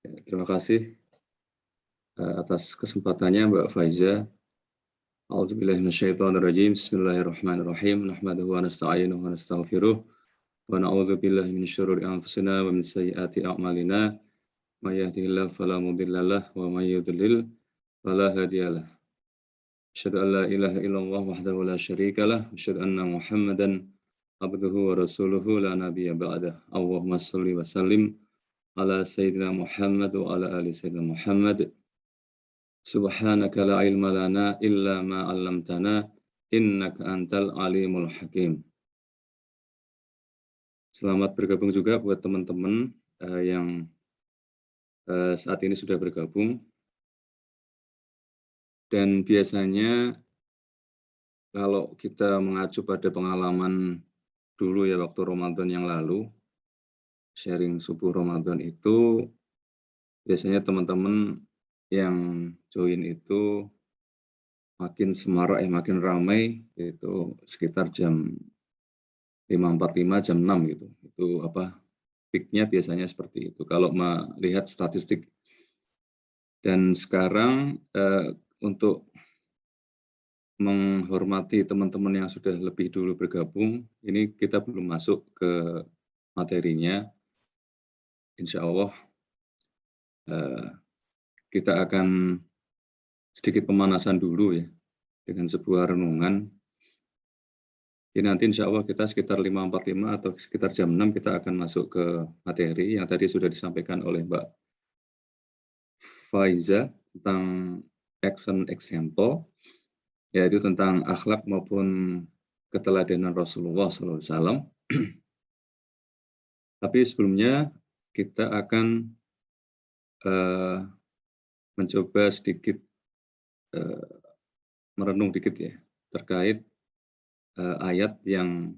Ya, terima kasih atas kesempatannya Mbak Faiza. A'udzubillahi minasyaitonirrajim. Bismillahirrahmanirrahim. Nahmaduhu wa nasta'inuhu wa nastaghfiruh. Wa na'udzubillahi min syururi anfusina wa min sayyiati a'malina. May yahdihillahu fala mudhillalah wa may yudlil fala hadiyalah. Asyhadu an la ilaha illallah wahdahu la syarikalah wa asyhadu anna Muhammadan abduhu wa rasuluhu la nabiyya ba'dah. Allahumma shalli wa sallim ala sayyidina Muhammad wa ala ali sayyidina Muhammad. Subhanaka la ilma lana illa ma 'allamtana innaka antal alimul hakim. Selamat bergabung juga buat teman-teman yang saat ini sudah bergabung. Dan biasanya kalau kita mengacu pada pengalaman dulu ya waktu Ramadan yang lalu, sharing subuh Ramadan itu biasanya teman-teman yang join itu makin semarak makin ramai itu sekitar jam 5.45 jam 6 gitu. Itu peak-nya biasanya seperti itu kalau melihat statistik. Dan sekarang untuk menghormati teman-teman yang sudah lebih dulu bergabung, ini kita belum masuk ke materinya. Insya Allah kita akan sedikit pemanasan dulu ya dengan sebuah renungan. Jadi nanti insya Allah kita sekitar 5.45 atau sekitar jam 6 kita akan masuk ke materi yang tadi sudah disampaikan oleh Mbak Faiza tentang action example, yaitu tentang akhlak maupun keteladanan Rasulullah SAW. Tapi sebelumnya kita akan mencoba sedikit merenung dikit ya terkait ayat yang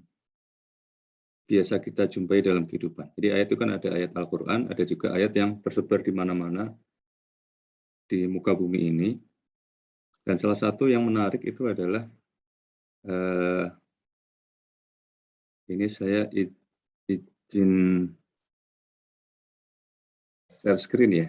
biasa kita jumpai dalam kehidupan. Jadi ayat itu kan ada ayat Al-Quran, ada juga ayat yang tersebar di mana-mana di muka bumi ini. Dan salah satu yang menarik itu adalah ini saya izin share screen ya.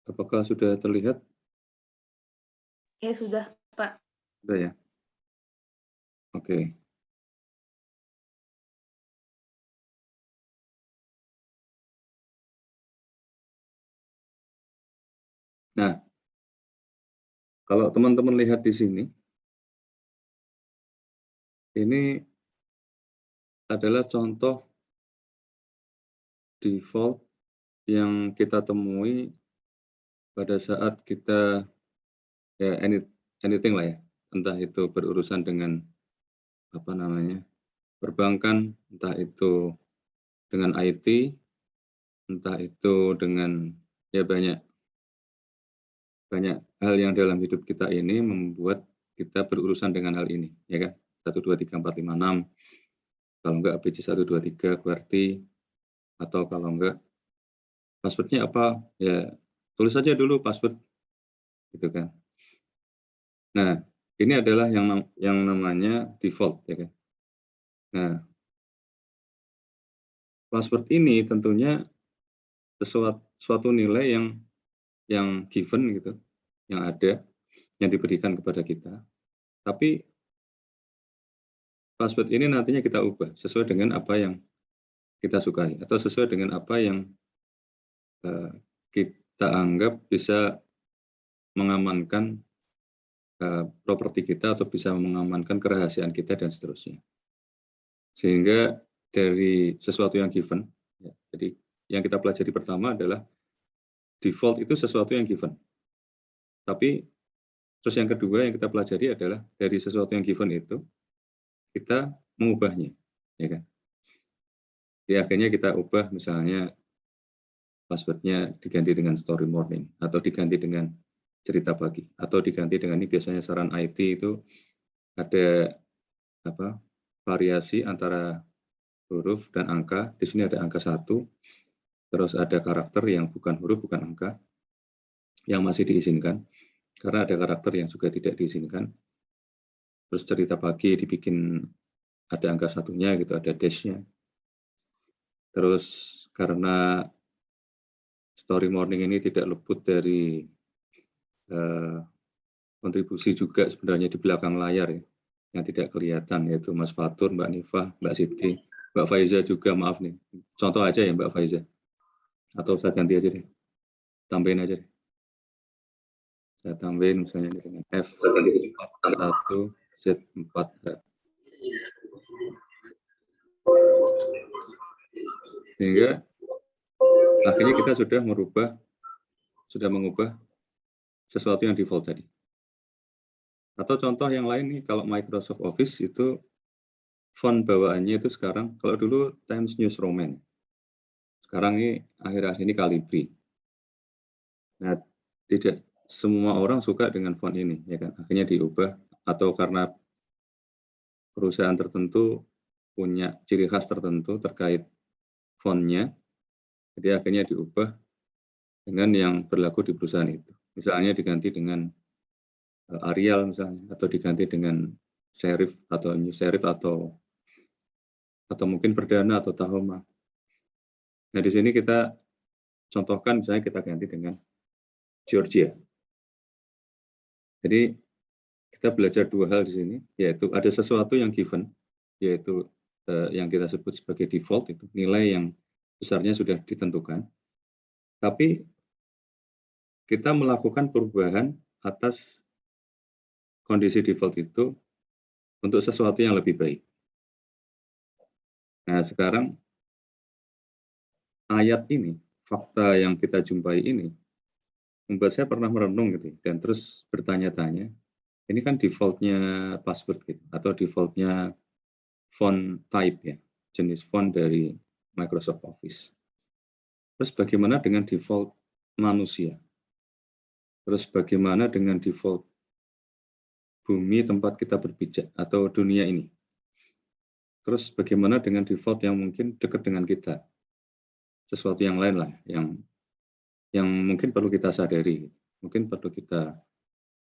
Apakah sudah terlihat? Ya sudah, Pak. Sudah ya. Oke. Nah, kalau teman-teman lihat di sini, ini adalah contoh default yang kita temui pada saat kita ya anything lah ya, entah itu berurusan dengan perbankan, entah itu dengan IT, entah itu dengan ya banyak hal yang dalam hidup kita ini membuat kita berurusan dengan hal ini, ya kan? 1, 2, 3, 4, 5, 6. Kalau enggak ABC 1, 2, 3 QWERTY, atau kalau enggak password-nya apa, ya tulis saja dulu password, gitu kan. Nah, ini adalah yang namanya default, ya kan. Nah, password ini tentunya suatu nilai yang given gitu, yang ada, yang diberikan kepada kita. Tapi password ini nantinya kita ubah sesuai dengan apa yang kita sukai atau sesuai dengan apa yang kita anggap bisa mengamankan properti kita atau bisa mengamankan kerahasiaan kita dan seterusnya. Sehingga dari sesuatu yang given, ya, jadi yang kita pelajari pertama adalah default itu sesuatu yang given. Tapi terus yang kedua yang kita pelajari adalah dari sesuatu yang given itu kita mengubahnya, ya kan? Jadi akhirnya kita ubah misalnya password-nya diganti dengan story morning atau diganti dengan cerita pagi atau diganti dengan ini biasanya saran IT itu ada variasi antara huruf dan angka. Di sini ada angka 1, terus ada karakter yang bukan huruf, bukan angka, yang masih diizinkan, karena ada karakter yang juga tidak diizinkan. Terus cerita pagi dibikin ada angka 1-nya gitu, ada dash-nya. Terus karena story morning ini tidak luput dari kontribusi juga sebenarnya di belakang layar ya, yang tidak kelihatan, yaitu Mas Fatur, Mbak Nifah, Mbak Siti, Mbak Faiza juga, maaf nih. Contoh aja ya Mbak Faiza. Atau saya ganti aja deh. Tambahin aja deh. Saya tambahin misalnya dengan F1 Z4. Sehingga akhirnya kita sudah mengubah sesuatu yang default tadi. Atau contoh yang lain nih, kalau Microsoft Office itu font bawaannya itu sekarang, kalau dulu Times News Roman, sekarang ini akhir-akhir ini Calibri. Nah, tidak semua orang suka dengan font ini, ya kan? Akhirnya diubah, atau karena perusahaan tertentu punya ciri khas tertentu terkait fontnya, jadi akhirnya diubah dengan yang berlaku di perusahaan itu. Misalnya diganti dengan Arial misalnya, atau diganti dengan serif atau new serif atau mungkin Verdana atau Tahoma. Nah, di sini kita contohkan misalnya kita ganti dengan Georgia. Jadi kita belajar dua hal di sini, yaitu ada sesuatu yang given, yaitu yang kita sebut sebagai default, itu nilai yang besarnya sudah ditentukan. Tapi kita melakukan perubahan atas kondisi default itu untuk sesuatu yang lebih baik. Nah, sekarang ayat ini, fakta yang kita jumpai ini, membuat saya pernah merenung gitu, dan terus bertanya-tanya, ini kan defaultnya password gitu, atau defaultnya font type ya, jenis font dari Microsoft Office. Terus bagaimana dengan default manusia? Terus bagaimana dengan default bumi tempat kita berpijak atau dunia ini? Terus bagaimana dengan default yang mungkin dekat dengan kita? Sesuatu yang lain lah, yang mungkin perlu kita sadari, mungkin perlu kita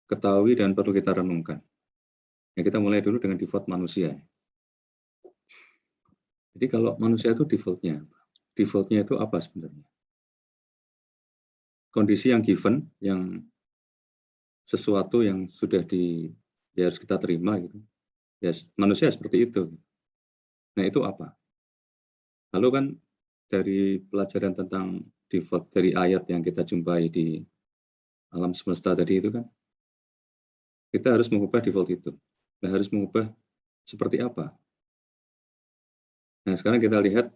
ketahui dan perlu kita renungkan. Ya, kita mulai dulu dengan default manusia. Jadi kalau manusia itu defaultnya itu apa sebenarnya? Kondisi yang given, yang sesuatu yang sudah ya harus kita terima gitu. Ya, manusia seperti itu. Nah, itu apa? Lalu kan dari pelajaran tentang default dari ayat yang kita jumpai di alam semesta tadi itu kan, kita harus mengubah default itu. Nah, harus mengubah seperti apa? Nah, sekarang kita lihat,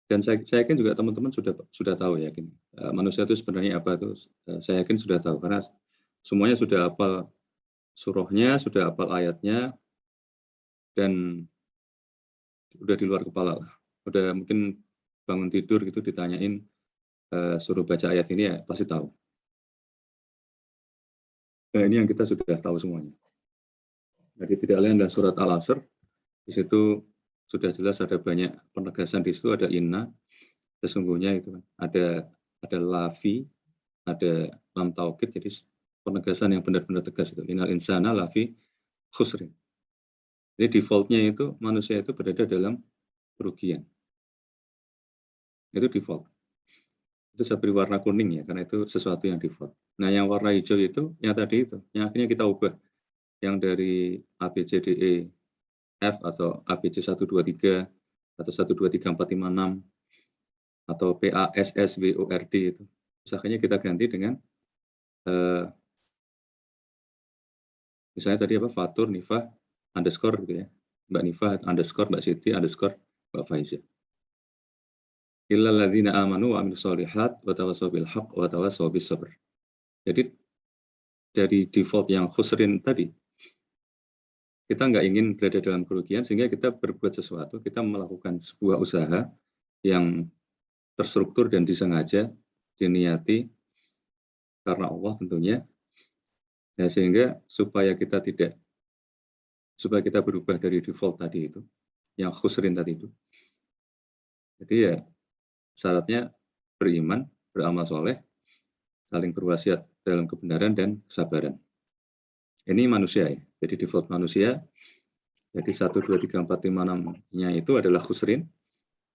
dan saya yakin juga teman-teman sudah tahu, yakin manusia itu sebenarnya apa itu, saya yakin sudah tahu karena semuanya sudah hafal surahnya, sudah hafal ayatnya, dan udah di luar kepala lah. Udah mungkin bangun tidur gitu ditanyain suruh baca ayat ini ya pasti tahu. Nah, ini yang kita sudah tahu semuanya. Jadi tidak lain adalah surat Al-Asr. Di situ sudah jelas ada banyak penegasan, di situ ada inna, sesungguhnya itu kan. Ada lafi, ada lam taukid, jadi penegasan yang benar-benar tegas itu. Innal insana lafi khusrin. Jadi defaultnya itu manusia itu berada dalam kerugian. Itu default. Itu saya beri warna kuning ya, karena itu sesuatu yang default. Nah, yang warna hijau itu, yang tadi itu, yang akhirnya kita ubah. Yang dari ABCDE F atau ABC 123 atau 123456 atau PASSWORD itu. Terus akhirnya kita ganti dengan misalnya tadi apa, Fatur, Nifah, underscore gitu ya. Mbak Nifah, underscore, Mbak Siti, underscore, Mbak Faiza. Illal ladzina amanu wa amilus sholihat wa tawassaw bil haqq wa tawassaw bis sabr. Jadi dari default yang khusrin tadi, kita nggak ingin berada dalam kerugian, sehingga kita berbuat sesuatu, kita melakukan sebuah usaha yang terstruktur dan disengaja, diniati karena Allah tentunya, ya, sehingga supaya kita tidak supaya kita berubah dari default tadi itu, yang khusrin tadi itu. Jadi ya syaratnya beriman, beramal soleh, saling berwasiat dalam kebenaran dan kesabaran. Ini manusia ya, jadi default manusia. Jadi 1, 2, 3, 4, 5, 6-nya itu adalah khusrin.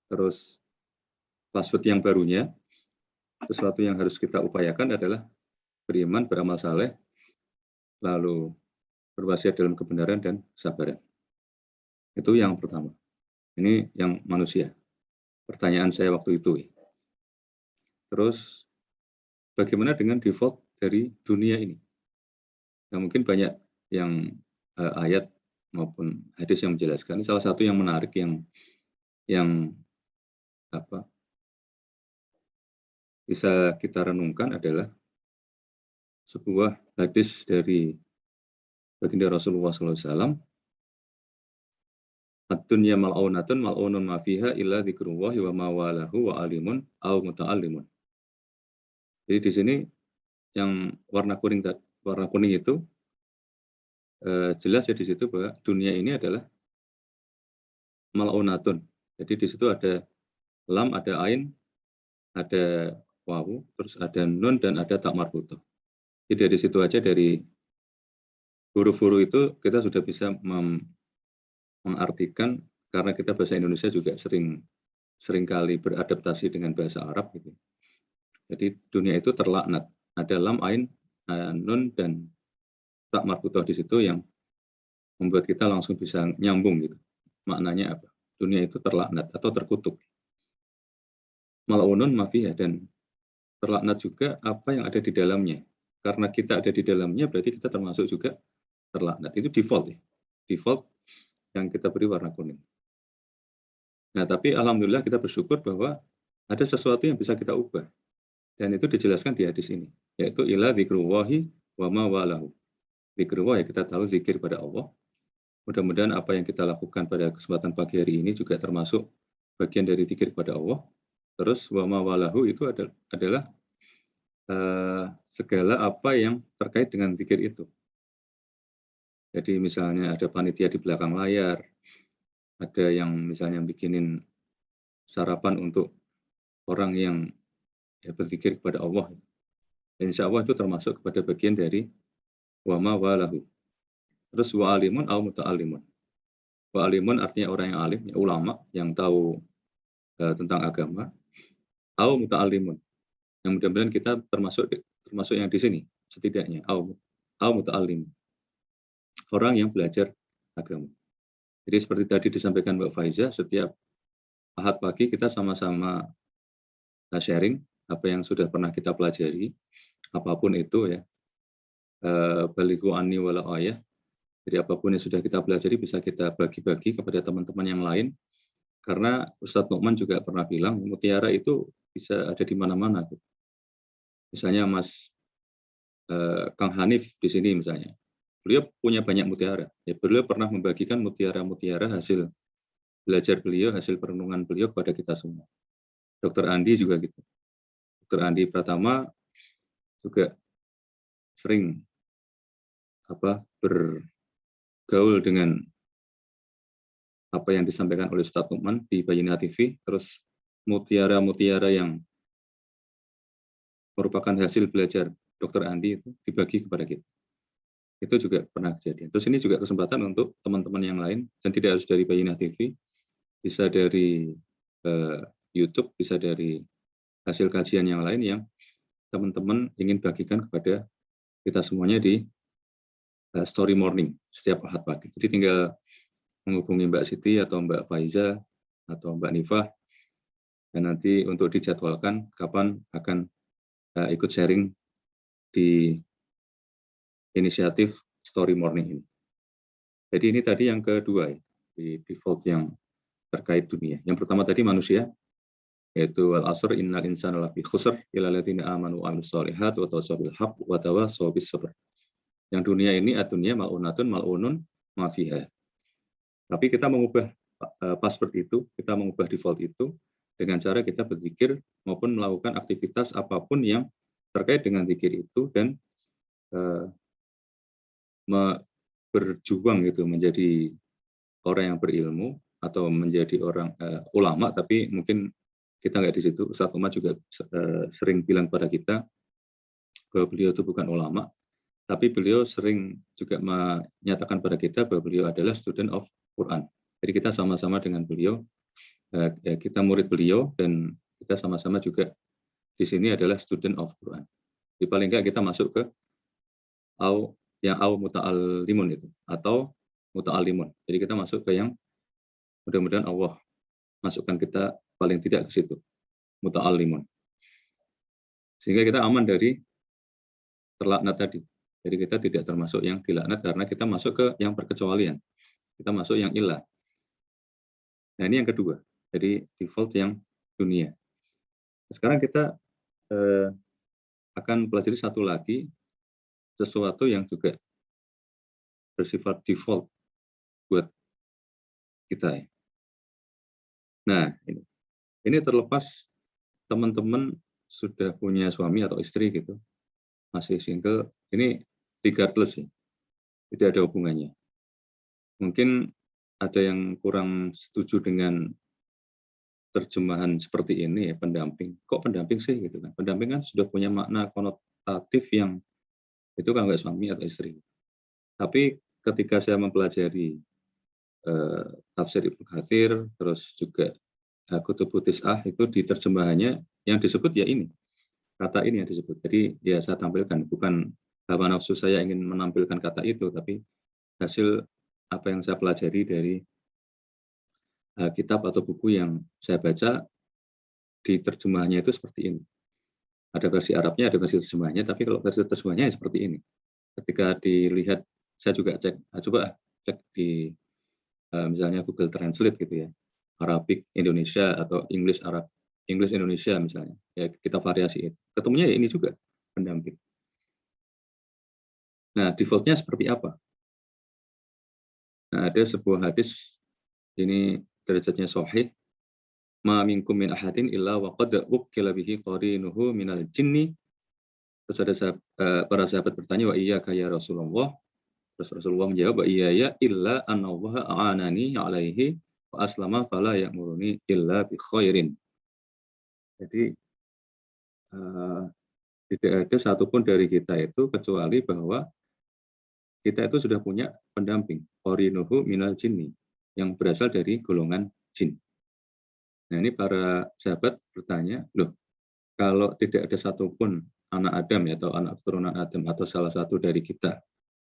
Terus password yang barunya, sesuatu yang harus kita upayakan adalah beriman, beramal saleh, lalu berwasiat dalam kebenaran dan kesabaran. Itu yang pertama. Ini yang manusia. Pertanyaan saya waktu itu. Terus bagaimana dengan default dari dunia ini? Nah, mungkin banyak yang ayat maupun hadis yang menjelaskan. Ini salah satu yang menarik yang bisa kita renungkan adalah sebuah hadis dari baginda Rasulullah SAW. Ad-dunya mal'unatun mal'unun ma fiha illa dzikrullahi wa ma walahu wa alimun aw muta'allimun. Jadi di sini yang warna kuning itu jelas ya di situ bahwa dunia ini adalah mal'unatun. Jadi di situ ada lam, ada ain, ada wawu, terus ada nun dan ada tak marbutoh. Jadi dari situ aja, dari huruf-huruf itu kita sudah bisa mengartikan, karena kita bahasa Indonesia juga seringkali beradaptasi dengan bahasa Arab gitu. Jadi dunia itu terlaknat. Ada lam, ain, nun dan tak marbutoh di situ yang membuat kita langsung bisa nyambung gitu. Maknanya apa? Dunia itu terlaknat atau terkutuk. Mal'unun ma fiha, dan terlaknat juga apa yang ada di dalamnya. Karena kita ada di dalamnya berarti kita termasuk juga terlaknat. Itu default ya. Default yang kita beri warna kuning. Nah, tapi alhamdulillah kita bersyukur bahwa ada sesuatu yang bisa kita ubah. Dan itu dijelaskan di hadis ini, yaitu ila dzikrullahi wa ma walahu. Dzikrullah ya, kita tahu zikir pada Allah. Mudah-mudahan apa yang kita lakukan pada kesempatan pagi hari ini juga termasuk bagian dari zikir pada Allah. Terus wa ma walahu itu adalah segala apa yang terkait dengan zikir itu. Jadi misalnya ada panitia di belakang layar, ada yang misalnya bikinin sarapan untuk orang yang berzikir kepada Allah. Dan insya Allah itu termasuk kepada bagian dari wa ma walahu. Terus wa alimun au muta'allimun. Wa alimun artinya orang yang alim, ya, ulama yang tahu tentang agama. Au muta'allimun, yang mudah-mudahan kita termasuk yang di sini setidaknya. Au muta'allim, orang yang belajar agama. Jadi seperti tadi disampaikan Mbak Faiza, setiap Ahad pagi kita sama-sama sharing apa yang sudah pernah kita pelajari, apapun itu ya. Balighu anni wala ayah. Jadi apapun yang sudah kita pelajari bisa kita bagi-bagi kepada teman-teman yang lain. Karena Ustadz Nu'man juga pernah bilang, mutiara itu bisa ada di mana-mana. Misalnya Mas Kang Hanif di sini misalnya, beliau punya banyak mutiara. Ya, beliau pernah membagikan mutiara-mutiara hasil belajar beliau, hasil perenungan beliau kepada kita semua. Dr. Andi juga gitu. Dr. Andi Pratama juga sering bergaul dengan apa yang disampaikan oleh Ustadz Nu'man di Bayyinah TV. Terus mutiara-mutiara yang merupakan hasil belajar Dr. Andi itu dibagi kepada kita. Itu juga pernah kejadian. Terus ini juga kesempatan untuk teman-teman yang lain, dan tidak harus dari Bayyinah TV, bisa dari YouTube, bisa dari hasil kajian yang lain yang teman-teman ingin bagikan kepada kita semuanya di Story Morning setiap Ahad pagi. Jadi tinggal menghubungi Mbak Siti atau Mbak Faiza atau Mbak Nifah, dan nanti untuk dijadwalkan kapan akan ikut sharing di inisiatif Story Morning ini. Jadi ini tadi yang kedua ya, di default yang terkait dunia. Yang pertama tadi manusia, yaitu wal asr innal insana lafi khusr illa alladziina aamanu wa 'amilus shalihaati wa tawassaw bil haqq wa tawassaw bis sabr. Yang dunia ini ad-dunya mal'unatun mal'unun ma fiha. Tapi kita mengubah password itu, kita mengubah default itu dengan cara kita berzikir maupun melakukan aktivitas apapun yang terkait dengan zikir itu, dan berjuang gitu menjadi orang yang berilmu atau menjadi orang ulama, tapi mungkin kita nggak di situ. Ustadz Umar juga sering bilang pada kita bahwa beliau itu bukan ulama, tapi beliau sering juga menyatakan pada kita bahwa beliau adalah student of Quran. Jadi kita sama-sama dengan beliau, kita murid beliau, dan kita sama-sama juga di sini adalah student of Quran. Di paling nggak kita masuk ke yang muta'allimun itu, atau muta'allimun. Jadi kita masuk ke yang mudah-mudahan Allah masukkan kita paling tidak ke situ, muta'allimun. Sehingga kita aman dari terlaknat tadi. Jadi kita tidak termasuk yang dilaknat karena kita masuk ke yang perkecualian. Kita masuk yang ilah. Nah ini yang kedua. Jadi default yang dunia. Sekarang kita akan pelajari satu lagi, sesuatu yang juga bersifat default buat kita ya. Nah ini terlepas teman-teman sudah punya suami atau istri gitu, masih single, ini regardless ya, tidak ada hubungannya. Mungkin ada yang kurang setuju dengan terjemahan seperti ini ya, pendamping. Kok pendamping sih gitu kan? Pendamping kan sudah punya makna konotatif yang itu kan nggak suami atau istri. Tapi ketika saya mempelajari tafsir Ibnu Katsir, terus juga Kutubut Tis'ah, itu di terjemahannya yang disebut ya ini, kata ini yang disebut. Jadi ya saya tampilkan, bukan hawa nafsu saya ingin menampilkan kata itu, tapi hasil apa yang saya pelajari dari kitab atau buku yang saya baca, di terjemahannya itu seperti ini. Ada versi Arabnya, ada versi terjemahannya, tapi kalau versi terjemahannya ya seperti ini. Ketika dilihat, saya juga coba cek di misalnya Google Translate gitu ya, Arabic Indonesia atau English Arab, English Indonesia misalnya, ya kita variasi itu. Ketemunya ya ini juga, pendamping. Nah, defaultnya seperti apa? Nah, ada sebuah hadis, ini derajatnya sahih, ma minkum min ahadin illa wa qad ukkila bihi qarinuhu minal jinni. Terus ada para sahabat bertanya, wa iyyaka ya Rasulullah. Terus Rasulullah menjawab, wa iyaya illa annallaha a'anani alaihi wa aslama fala ya'muruni illa bi khairin. Jadi tidak ada satupun dari kita itu kecuali bahwa kita itu sudah punya pendamping, qarinuhu minal jinni, yang berasal dari golongan jin. Nah ini para sahabat bertanya, loh kalau tidak ada satupun anak Adam ya, atau anak keturunan Adam, atau salah satu dari kita,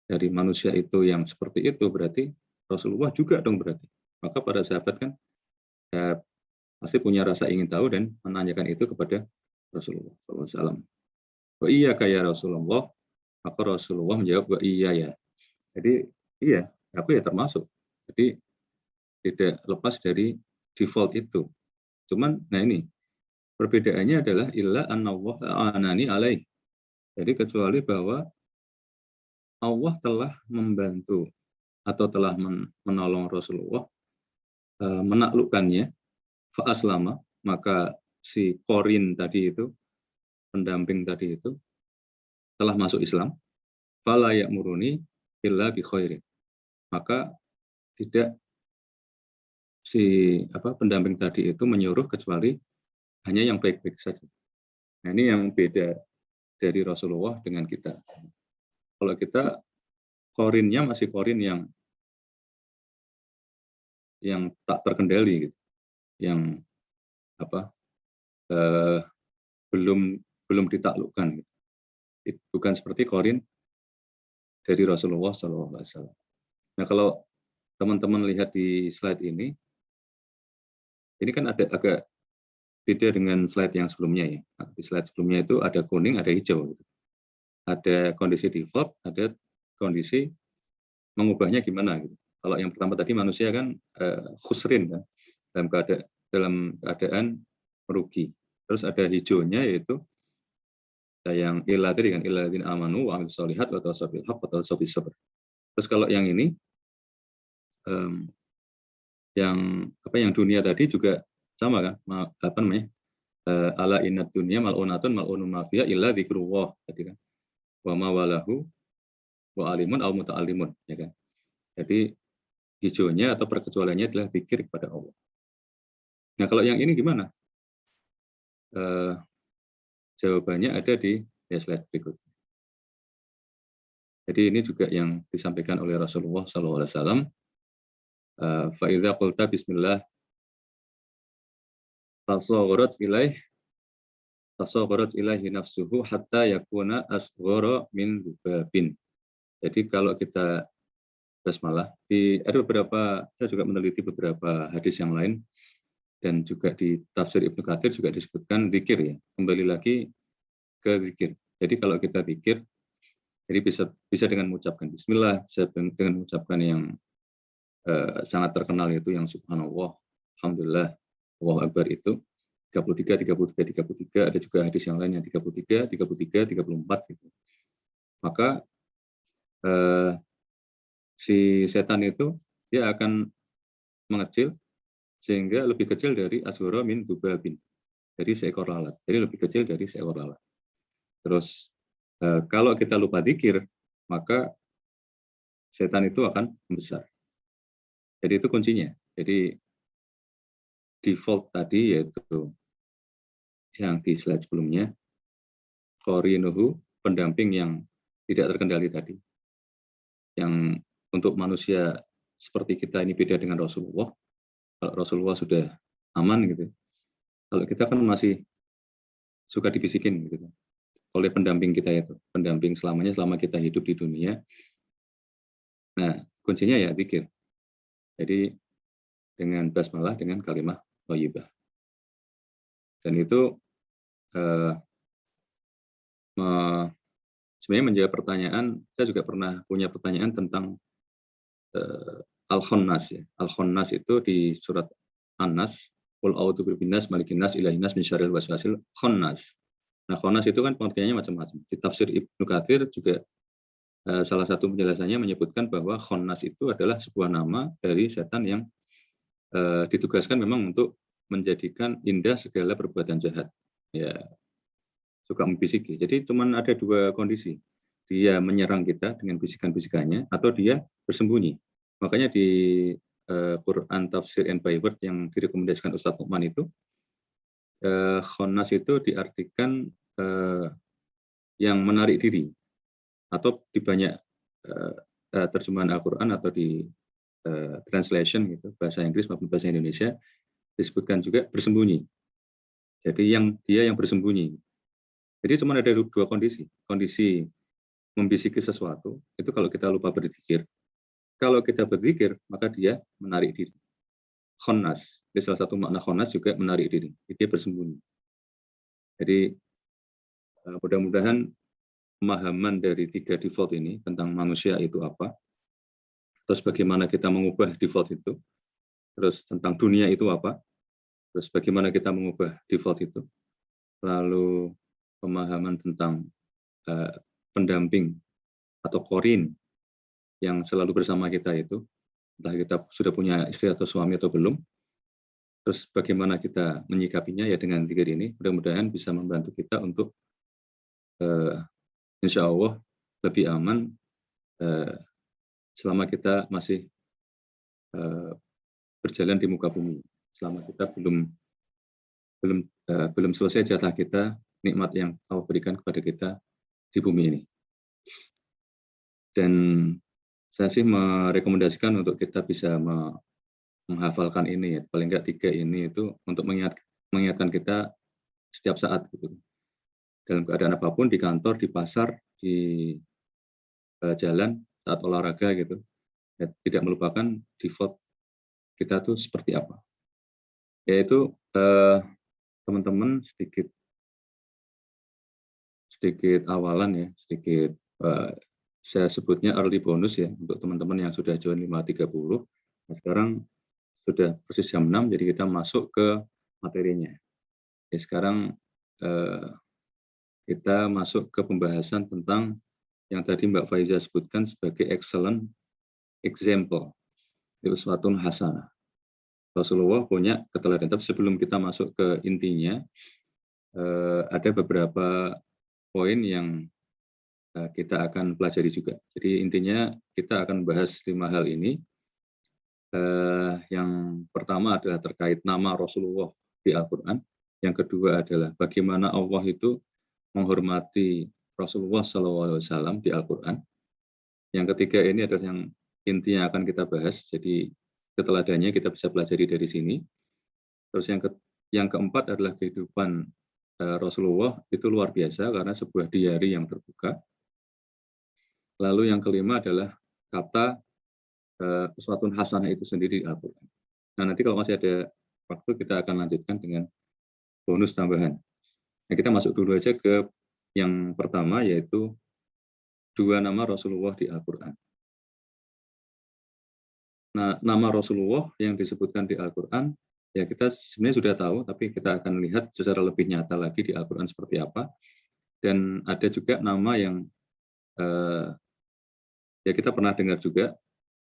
dari manusia itu yang seperti itu, berarti Rasulullah juga dong berarti. Maka para sahabat kan ya, pasti punya rasa ingin tahu dan menanyakan itu kepada Rasulullah SAW. Wa iya kaya Rasulullah, maka Rasulullah menjawab wa iya ya. Jadi iya, aku ya termasuk. Jadi tidak lepas dari default itu. Cuman, nah ini perbedaannya adalah illa annallaha anani alaih. Jadi kecuali bahwa Allah telah membantu atau telah menolong Rasulullah menaklukkannya, fa'aslama, maka si Qorin tadi itu, pendamping tadi itu, telah masuk Islam, fala ya'muruni illa bi khairin. Maka tidak si pendamping tadi itu menyuruh kecuali hanya yang baik-baik saja. Nah ini yang beda dari Rasulullah dengan kita. Kalau kita Qorinnya masih Qorin yang tak terkendali gitu, yang belum ditaklukkan gitu. Bukan seperti Qorin dari Rasulullah SAW. Nah kalau teman-teman lihat di slide ini kan ada agak beda dengan slide yang sebelumnya ya. Di slide sebelumnya itu ada kuning, ada hijau gitu. Ada kondisi default, ada kondisi mengubahnya gimana gitu. Kalau yang pertama tadi manusia kan khusrin kan, dalam keadaan merugi. Terus ada hijaunya yaitu yang illa tadi kan, illadzina amanu wa amilus sholihat wa tawassaw bil haqq wa tawassaw bis sabr. Terus kalau yang ini yang dunia tadi juga sama kan, ala innad dunya mal'unatun mal'unun ma fiha illa dzikrullah tadi kan. Wa ma walahu wa alimun aw muta'allimun ya kan. Jadi hijaunya atau perkecualiannya adalah zikir kepada Allah. Nah, kalau yang ini gimana? Jawabannya ada di slide berikut. Jadi ini juga yang disampaikan oleh Rasulullah SAW. Fa idza qulta bismillah tasagharat ilaihi nafsuhu hatta yakuna asghara min dzubabin. Jadi kalau kita basmalah, ada beberapa, saya juga meneliti beberapa hadis yang lain, dan juga di tafsir Ibnu Katsir juga disebutkan zikir ya. Kembali lagi ke zikir. Jadi kalau kita zikir, jadi bisa dengan mengucapkan bismillah, bisa dengan mengucapkan yang sangat terkenal itu yang subhanallah, alhamdulillah, Allahu akbar itu 33, 33, 33, ada juga hadis yang lain yang 33, 33, 34 gitu. Maka si setan itu dia akan mengecil sehingga lebih kecil dari asghara min dzubabin, dari seekor lalat. Jadi lebih kecil dari seekor lalat. Terus kalau kita lupa zikir, maka setan itu akan membesar. Jadi itu kuncinya. Jadi default tadi yaitu yang di slide sebelumnya, qarinuhu, pendamping yang tidak terkendali tadi. Yang untuk manusia seperti kita ini beda dengan Rasulullah. Kalau Rasulullah sudah aman gitu. Kalau kita kan masih suka dibisikin gitu oleh pendamping kita itu, pendamping selamanya selama kita hidup di dunia. Nah, kuncinya ya zikir. Jadi dengan basmalah, dengan kalimah thayyibah. Dan itu sebenarnya menjawab pertanyaan, saya juga pernah punya pertanyaan tentang Al-Khonnas ya. Al-Khonnas itu di surat An-Nas, qul a'udzu birabbinas malikin nas ilahin nas min syarril waswasil khonnas. Nah, khonnas itu kan pengertiannya macam-macam. Di tafsir Ibnu Katsir juga salah satu penjelasannya menyebutkan bahwa khonnas itu adalah sebuah nama dari setan yang ditugaskan memang untuk menjadikan indah segala perbuatan jahat. Ya, suka membisiki. Jadi cuma ada dua kondisi. Dia menyerang kita dengan bisikan-bisikannya atau dia bersembunyi. Makanya di Quran Tafsir and by Word yang direkomendasikan Ustadz Nu'man itu, khonnas itu diartikan yang menarik diri, atau di banyak terjemahan Al-Quran atau di translation gitu, bahasa Inggris maupun bahasa Indonesia disebutkan juga bersembunyi. Jadi dia yang bersembunyi. Jadi cuma ada dua kondisi. Kondisi membisiki sesuatu itu kalau kita lupa berzikir. Kalau kita berzikir maka dia menarik diri. Khonnas, salah satu makna khonnas juga menarik diri. Dia bersembunyi. Jadi mudah-mudahan pemahaman dari 3 default ini tentang manusia itu apa, terus bagaimana kita mengubah default itu, terus tentang dunia itu apa, terus bagaimana kita mengubah default itu, lalu pemahaman tentang pendamping atau korin yang selalu bersama kita itu, entah kita sudah punya istri atau suami atau belum, terus bagaimana kita menyikapinya ya dengan 3 ini, mudah-mudahan bisa membantu kita untuk insya Allah lebih aman selama kita masih berjalan di muka bumi, selama kita belum selesai jatah kita, nikmat yang Allah berikan kepada kita di bumi ini. Dan saya sih merekomendasikan untuk kita bisa menghafalkan ini ya, paling nggak 3 ini itu untuk mengingatkan kita setiap saat gitu. Dalam keadaan apapun, di kantor, di pasar, di jalan, saat olahraga gitu, ya, tidak melupakan default kita tuh seperti apa. Yaitu teman-teman sedikit awalan ya, sedikit saya sebutnya early bonus ya untuk teman-teman yang sudah join 5.30. Nah, sekarang sudah persis jam 6, jadi kita masuk ke materinya. Jadi sekarang kita masuk ke pembahasan tentang yang tadi Mbak Faiza sebutkan sebagai excellent example, uswatun hasanah. Rasulullah punya keteladanan. Tapi sebelum kita masuk ke intinya, ada beberapa poin yang kita akan pelajari juga. Jadi intinya kita akan bahas 5 hal ini. Yang pertama adalah terkait nama Rasulullah di Al-Quran. Yang kedua adalah bagaimana Allah itu menghormati Rasulullah SAW di Al-Quran. Yang ketiga ini adalah yang intinya akan kita bahas. Jadi keteladannya kita bisa pelajari dari sini. Terus yang keempat adalah kehidupan Rasulullah itu luar biasa karena sebuah diari yang terbuka. Lalu yang kelima adalah kata uswatun hasanah itu sendiri di Al-Quran. Nah, nanti kalau masih ada waktu kita akan lanjutkan dengan bonus tambahan. Nah, kita masuk dulu aja ke yang pertama, yaitu 2 nama Rasulullah di Al-Quran. Nah, nama Rasulullah yang disebutkan di Al-Quran, ya kita sebenarnya sudah tahu, tapi kita akan lihat secara lebih nyata lagi di Al-Quran seperti apa. Dan ada juga nama yang ya kita pernah dengar juga,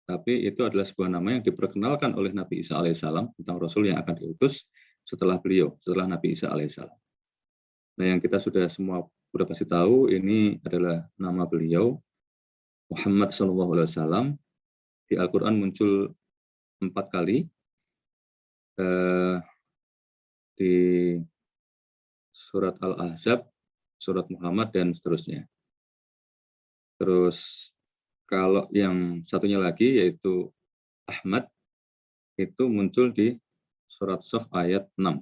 tapi itu adalah sebuah nama yang diperkenalkan oleh Nabi Isa alaihissalam tentang Rasul yang akan diutus setelah beliau, setelah Nabi Isa alaihissalam. Nah, yang kita sudah semua sudah pasti tahu, ini adalah nama beliau, Muhammad SAW. Di Al-Quran muncul 4 kali, di surat Al-Ahzab, surat Muhammad, dan seterusnya. Terus kalau yang satunya lagi yaitu Ahmad, itu muncul di surat Shaf ayat 6.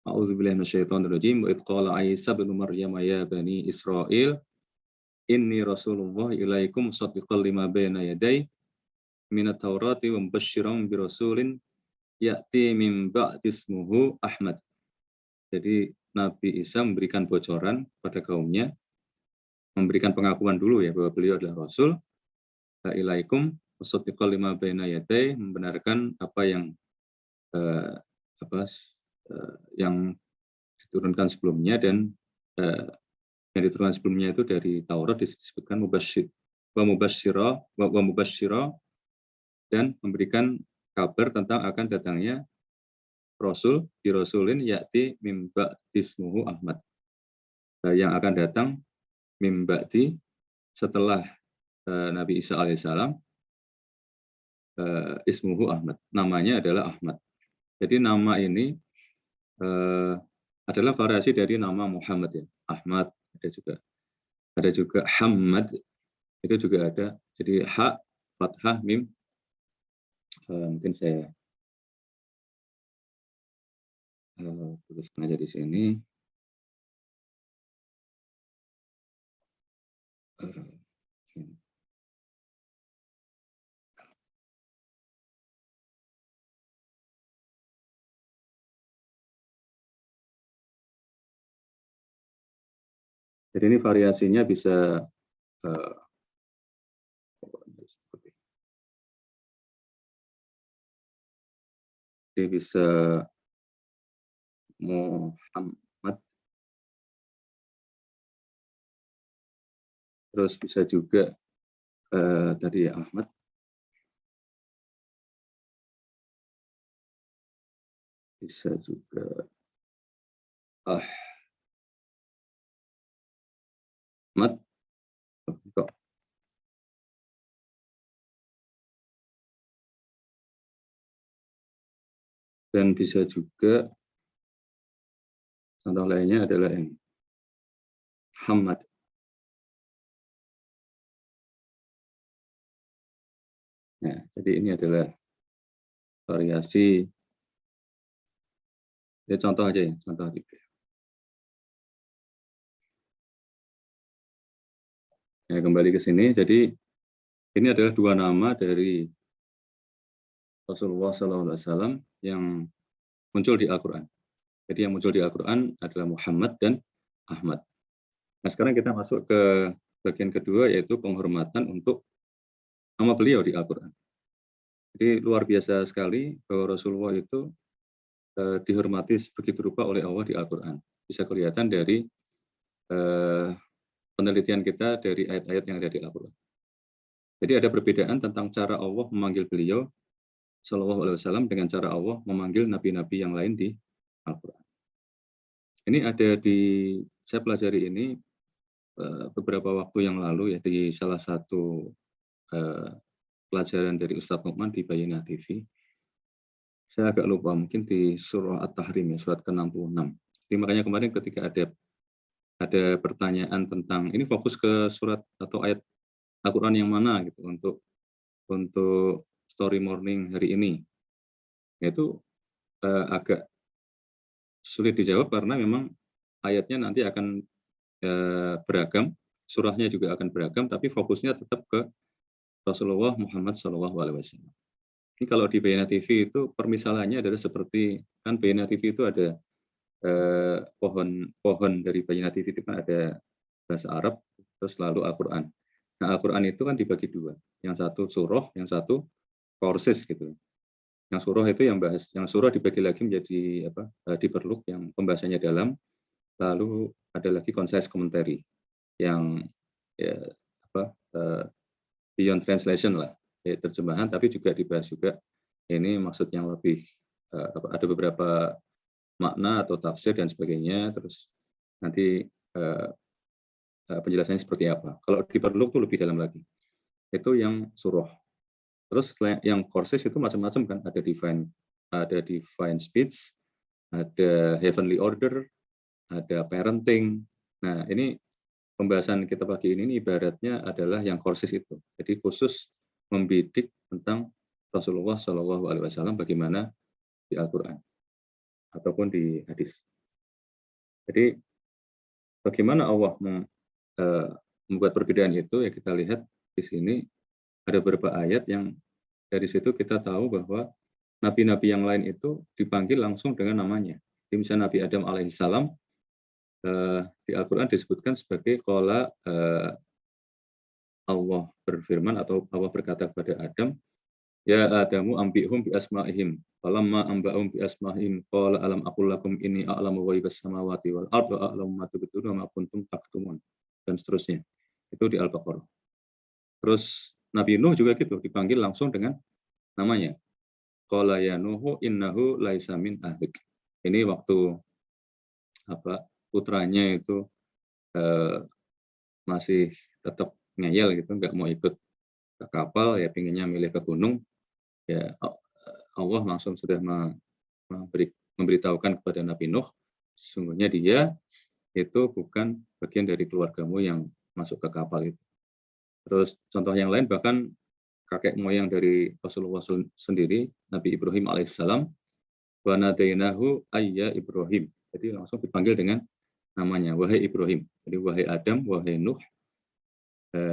A'udzubillahi minasyaitonirrajim. Wa idh qala Isa bin Maryam ya bani Israil inni rasulullah ilaikum musaddiqan lima baina yaday minat taurati wa mubasysyiran bi rasulin ya'ti min ba'di ismuhu Ahmad. Jadi Nabi Isa memberikan bocoran pada kaumnya, memberikan pengakuan dulu ya bahwa beliau adalah rasul. Ilaikum musaddiqan lima baina yaday, membenarkan apa yang yang diturunkan sebelumnya, dan yang diturunkan sebelumnya itu dari Taurat disebutkan mubasysyira dan memberikan kabar tentang akan datangnya Rasul di Rasulin ya'ti mim ba'di ismuhu Ahmad, yang akan datang mim ba'di setelah Nabi Isa alaihissalam, ismuhu Ahmad, namanya adalah Ahmad. Jadi nama ini adalah variasi dari nama Muhammad ya. Ahmad ada juga Hamad, itu juga ada. Jadi ha, fathah, mim. Mungkin saya tuliskan aja di sini. Jadi ini variasinya bisa Muhammad, terus bisa juga tadi ya Ahmad, bisa juga Ahmad, dan bisa juga contoh lainnya adalah yang Hamad. Nah, jadi ini adalah variasi. Ya, contoh aja ya, contoh 3. Ya, kembali ke sini. Jadi ini adalah 2 nama dari Rasulullah SAW yang muncul di Al-Quran. Jadi yang muncul di Al-Quran adalah Muhammad dan Ahmad. Nah, sekarang kita masuk ke bagian kedua, yaitu penghormatan untuk nama beliau di Al-Quran. Jadi luar biasa sekali bahwa Rasulullah itu dihormati begitu rupa oleh Allah di Al-Quran. Bisa kelihatan dari penelitian kita dari ayat-ayat yang ada di Al-Quran. Jadi ada perbedaan tentang cara Allah memanggil beliau Shallallahu Alaihi Wasallam dengan cara Allah memanggil nabi-nabi yang lain di Al-Quran. Ini ada di, saya pelajari ini beberapa waktu yang lalu ya di salah satu pelajaran dari Ustadz Nukman di Bayyinah TV. Saya agak lupa, mungkin di surah At-Tahrim ya, surat ke-66. Jadi makanya kemarin ketika ada pertanyaan tentang ini fokus ke surat atau ayat Al-Qur'an yang mana gitu untuk story morning hari ini. Itu agak sulit dijawab karena memang ayatnya nanti akan beragam, surahnya juga akan beragam, tapi fokusnya tetap ke Rasulullah Muhammad SAW. Ini kalau di Bayyinah TV itu permisalannya adalah seperti, kan Bayyinah TV itu ada pohon dari Bayyinah TV itu kan ada bahasa Arab, terus lalu Al-Quran. Nah Al-Quran itu kan dibagi dua, yang satu surah, yang satu courses gitu. Yang surah itu yang surah dibagi lagi menjadi diperluk, yang pembahasannya dalam, lalu ada lagi concise commentary yang ya, beyond translation lah, ya, terjemahan, tapi juga dibahas juga ini maksud yang lebih ada beberapa makna atau tafsir dan sebagainya, terus nanti penjelasannya seperti apa. Kalau diperluk itu lebih dalam lagi, itu yang surah. Terus yang courses itu macam-macam kan, ada divine speech, ada heavenly order, ada parenting. Nah ini pembahasan kita pagi ini ibaratnya adalah yang courses itu. Jadi khusus membidik tentang Rasulullah SAW bagaimana di Al-Quran ataupun di hadis. Jadi bagaimana Allah membuat perbedaan itu, ya kita lihat di sini ada beberapa ayat yang dari situ kita tahu bahwa nabi-nabi yang lain itu dipanggil langsung dengan namanya. Jadi misalnya Nabi Adam alaihissalam di Al-Quran disebutkan sebagai qala Allah berfirman atau Allah berkata kepada Adam, ya Adamu ambihum bi asma'ihim. Falamma amba'hum bi asma'ihim qala alam aqul lakum inni a'lamu ghaibas samawati wal ardi wa a'lamu ma tubduna wa ma kuntum taktumun, dan seterusnya. Itu di Al-Baqarah. Terus Nabi Nuh juga gitu, dipanggil langsung dengan namanya. Qala ya Nuhu innahu laisa min ahlik. Ini waktu putranya itu masih tetap ngeyel gitu, nggak mau ikut ke kapal, ya pinginnya milih ke gunung, ya Allah langsung sudah memberitahukan kepada Nabi Nuh, sesungguhnya dia itu bukan bagian dari keluargamu yang masuk ke kapal itu. Terus contoh yang lain, bahkan kakek moyang dari Rasulullah sendiri, Nabi Ibrahim alaihissalam, wa nadainahu ayya Ibrahim. Jadi langsung dipanggil dengan namanya, wahai Ibrahim. Jadi wahai Adam, wahai Nuh,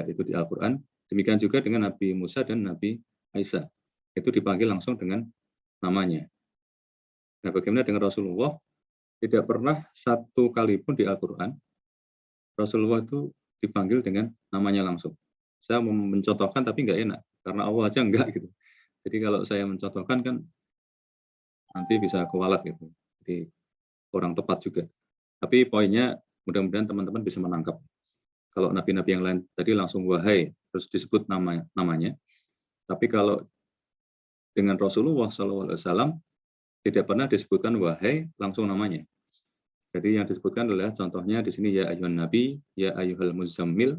itu di Al-Quran. Demikian juga dengan Nabi Musa dan Nabi Isa. Itu dipanggil langsung dengan namanya. Nah, bagaimana dengan Rasulullah? Tidak pernah satu kali pun di Al-Quran Rasulullah itu dipanggil dengan namanya langsung. Saya mau mencontohkan tapi nggak enak, karena Allah aja enggak gitu. Jadi kalau saya mencontohkan kan nanti bisa kualat gitu. Jadi kurang tepat juga. Tapi poinnya mudah-mudahan teman-teman bisa menangkap. Kalau nabi-nabi yang lain tadi langsung wahai, terus disebut namanya. Tapi kalau dengan Rasulullah SAW tidak pernah disebutkan wahai langsung namanya. Jadi yang disebutkan adalah contohnya di sini ya ayyuhan nabi, ya ayyuhal muzammil,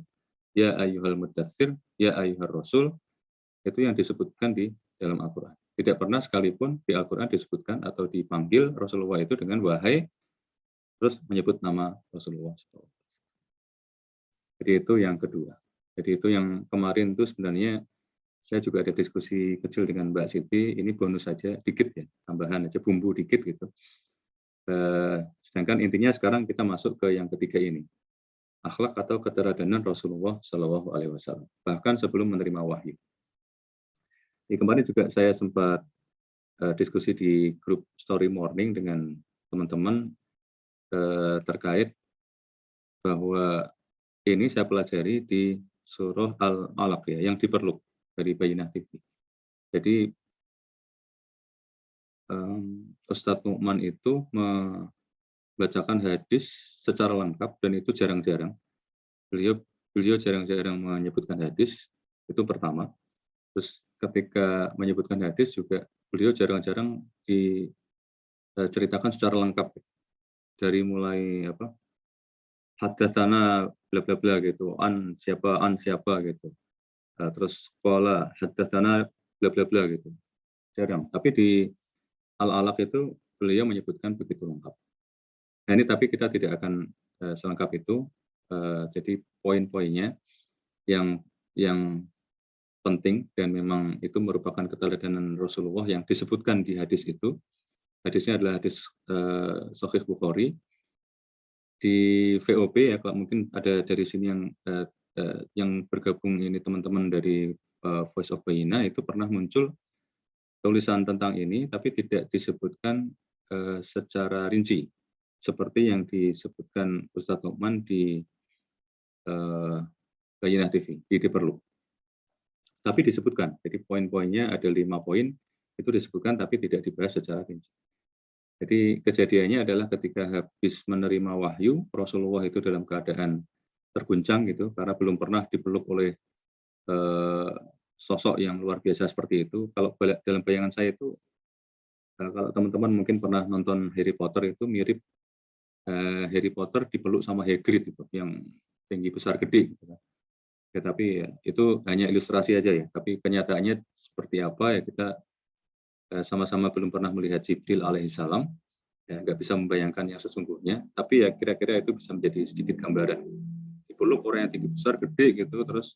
ya ayyuhal mudaththir, ya ayyuhar rasul. Itu yang disebutkan di dalam Al-Quran. Tidak pernah sekalipun di Al-Quran disebutkan atau dipanggil Rasulullah itu dengan wahai, terus menyebut nama Rasulullah. Jadi itu yang kedua. Jadi itu yang kemarin itu sebenarnya saya juga ada diskusi kecil dengan Mbak Siti, ini bonus saja, dikit ya, tambahan aja, bumbu dikit gitu. Sedangkan intinya sekarang kita masuk ke yang ketiga ini, akhlak atau keteladanan Rasulullah Shallallahu Alaihi Wasallam, bahkan sebelum menerima wahyu. Kemarin juga saya sempat diskusi di grup Story Morning dengan teman-teman terkait bahwa ini saya pelajari di surah Al-Alaq ya, yang diperluk dari Bayyinah TV. Jadi Ustadz Nukman itu membacakan hadis secara lengkap dan itu jarang-jarang. Beliau jarang-jarang menyebutkan hadis, itu pertama. Terus ketika menyebutkan hadis juga beliau jarang-jarang diceritakan secara lengkap dari mulai haddatsana bla bla bla gitu, an siapa gitu. Terus qala haddatsana bla bla bla gitu. Jarang. Tapi di Al-Alaq itu beliau menyebutkan begitu lengkap. Nah ini tapi kita tidak akan selengkap itu. Jadi poin-poinnya yang penting dan memang itu merupakan keteladanan Rasulullah yang disebutkan di hadis itu. Hadisnya adalah hadis Sahih Bukhari. Di VOP ya, kalau mungkin ada dari sini yang bergabung ini teman-teman dari Voice of Bayyinah itu pernah muncul tulisan tentang ini, tapi tidak disebutkan secara rinci, seperti yang disebutkan Ustadz Nu'man di Bayyinah TV, di Perlu. Tapi disebutkan, jadi poin-poinnya ada 5 poin, itu disebutkan tapi tidak dibahas secara rinci. Jadi kejadiannya adalah ketika habis menerima wahyu, Rasulullah itu dalam keadaan terguncang gitu, karena belum pernah dipeluk oleh sosok yang luar biasa seperti itu. Kalau dalam bayangan saya itu, kalau teman-teman mungkin pernah nonton Harry Potter itu mirip Harry Potter dipeluk sama Hagrid itu, yang tinggi besar gede gitu kan. Ya, tapi ya, itu hanya ilustrasi aja ya. Tapi kenyataannya seperti apa ya kita sama-sama belum pernah melihat Jibril alaihissalam, ya nggak bisa membayangkan yang sesungguhnya. Tapi ya kira-kira itu bisa menjadi sedikit gambaran. Dipeluk orang yang tinggi besar gede gitu, terus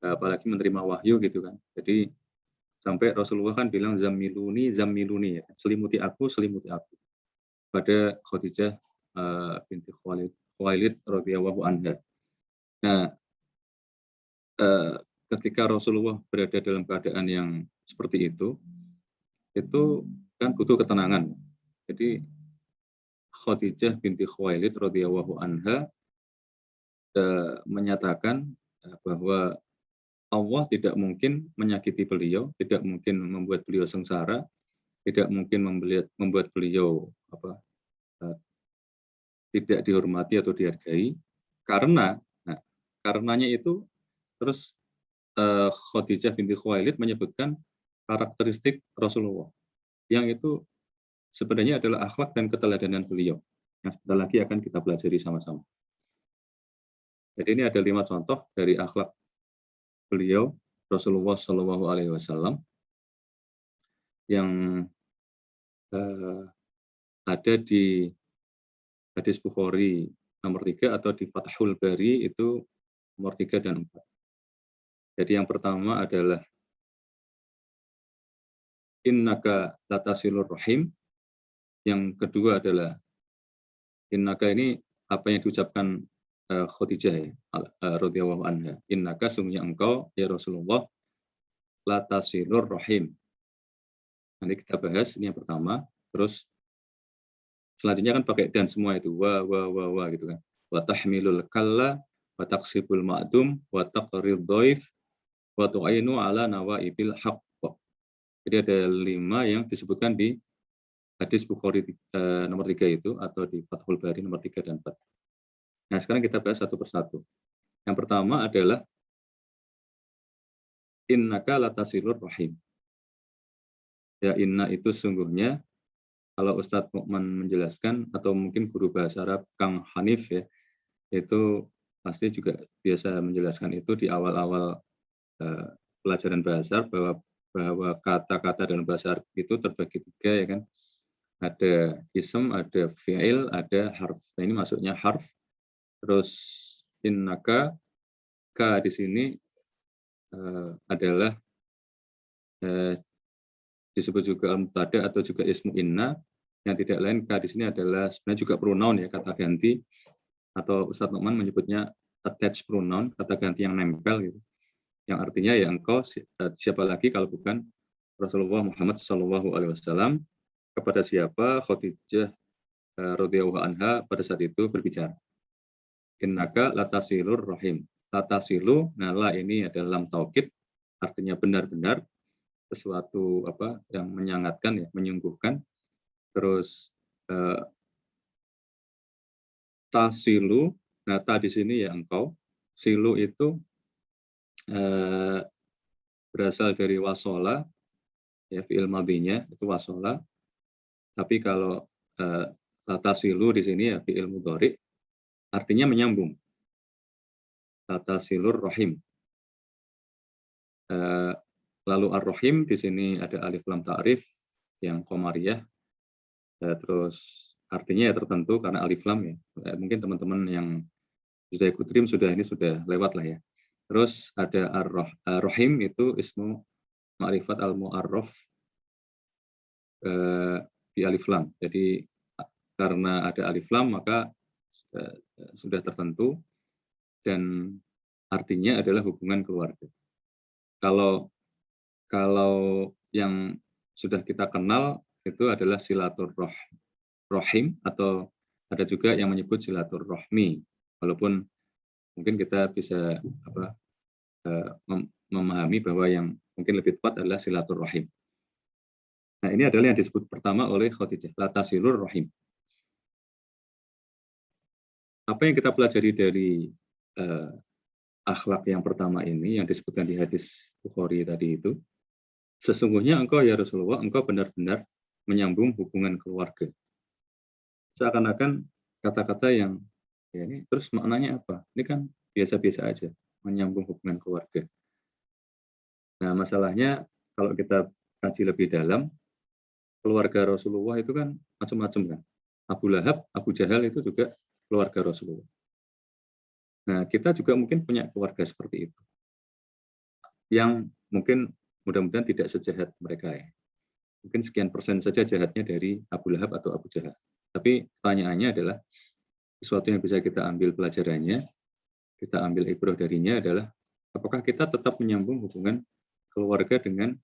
apalagi menerima wahyu gitu kan. Jadi sampai Rasulullah kan bilang zamiluni ya, selimuti aku pada Khadijah binti Khuwailid radhiyallahu anha. Nah, ketika Rasulullah berada dalam keadaan yang seperti itu kan butuh ketenangan. Jadi Khadijah binti Khuwailid radhiyallahu anha menyatakan bahwa Allah tidak mungkin menyakiti beliau, tidak mungkin membuat beliau sengsara, tidak mungkin membuat beliau tidak dihormati atau dihargai, karenanya itu terus Khadijah binti Khuwailid menyebutkan karakteristik Rasulullah yang itu sebenarnya adalah akhlak dan keteladanan beliau yang sebentar lagi akan kita pelajari sama-sama. Jadi ini ada 5 contoh dari akhlak beliau Rasulullah Shallallahu Alaihi Wasallam yang ada di hadis Bukhari nomor 3 atau di Fathul Bari itu nomor 3 dan 4. Jadi yang pertama adalah innaka latasilur rahim. Yang kedua adalah innaka ini apa yang diucapkan Khadijah radhiyallahu anha. Innaka sungguhnya engkau ya Rasulullah latasilur rahim. Nanti kita bahas ini yang pertama. Terus selanjutnya kan pakai dan semua itu wa gitu kan. Wa tahmilul kalla wa taqsibul ma'dum wa taqrid dhaif wa tu'ainu ala nawaibil haqq. Jadi ada 5 yang disebutkan di hadis Bukhari nomor 3 itu atau di Fathul Bari nomor 3 dan 4. Nah, sekarang kita bahas satu persatu. Yang pertama adalah innaka latasilur rahim. Ya, inna itu sungguhnya kalau Ustadz Nu'man menjelaskan atau mungkin guru bahasa Arab Kang Hanif ya, itu pasti juga biasa menjelaskan itu di awal-awal pelajaran bahasa bahwa kata-kata dalam bahasa Arab itu terbagi 3 ya kan. Ada ism, ada fi'il, ada harf. Nah, ini masuknya harf. Terus innaka, ka di sini adalah disebut juga al-mubtada atau juga ismu inna, yang tidak lain ka di sini adalah sebenarnya juga pronoun ya, kata ganti atau Ustadz Nu'man menyebutnya attached pronoun, kata ganti yang nempel gitu. Yang artinya ya engkau siapa lagi kalau bukan Rasulullah Muhammad SAW, kepada siapa Khadijah radhiyallahu anha pada saat itu berbicara. Innaka latasilur rahim. Latasilu, nah la ini adalah lam taukid, artinya benar-benar sesuatu yang menyangatkan ya, menyungguhkan. Terus tasilu, nah ta di sini ya engkau. Silu itu berasal dari wasola, ya fi'il madhinya itu wasola. Tapi kalau tasilu di sini ya fi'il mudhari, artinya menyambung. Latasilur rahim. Lalu ar-rahim di sini ada alif lam ta'rif yang qamariyah. Terus artinya ya tertentu karena alif lam ya. Mungkin teman-teman yang sudah ikut trim sudah lewat lah ya. Terus ada ar-rahim itu ismu ma'rifat al-mu'arraf di alif lam. Jadi karena ada alif lam maka sudah tertentu dan artinya adalah hubungan keluarga. Kalau yang sudah kita kenal itu adalah silaturrahim atau ada juga yang menyebut silaturrahmi. Walaupun mungkin kita bisa memahami bahwa yang mungkin lebih tepat adalah silaturrahim. Nah, ini adalah yang disebut pertama oleh Khadijah, latasilur rahim. Apa yang kita pelajari dari akhlak yang pertama ini yang disebutkan di hadis Bukhari tadi itu, sesungguhnya engkau ya Rasulullah, engkau benar-benar menyambung hubungan keluarga. Seakan-akan kata-kata yang ya ini terus maknanya apa? Ini kan biasa-biasa aja, menyambung hubungan keluarga. Nah, masalahnya kalau kita kaji lebih dalam, keluarga Rasulullah itu kan macam-macam kan. Abu Lahab, Abu Jahal itu juga keluarga Rasulullah. Nah, kita juga mungkin punya keluarga seperti itu. Yang mungkin mudah-mudahan tidak sejahat mereka ya. Mungkin sekian persen saja jahatnya dari Abu Lahab atau Abu Jahal. Tapi pertanyaannya adalah, sesuatu yang bisa kita ambil pelajarannya, kita ambil ibrah darinya adalah, apakah kita tetap menyambung hubungan keluarga dengan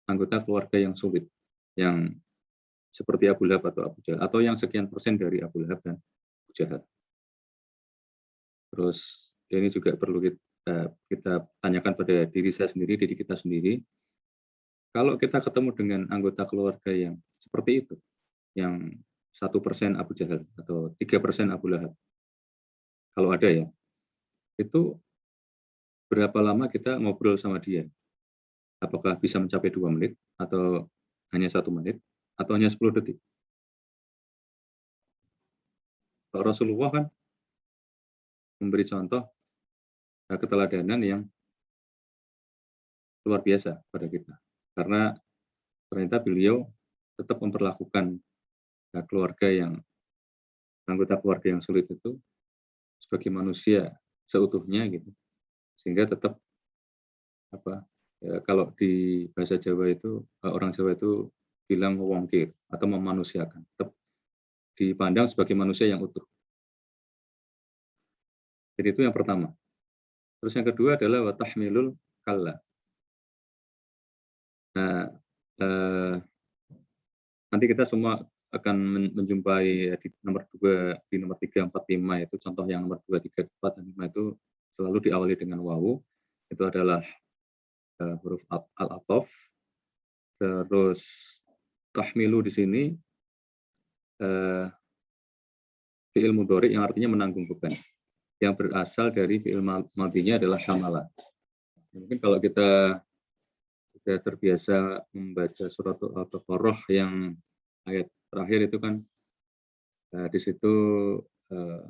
anggota keluarga yang sulit, yang seperti Abu Lahab atau Abu Jahal, atau yang sekian persen dari Abu Lahab dan Abu Jahal. Terus ini juga perlu kita tanyakan pada diri saya sendiri, diri kita sendiri. Kalau kita ketemu dengan anggota keluarga yang seperti itu, yang 1% Abu Jahal atau 3% Abu Lahab, kalau ada ya, itu berapa lama kita ngobrol sama dia? Apakah bisa mencapai 2 menit, atau hanya 1 menit, atau hanya 10 detik? Rasulullah kan memberi contoh keteladanan yang luar biasa pada kita. Karena ternyata beliau tetap memperlakukan anggota keluarga yang sulit itu sebagai manusia seutuhnya gitu. Sehingga tetap kalau di bahasa Jawa itu, orang Jawa itu bilang wongkir atau memanusiakan, tetap dipandang sebagai manusia yang utuh. Jadi itu yang pertama. Terus yang kedua adalah watahmilul kalla. Nah, nanti kita semua akan menjumpai di nomor 2, di nomor 3, 4, 5 itu contoh yang nomor 2, 3, 4, dan 5 itu selalu diawali dengan wawu. Itu adalah huruf al-ataf. Terus tahmilu di sini fi'il mudhari yang artinya menanggung beban, yang berasal dari fi'il madhinya adalah hamala. Mungkin kalau kita sudah terbiasa membaca surat Al-Baqarah yang ayat terakhir itu kan di situ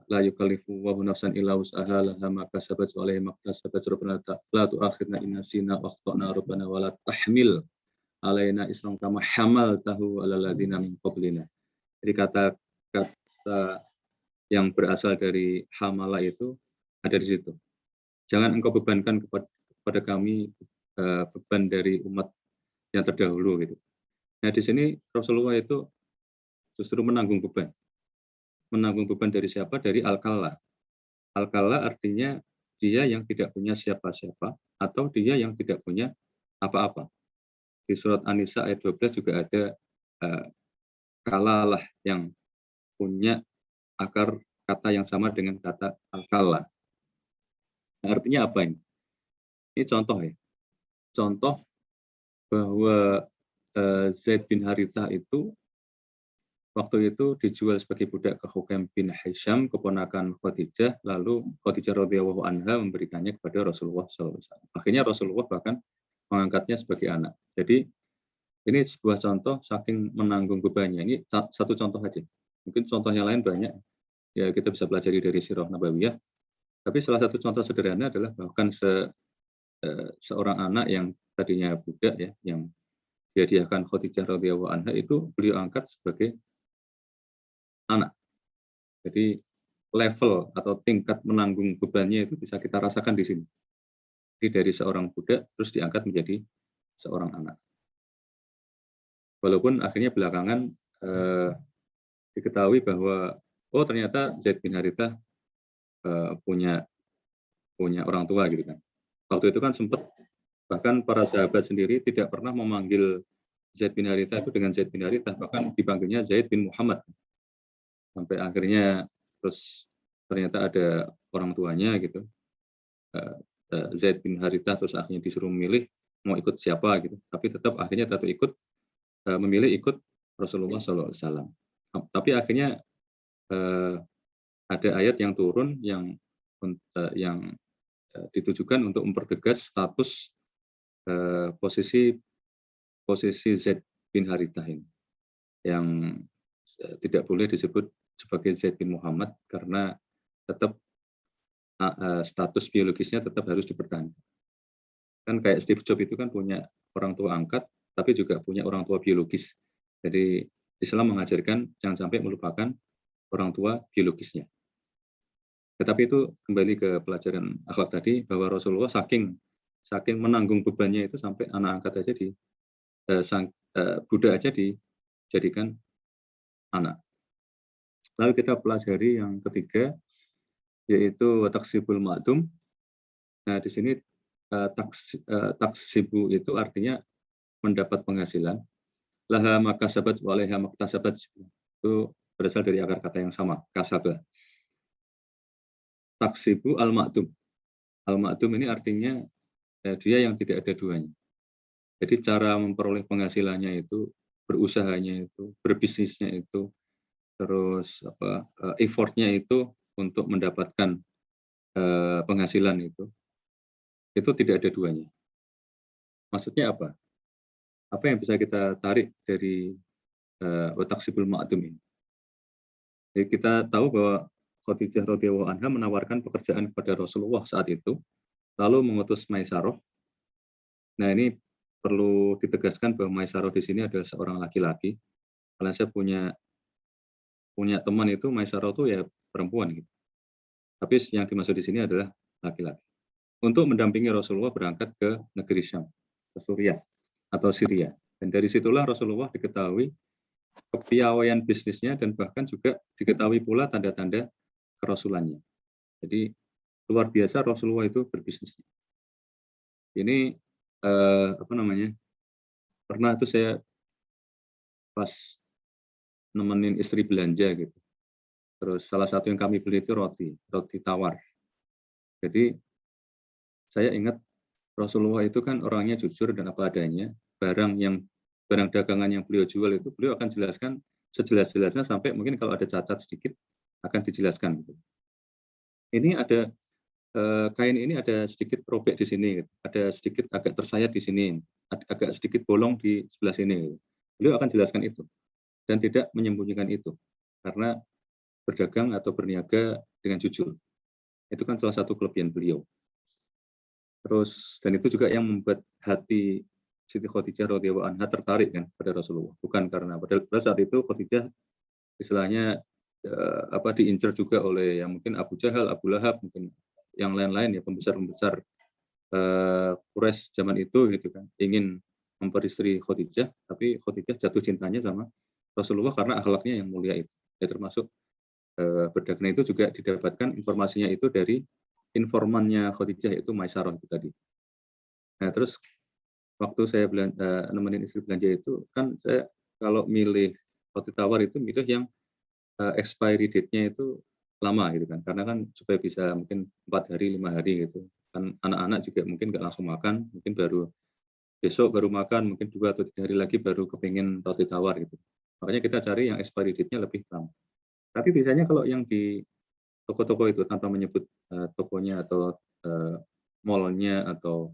la yukallifu Allahu nafsan illa wus'aha laha ma kasabat wa 'alaiha ma kasabat rabbana la tu'akhidna in nasina wa akhtana rabbana wa la tahmil 'alaina isran kama hamaltahu 'alal ladzina min qablina. Jadi kata yang berasal dari hamala itu ada di situ. Jangan engkau bebankan kepada kami beban dari umat yang terdahulu gitu. Nah, di sini Rasulullah itu justru menanggung beban. Menanggung beban dari siapa? Dari al-kalla. Al-kalla artinya dia yang tidak punya siapa-siapa atau dia yang tidak punya apa-apa. Di surat An-Nisa ayat 12 juga ada kalalah yang punya akar kata yang sama dengan kata al-kalla. Nah, artinya apa ini? Ini contoh ya. Contoh bahwa Zaid bin Harithah itu waktu itu dijual sebagai budak ke Hukam bin Hisham, keponakan Khadijah, lalu Khadijah radhiyallahu anha memberikannya kepada Rasulullah SAW. Akhirnya Rasulullah bahkan mengangkatnya sebagai anak. Jadi ini sebuah contoh saking menanggung bebannya. Ini satu contoh aja. Mungkin contoh yang lain banyak. ya kita bisa pelajari dari Sirah Nabawiyah. Tapi salah satu contoh sederhana adalah bahkan seorang anak yang tadinya budak ya, yang dihadiahkan Khadijah radhiyallahu anha itu beliau angkat sebagai anak. Jadi level atau tingkat menanggung bebannya itu bisa kita rasakan di sini. Jadi dari seorang budak terus diangkat menjadi seorang anak. Walaupun akhirnya belakangan diketahui bahwa oh ternyata Zaid bin Harithah punya orang tua gitu kan. Waktu itu kan sempat bahkan para sahabat sendiri tidak pernah memanggil Zaid bin Harithah itu dengan Zaid bin Harithah, bahkan dipanggilnya Zaid bin Muhammad. Sampai akhirnya terus ternyata ada orang tuanya gitu, Zaid bin Harithah, terus akhirnya disuruh memilih mau ikut siapa gitu, tapi tetap akhirnya memilih ikut Rasulullah SAW. Tapi akhirnya ada ayat yang turun yang ditujukan untuk mempertegas status posisi Zaid bin Harithah ini, yang tidak boleh disebut sebagai Zaid bin Muhammad karena tetap status biologisnya tetap harus dipertahankan. Kan kayak Steve Jobs itu kan punya orang tua angkat, tapi juga punya orang tua biologis. Jadi Islam mengajarkan jangan sampai melupakan orang tua biologisnya. Tetapi itu kembali ke pelajaran akhlak tadi, bahwa Rasulullah saking menanggung bebannya itu sampai anak angkat aja budak aja dijadikan anak. Lalu kita pelajari yang ketiga, yaitu taksibul ma'dum. Nah, di sini taksibu itu artinya mendapat penghasilan. Laha makasabat wa alaiha maktasabat. Itu berasal dari akar kata yang sama, kasabah. Taksibu al-ma'dum. Al-ma'dum ini artinya dia yang tidak ada duanya. Jadi cara memperoleh penghasilannya itu, berusahanya itu, berbisnisnya itu, terus effortnya itu untuk mendapatkan penghasilan itu tidak ada duanya. Maksudnya apa? Apa yang bisa kita tarik dari taksibul ma'dum ini? Jadi kita tahu bahwa Khadijah radhiyallahu anha menawarkan pekerjaan kepada Rasulullah saat itu, lalu mengutus Maisarah. Nah, ini perlu ditegaskan bahwa Maisarah di sini adalah seorang laki-laki. Karena saya punya teman itu Maisarah itu ya perempuan gitu. Tapi yang dimaksud di sini adalah laki-laki. Untuk mendampingi Rasulullah berangkat ke negeri Syam, ke Suriah atau Syria. Dan dari situlah Rasulullah diketahui kepiawaian bisnisnya dan bahkan juga diketahui pula tanda-tanda kerasulannya. Jadi luar biasa Rasulullah itu berbisnis. Ini pernah itu saya pas nemenin istri belanja gitu. Terus salah satu yang kami beli itu roti tawar. Jadi saya ingat Rasulullah itu kan orangnya jujur dan apa adanya. Barang dagangan yang beliau jual itu beliau akan jelaskan sejelas-jelasnya, sampai mungkin kalau ada cacat sedikit akan dijelaskan gitu. Ini ada kain ini ada sedikit robek di sini, ada sedikit agak tersayat di sini, agak sedikit bolong di sebelah sini. Beliau akan jelaskan itu dan tidak menyembunyikan itu, karena berdagang atau berniaga dengan jujur. Itu kan salah satu kelebihan beliau. Terus dan itu juga yang membuat hati Siti Khadijah radhiyallahu anha tertarik kan pada Rasulullah. Bukan karena pada saat itu Khadijah istilahnya diincar juga oleh yang mungkin Abu Jahal, Abu Lahab, mungkin yang lain-lain ya, pembesar-pembesar Quraisy zaman itu gitu kan, ingin memperistri Khadijah, tapi Khadijah jatuh cintanya sama Rasulullah karena akhlaknya yang mulia itu. Ya termasuk berdagang itu juga didapatkan informasinya itu dari informannya Khadijah, yaitu Maisarah itu tadi. Nah, terus waktu saya nemenin istri belanja itu kan, saya kalau milih roti tawar itu milih yang expiry date-nya itu lama gitu kan, karena kan supaya bisa mungkin 4 hari 5 hari gitu kan. Anak-anak juga mungkin nggak langsung makan, mungkin baru besok baru makan, mungkin 2 atau 3 hari lagi baru kepingin roti tawar gitu. Makanya kita cari yang expiry date-nya lebih lama. Tapi biasanya kalau yang di toko-toko itu, tanpa menyebut tokonya atau mall-nya atau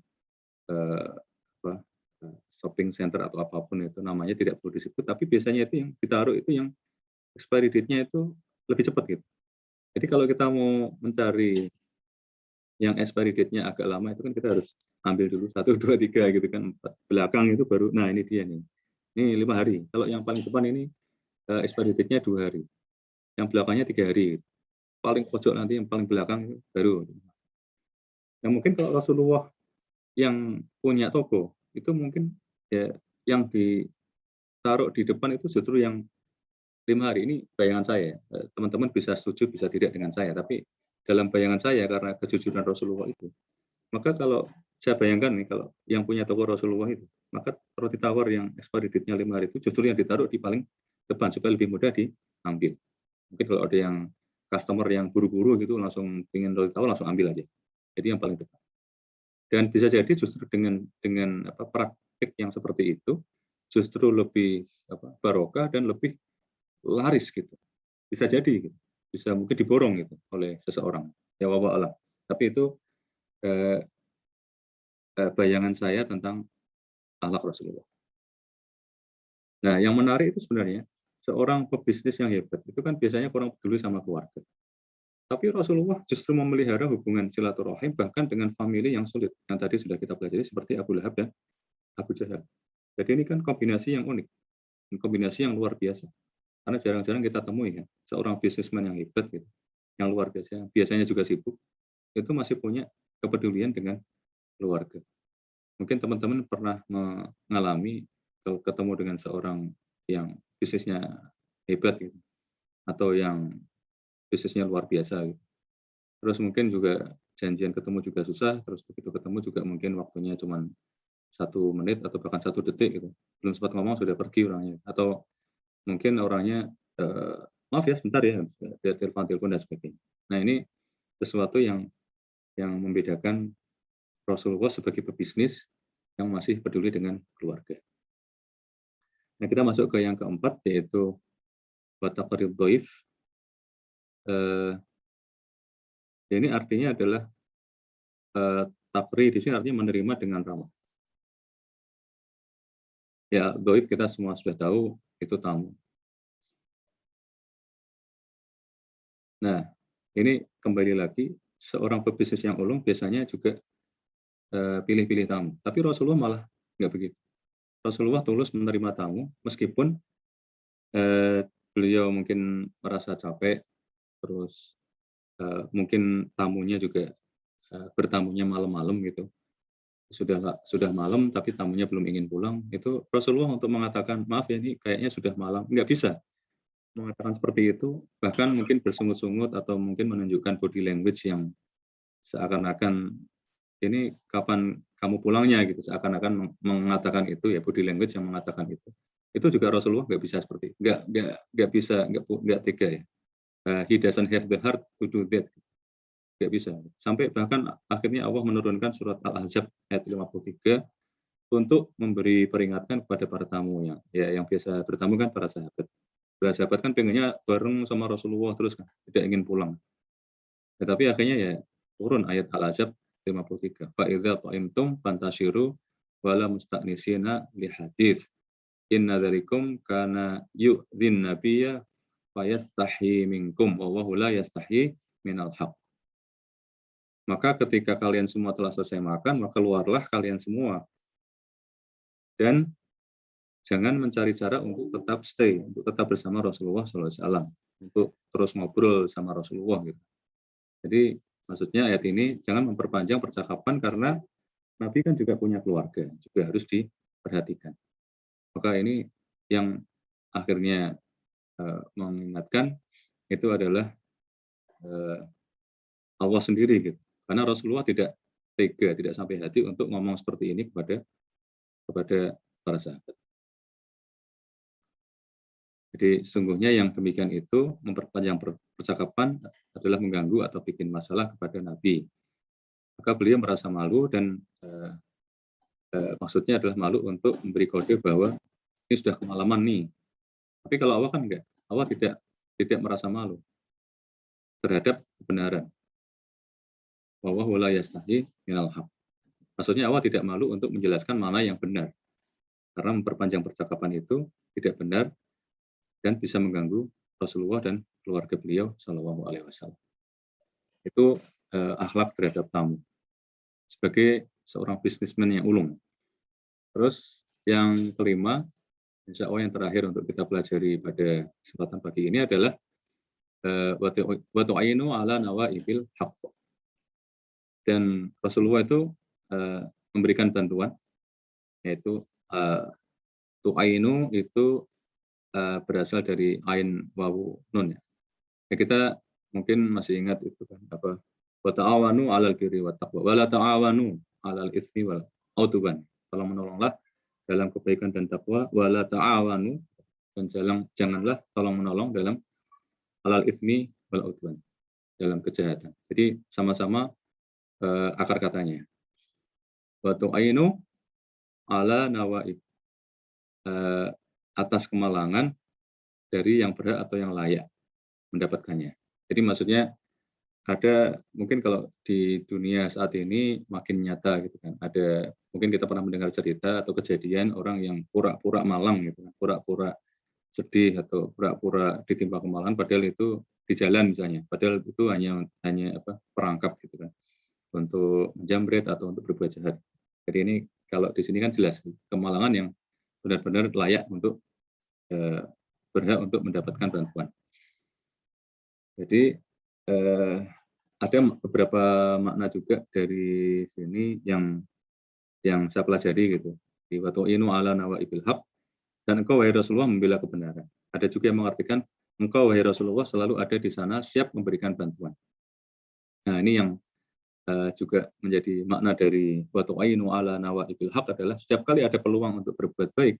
shopping center atau apapun itu namanya tidak perlu disebut, tapi biasanya itu yang ditaruh itu yang expiry date-nya itu lebih cepat gitu. Jadi kalau kita mau mencari yang expiry date-nya agak lama itu kan kita harus ambil dulu 1, 2, 3 gitu kan, 4. Belakang itu baru, nah ini dia nih. Ini 5 hari. Kalau yang paling depan ini expiry date-nya 2 hari. Yang belakangnya 3 hari. Paling pojok nanti yang paling belakang itu baru. Nah mungkin kalau Rasulullah yang punya toko itu mungkin ya yang ditaruh di depan itu justru yang 5 hari. Ini bayangan saya. Teman-teman bisa setuju bisa tidak dengan saya, tapi dalam bayangan saya karena kejujuran Rasulullah itu, maka kalau saya bayangkan nih kalau yang punya toko Rasulullah itu, maka roti tawar yang expiry date-nya 5 hari itu justru yang ditaruh di paling depan supaya lebih mudah diambil. Mungkin kalau ada yang customer yang buru-buru gitu langsung ingin roti tawar langsung ambil aja. Jadi yang paling depan. Dan bisa jadi justru dengan praktik yang seperti itu justru lebih barokah dan lebih laris gitu. Bisa jadi gitu. Bisa mungkin diborong gitu oleh seseorang. Ya wallahu alam. Tapi itu bayangan saya tentang akhlak Rasulullah. Nah, yang menarik itu sebenarnya seorang pebisnis yang hebat itu kan biasanya kurang peduli sama keluarga. Tapi Rasulullah justru memelihara hubungan silaturahim bahkan dengan famili yang sulit. Yang tadi sudah kita pelajari seperti Abu Lahab dan Abu Jahal. Jadi ini kan kombinasi yang unik, kombinasi yang luar biasa. Karena jarang-jarang kita temui ya seorang bisnismen yang hebat gitu, yang luar biasa, biasanya juga sibuk, itu masih punya kepedulian dengan keluarga. Mungkin teman-teman pernah mengalami kalau ketemu dengan seorang yang bisnisnya hebat gitu, atau yang bisnisnya luar biasa gitu. Terus mungkin juga janjian ketemu juga susah, terus begitu ketemu juga mungkin waktunya cuma 1 menit atau bahkan 1 detik gitu. Belum sempat ngomong sudah pergi orangnya. Atau mungkin orangnya maaf ya sebentar ya, dia telepon dan sebagainya. Nah ini sesuatu yang membedakan Rasulullah sebagai pebisnis yang masih peduli dengan keluarga. Nah kita masuk ke yang keempat yaitu wataqarrid dhaif. Ini artinya adalah tafri di sini artinya menerima dengan ramah. Ya, dhaif kita semua sudah tahu itu tamu. Nah, ini kembali lagi seorang pebisnis yang ulung biasanya juga pilih-pilih tamu. Tapi Rasulullah malah nggak begitu. Rasulullah tulus menerima tamu meskipun beliau mungkin merasa capek, terus mungkin tamunya juga bertamunya malam-malam gitu. Sudah malam tapi tamunya belum ingin pulang. Itu Rasulullah untuk mengatakan maaf ya ini kayaknya sudah malam, nggak bisa mengatakan seperti itu. Bahkan mungkin bersungut-sungut atau mungkin menunjukkan body language yang seakan-akan ini kapan kamu pulangnya gitu, seakan-akan mengatakan itu ya, body language yang mengatakan itu. Itu juga Rasulullah nggak bisa seperti itu, nggak bisa, nggak tega ya. He doesn't have the heart to do that. Nggak bisa. Sampai bahkan akhirnya Allah menurunkan surat Al-Ahzab ayat 53 untuk memberi peringatan kepada para tamu yang biasa bertamu kan para sahabat. Para sahabat kan pengennya bareng sama Rasulullah terus kan, tidak ingin pulang. Tetapi akhirnya ya turun ayat Al-Ahzab 53. Fa idza ta'imtum fantashiru wala musta'nisina li hadits. Inna dzalikum kana yu'dhin nabiyya fayastahi minkum wallahu la yastahi minal haq. Maka ketika kalian semua telah selesai makan, maka keluarlah kalian semua. Dan jangan mencari cara untuk tetap stay, untuk tetap bersama Rasulullah SAW, untuk terus ngobrol sama Rasulullah gitu. Jadi maksudnya ayat ini jangan memperpanjang percakapan karena Nabi kan juga punya keluarga, juga harus diperhatikan. Maka ini yang akhirnya mengingatkan itu adalah Allah sendiri gitu. Karena Rasulullah tidak tega, tidak sampai hati untuk ngomong seperti ini kepada para sahabat. Jadi sesungguhnya yang demikian itu memperpanjang percakapan adalah mengganggu atau bikin masalah kepada Nabi. Maka beliau merasa malu dan maksudnya adalah malu untuk memberi kode bahwa ini sudah kemalaman nih. Tapi kalau Allah kan enggak. Allah tidak merasa malu terhadap kebenaran. Wallahu la yastahi minal haq. Maksudnya Allah tidak malu untuk menjelaskan mana yang benar. Karena memperpanjang percakapan itu tidak benar dan bisa mengganggu Rasulullah dan keluarga beliau Shallallahu Alaihi Wasallam. Itu akhlak terhadap tamu sebagai seorang bisnismen yang ulung. Terus yang kelima, insya Allah yang terakhir untuk kita pelajari pada kesempatan pagi ini adalah wa tu'ainu ala nawaibil haqq. Dan Rasulullah itu memberikan bantuan, yaitu tu'ainu itu berasal dari ain wawu nun ya. Kita mungkin masih ingat itu kan apa, wa ta'awanu 'alal birri wat taqwa wa la ta'awanu 'alal itsmi wal 'udwan. Tolong menolonglah dalam kebaikan dan takwa, wa la ta'awanu, dan janganlah tolong menolong dalam 'alal itsmi wal 'udwan, dalam kejahatan. Jadi sama-sama akar katanya. Wa tu'ainu 'ala nawaib, atas kemalangan dari yang berhak atau yang layak mendapatkannya. Jadi maksudnya ada mungkin kalau di dunia saat ini makin nyata gitu kan. Ada mungkin kita pernah mendengar cerita atau kejadian orang yang pura-pura malang gitu kan, pura-pura sedih atau pura-pura ditimpa kemalangan padahal itu di jalan misalnya. Padahal itu hanya perangkap gitu kan untuk menjamret atau untuk berbuat jahat. Jadi ini kalau di sini kan jelas kemalangan yang benar-benar layak untuk berhak untuk mendapatkan bantuan. Jadi ada beberapa makna juga dari sini yang saya pelajari gitu. Di wa tu'inu 'ala nawaibil haq, dan engkau wahai Rasulullah membela kebenaran. Ada juga yang mengartikan engkau wahai Rasulullah selalu ada di sana siap memberikan bantuan. Nah, ini yang juga menjadi makna dari wa tu'inu 'ala nawaibil haq adalah setiap kali ada peluang untuk berbuat baik,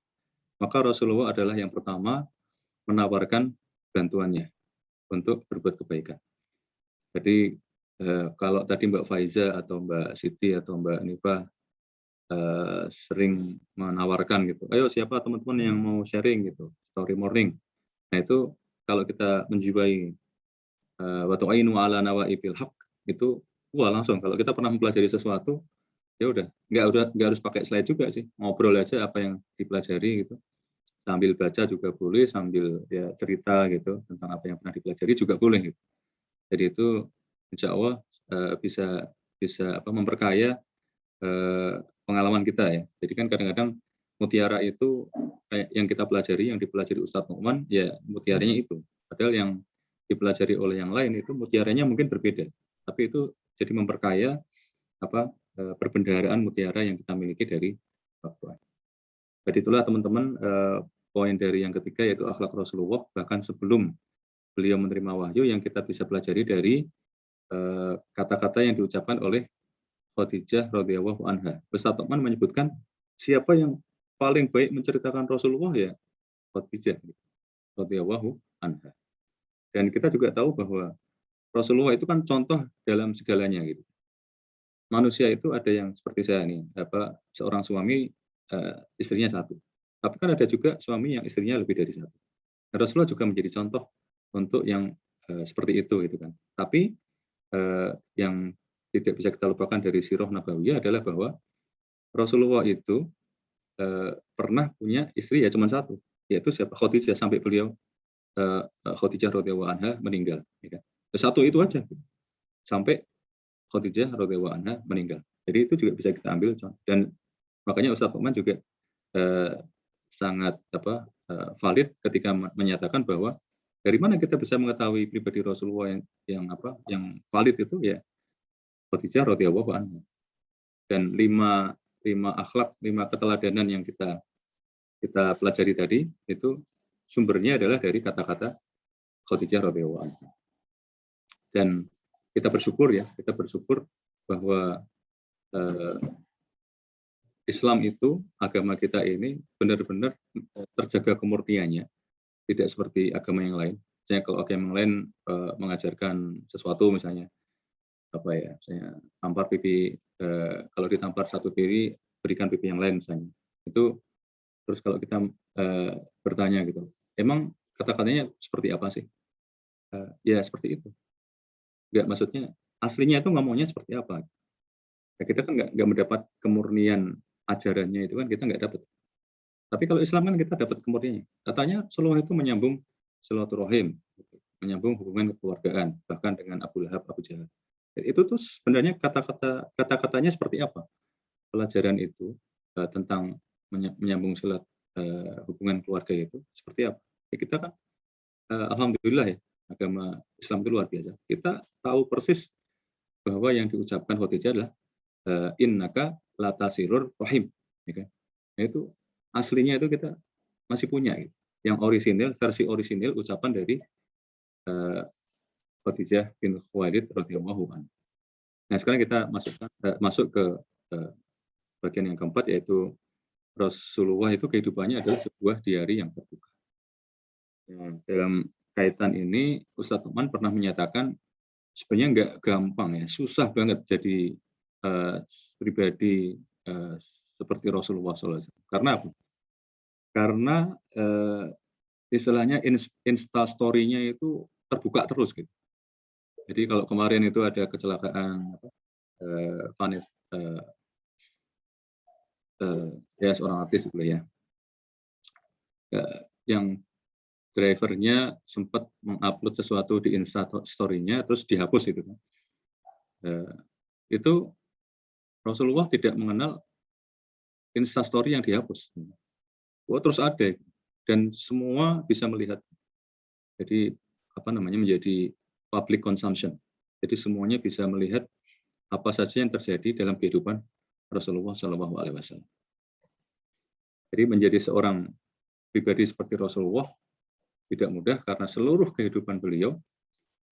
maka Rasulullah adalah yang pertama menawarkan bantuannya untuk berbuat kebaikan. Jadi kalau tadi Mbak Faiza atau Mbak Siti atau Mbak Nifa sering menawarkan gitu, ayo siapa teman-teman yang mau sharing gitu, story morning. Nah itu kalau kita menjiwai wa tu'ainu 'ala nawaibil haq, itu wah langsung kalau kita pernah mempelajari sesuatu, ya udah nggak harus pakai slide juga sih, ngobrol aja apa yang dipelajari gitu. Sambil baca juga boleh, sambil ya cerita gitu tentang apa yang pernah dipelajari juga boleh gitu. Jadi itu insya Allah bisa memperkaya pengalaman kita ya. Jadi kan kadang-kadang mutiara itu kayak yang kita pelajari, yang dipelajari Ustadz Nu'man, ya mutiaranya itu. Padahal yang dipelajari oleh yang lain itu mutiaranya mungkin berbeda. Tapi itu jadi memperkaya perbendaharaan mutiara yang kita miliki dari Al-Quran. Jadi itulah teman-teman poin dari yang ketiga, yaitu akhlak Rasulullah bahkan sebelum beliau menerima wahyu, yang kita bisa pelajari dari kata-kata yang diucapkan oleh Khadijah radhiyallahu anha. Ustadz Nu'man menyebutkan siapa yang paling baik menceritakan Rasulullah ya Khadijah radhiyallahu anha. Dan kita juga tahu bahwa Rasulullah itu kan contoh dalam segalanya gitu. Manusia itu ada yang seperti saya nih, seorang suami istrinya satu. Tapi kan ada juga suami yang istrinya lebih dari satu. Nah, Rasulullah juga menjadi contoh untuk yang seperti itu gitu kan. Tapi yang tidak bisa kita lupakan dari sirah nabawiyah adalah bahwa Rasulullah itu pernah punya istri ya cuma satu, yaitu siapa? Khadijah, sampai beliau Khadijah radhiyallahu anha meninggal. Ya kan? Satu itu aja, sampai Khadijah radhiyallahu anha meninggal. Jadi itu juga bisa kita ambil contoh. Dan makanya Ustadz Nu'man juga sangat valid ketika menyatakan bahwa dari mana kita bisa mengetahui pribadi Rasulullah yang valid itu ya Khadijah radhiyallahu anha. Dan lima akhlak, 5 keteladanan yang kita pelajari tadi itu sumbernya adalah dari kata-kata Khadijah radhiyallahu anha. Dan kita bersyukur bahwa Islam itu, agama kita ini benar-benar terjaga kemurniannya, tidak seperti agama yang lain. Misalnya kalau agama yang lain mengajarkan sesuatu, misalnya misalnya tampar pipi, kalau ditampar satu pipi, berikan pipi yang lain misalnya. Itu terus kalau kita bertanya gitu, emang kata-katanya seperti apa sih? Ya seperti itu. Enggak, maksudnya aslinya itu ngomongnya seperti apa? Ya, kita kan nggak mendapat kemurnian ajarannya itu kan, kita nggak dapat. Tapi kalau Islam kan kita dapat kemurniannya. Katanya Rasulullah itu menyambung silaturahim. menyambung hubungan kekeluargaan, bahkan dengan Abu Lahab, Abu Jahal. Itu tuh sebenarnya kata-katanya seperti apa? Pelajaran itu tentang menyambung silat hubungan keluarga itu seperti apa? Ya, kita kan alhamdulillah ya, agama Islam itu luar biasa. Kita tahu persis bahwa yang diucapkan Khadijah adalah innaka latasilur rahim, ya kan? Nah, itu aslinya itu kita masih punya gitu. Yang orisinil, versi orisinil ucapan dari Khadijah bin Khuwailid radhiyallahu anha. Nah, sekarang kita masuk ke bagian yang keempat, yaitu Rasulullah itu kehidupannya adalah sebuah diari yang terbuka. Ya, dalam kaitan ini Ustadz Numan pernah menyatakan sebenarnya nggak gampang ya, susah banget jadi pribadi seperti Rasulullah SAW. Karena apa? Karena istilahnya insta story-nya itu terbuka terus gitu. Jadi kalau kemarin itu ada kecelakaan Vanessa, ya seorang artis itu ya, yang drivernya sempat mengupload sesuatu di Insta story-nya terus dihapus itu kan. Itu Rasulullah tidak mengenal Insta story yang dihapus. Terus ada dan semua bisa melihat. Jadi menjadi public consumption. Jadi semuanya bisa melihat apa saja yang terjadi dalam kehidupan Rasulullah SAW. Jadi menjadi seorang pribadi seperti Rasulullah tidak mudah karena seluruh kehidupan beliau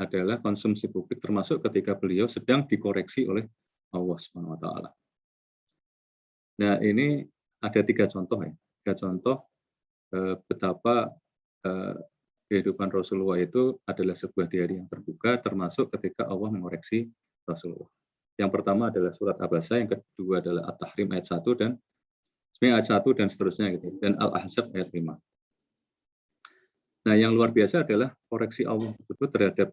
adalah konsumsi publik, termasuk ketika beliau sedang dikoreksi oleh Allah SWT. Nah, ini ada 3 contoh ya. 3 contoh betapa kehidupan Rasulullah itu adalah sebuah diari yang terbuka, termasuk ketika Allah mengoreksi Rasulullah. Yang pertama adalah surat Abasa, yang kedua adalah At-Tahrim ayat 1 dan ayat 1 dan seterusnya gitu. Dan Al-Ahzab ayat 5. Nah, yang luar biasa adalah koreksi Allah tersebut terhadap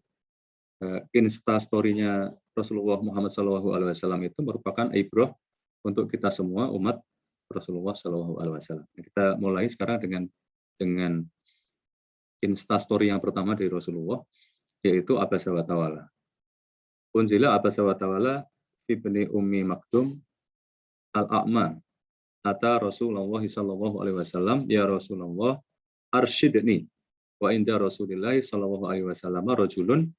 Insta story-nya Rasulullah Muhammad SAW itu merupakan ibrah untuk kita semua umat Rasulullah SAW. Kita mulai sekarang dengan Insta story yang pertama dari Rasulullah, yaitu Abasa wa Tawalla. Unzila Abasa wa Tawalla ibni Ummi Maktum al-A'ma ata Rasulullah SAW, ya Rasulullah arsyidni wa inda Rasulillah sallallahu alaihi wasallam rajulun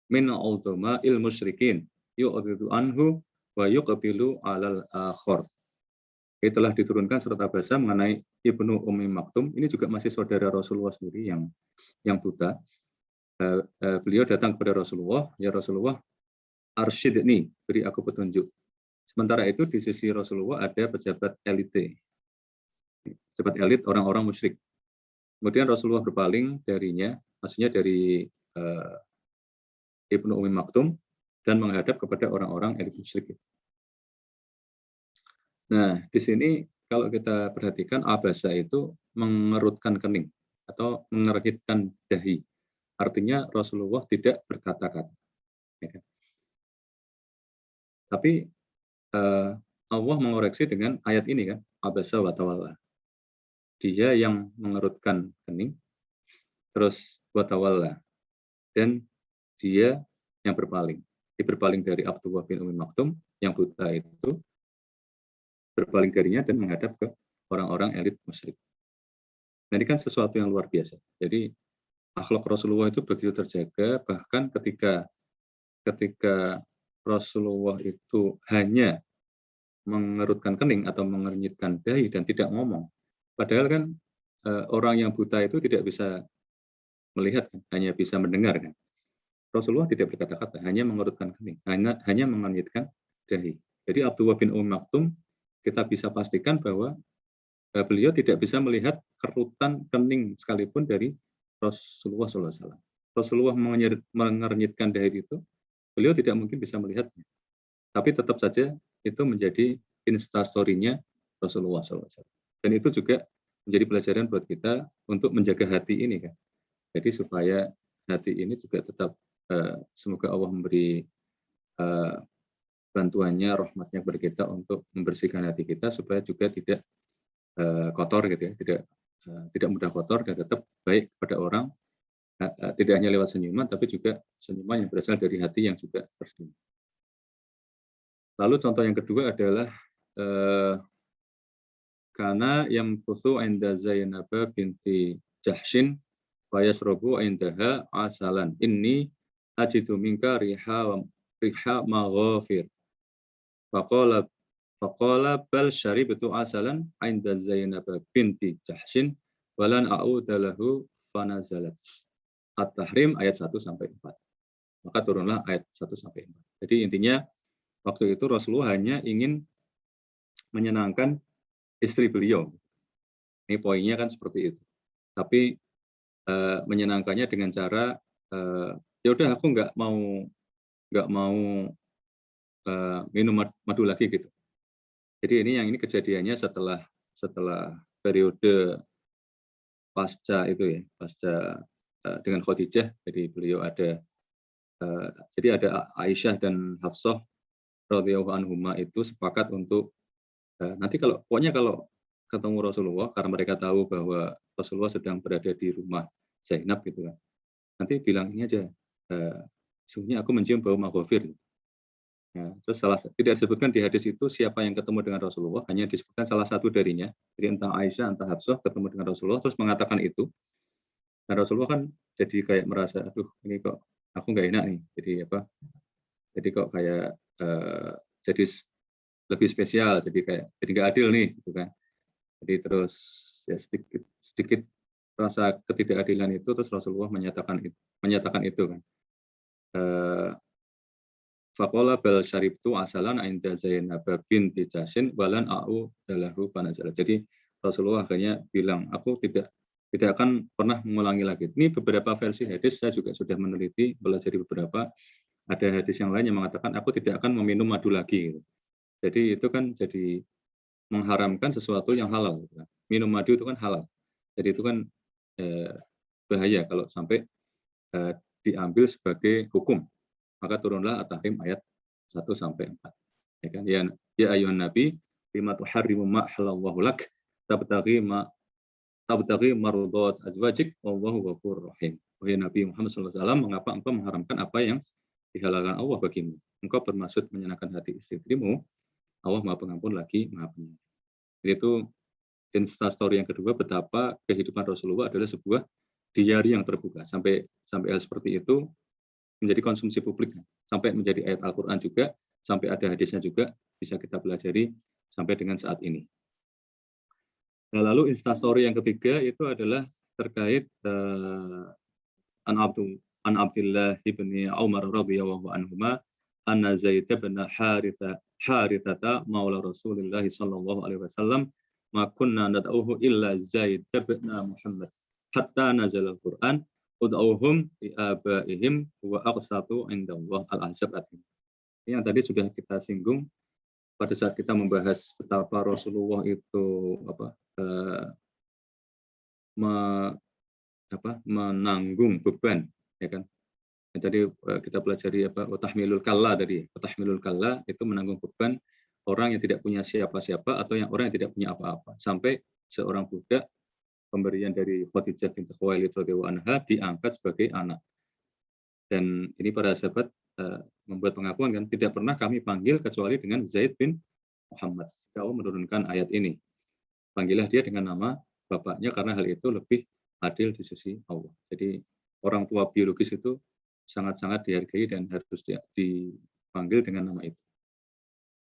min ulama-il musyrikin yu'ridu anhu wa yuqbilu 'alal akhir. Telah diturunkan surat Abasa mengenai Ibnu Ummi Maktum. Ini juga masih saudara Rasulullah sendiri yang buta. Beliau datang kepada Rasulullah, ya Rasulullah arsyidni, beri aku petunjuk. Sementara itu di sisi Rasulullah ada pejabat elite. Pejabat elit orang-orang musyrik. Kemudian Rasulullah berpaling darinya, maksudnya dari Ibnu Ummi Maktum, dan menghadap kepada orang-orang elit musyrik. Nah, di sini kalau kita perhatikan Abasa itu mengerutkan kening atau mengerhitkan dahi. Artinya Rasulullah tidak berkata-kata. Ya kan? Tapi Allah mengoreksi dengan ayat ini kan, Abasa wa Tawalla. Dia yang mengerutkan kening, terus wa Tawalla, dan dia yang berpaling. Dia berpaling dari Abdullah bin Ummi Maktum yang buta itu, berpaling darinya dan menghadap ke orang-orang elit musyrik. Nah, ini kan sesuatu yang luar biasa. Jadi akhlak Rasulullah itu begitu terjaga, bahkan ketika Rasulullah itu hanya mengerutkan kening atau mengernyitkan dahi dan tidak ngomong. Padahal kan orang yang buta itu tidak bisa melihat, kan? Hanya bisa mendengar kan. Rasulullah tidak berkata-kata, hanya mengerutkan kening, hanya mengernyitkan dahi. Jadi Abdullah bin Ummi Maktum kita bisa pastikan bahwa beliau tidak bisa melihat kerutan kening sekalipun dari Rasulullah SAW. Rasulullah mengernyitkan dahi itu, beliau tidak mungkin bisa melihatnya. Tapi tetap saja itu menjadi instastory-nya Rasulullah SAW. Dan itu juga menjadi pelajaran buat kita untuk menjaga hati ini kan. Jadi supaya hati ini juga tetap semoga Allah memberi bantuannya, rahmatnya kepada kita untuk membersihkan hati kita supaya juga tidak kotor gitu ya, tidak mudah kotor dan tetap baik kepada orang Tidak hanya lewat senyuman, tapi juga senyuman yang berasal dari hati yang juga tersenyum. Lalu contoh yang kedua adalah karena yang kusu inda Zainab binti Jahshin wa yasrabu indaha asalan inni ajidu minka riha maghafir faqala bal syaribtu asalan inda Zainab binti Jahshin walan a'uda lahu fanazalat. At-Tahrim ayat 1 sampai 4. Maka turunlah ayat 1 sampai 4. Jadi intinya waktu itu Rasulullah hanya ingin menyenangkan istri beliau. Ini poinnya kan seperti itu. Tapi menyenangkannya dengan cara ya udah aku nggak mau minum madu lagi gitu. Jadi ini kejadiannya setelah periode pasca itu ya, pasca dengan Khadijah. Jadi beliau ada jadi ada Aisyah dan Hafsah radhiyallahu anhuma itu sepakat untuk nanti pokoknya kalau ketemu Rasulullah, karena mereka tahu bahwa Rasulullah sedang berada di rumah Zainab gitu kan. Nanti bilang ini aja, sesungguhnya aku mencium bau maghfir. Ya, terus tidak disebutkan di hadis itu siapa yang ketemu dengan Rasulullah, hanya disebutkan salah satu darinya. Jadi entah Aisyah, entah Hafsah ketemu dengan Rasulullah, terus mengatakan itu. Dan Rasulullah kan jadi kayak merasa, aduh ini kok aku nggak enak nih. Jadi kok kayak jadi lebih spesial, jadi nggak adil nih, gitu kan. Jadi terus ya sedikit rasa ketidakadilan itu, terus Rasulullah menyatakan itu kan. Faqala bal syaribtu asalan inda Zainab binti Jahshin walan a'u dalahu fanazala. Jadi Rasulullah akhirnya bilang, aku tidak akan pernah mengulangi lagi. Ini beberapa versi hadis saya juga sudah meneliti, belajar beberapa. Ada hadis yang lain yang mengatakan aku tidak akan meminum madu lagi. Jadi itu kan jadi mengharamkan sesuatu yang halal. Minum madu itu kan halal. Jadi itu kan bahaya kalau sampai diambil sebagai hukum. Maka turunlah At-Tahrim ayat 1 sampai 4. Ya kan? Ya ayuhan nabi lima tuharrimu ma halallahu lak tabtaghi mardat azwajik wallahu ghafurur rahim. Wahai Nabi Muhammad SAW, mengapa engkau mengharamkan apa yang dihalalkan Allah bagimu? Engkau bermaksud menyenangkan hati istrimu, Allah Maha Pengampun lagi Maha Penyayang. Jadi itu instastory yang kedua, betapa kehidupan Rasulullah adalah sebuah diari yang terbuka. Sampai hal seperti itu menjadi konsumsi publik, sampai menjadi ayat Al-Quran juga, sampai ada hadisnya juga, bisa kita pelajari sampai dengan saat ini. Nah, lalu instastory yang ketiga itu adalah terkait an Abdullah ibni Umar radhiyallahu anhuma anna Zaid bin Harithata maula Rasulullah sallallahu alaihi wasallam ma kunna nad'uhu illa Zaid bin Muhammad hatta nazala al-Qur'an ud'uhum bi abaihim wa aqsatu indallah al-ahzab. Ini yang tadi sudah kita singgung pada saat kita membahas betapa Rasulullah itu menanggung beban, ya kan. Dan tadi kita pelajari tahmilul kalla tadi. Tahmilul kalla itu menanggung beban orang yang tidak punya siapa-siapa atau orang yang tidak punya apa-apa. Sampai seorang budak pemberian dari Khadijah binti Khuwailid radhiyallahu anha diangkat sebagai anak. Dan ini para sahabat membuat pengakuan kan, tidak pernah kami panggil kecuali dengan Zaid bin Muhammad. Allah menurunkan ayat ini. Panggillah dia dengan nama bapaknya karena hal itu lebih adil di sisi Allah. Jadi orang tua biologis itu sangat-sangat dihargai dan harus dipanggil dengan nama itu.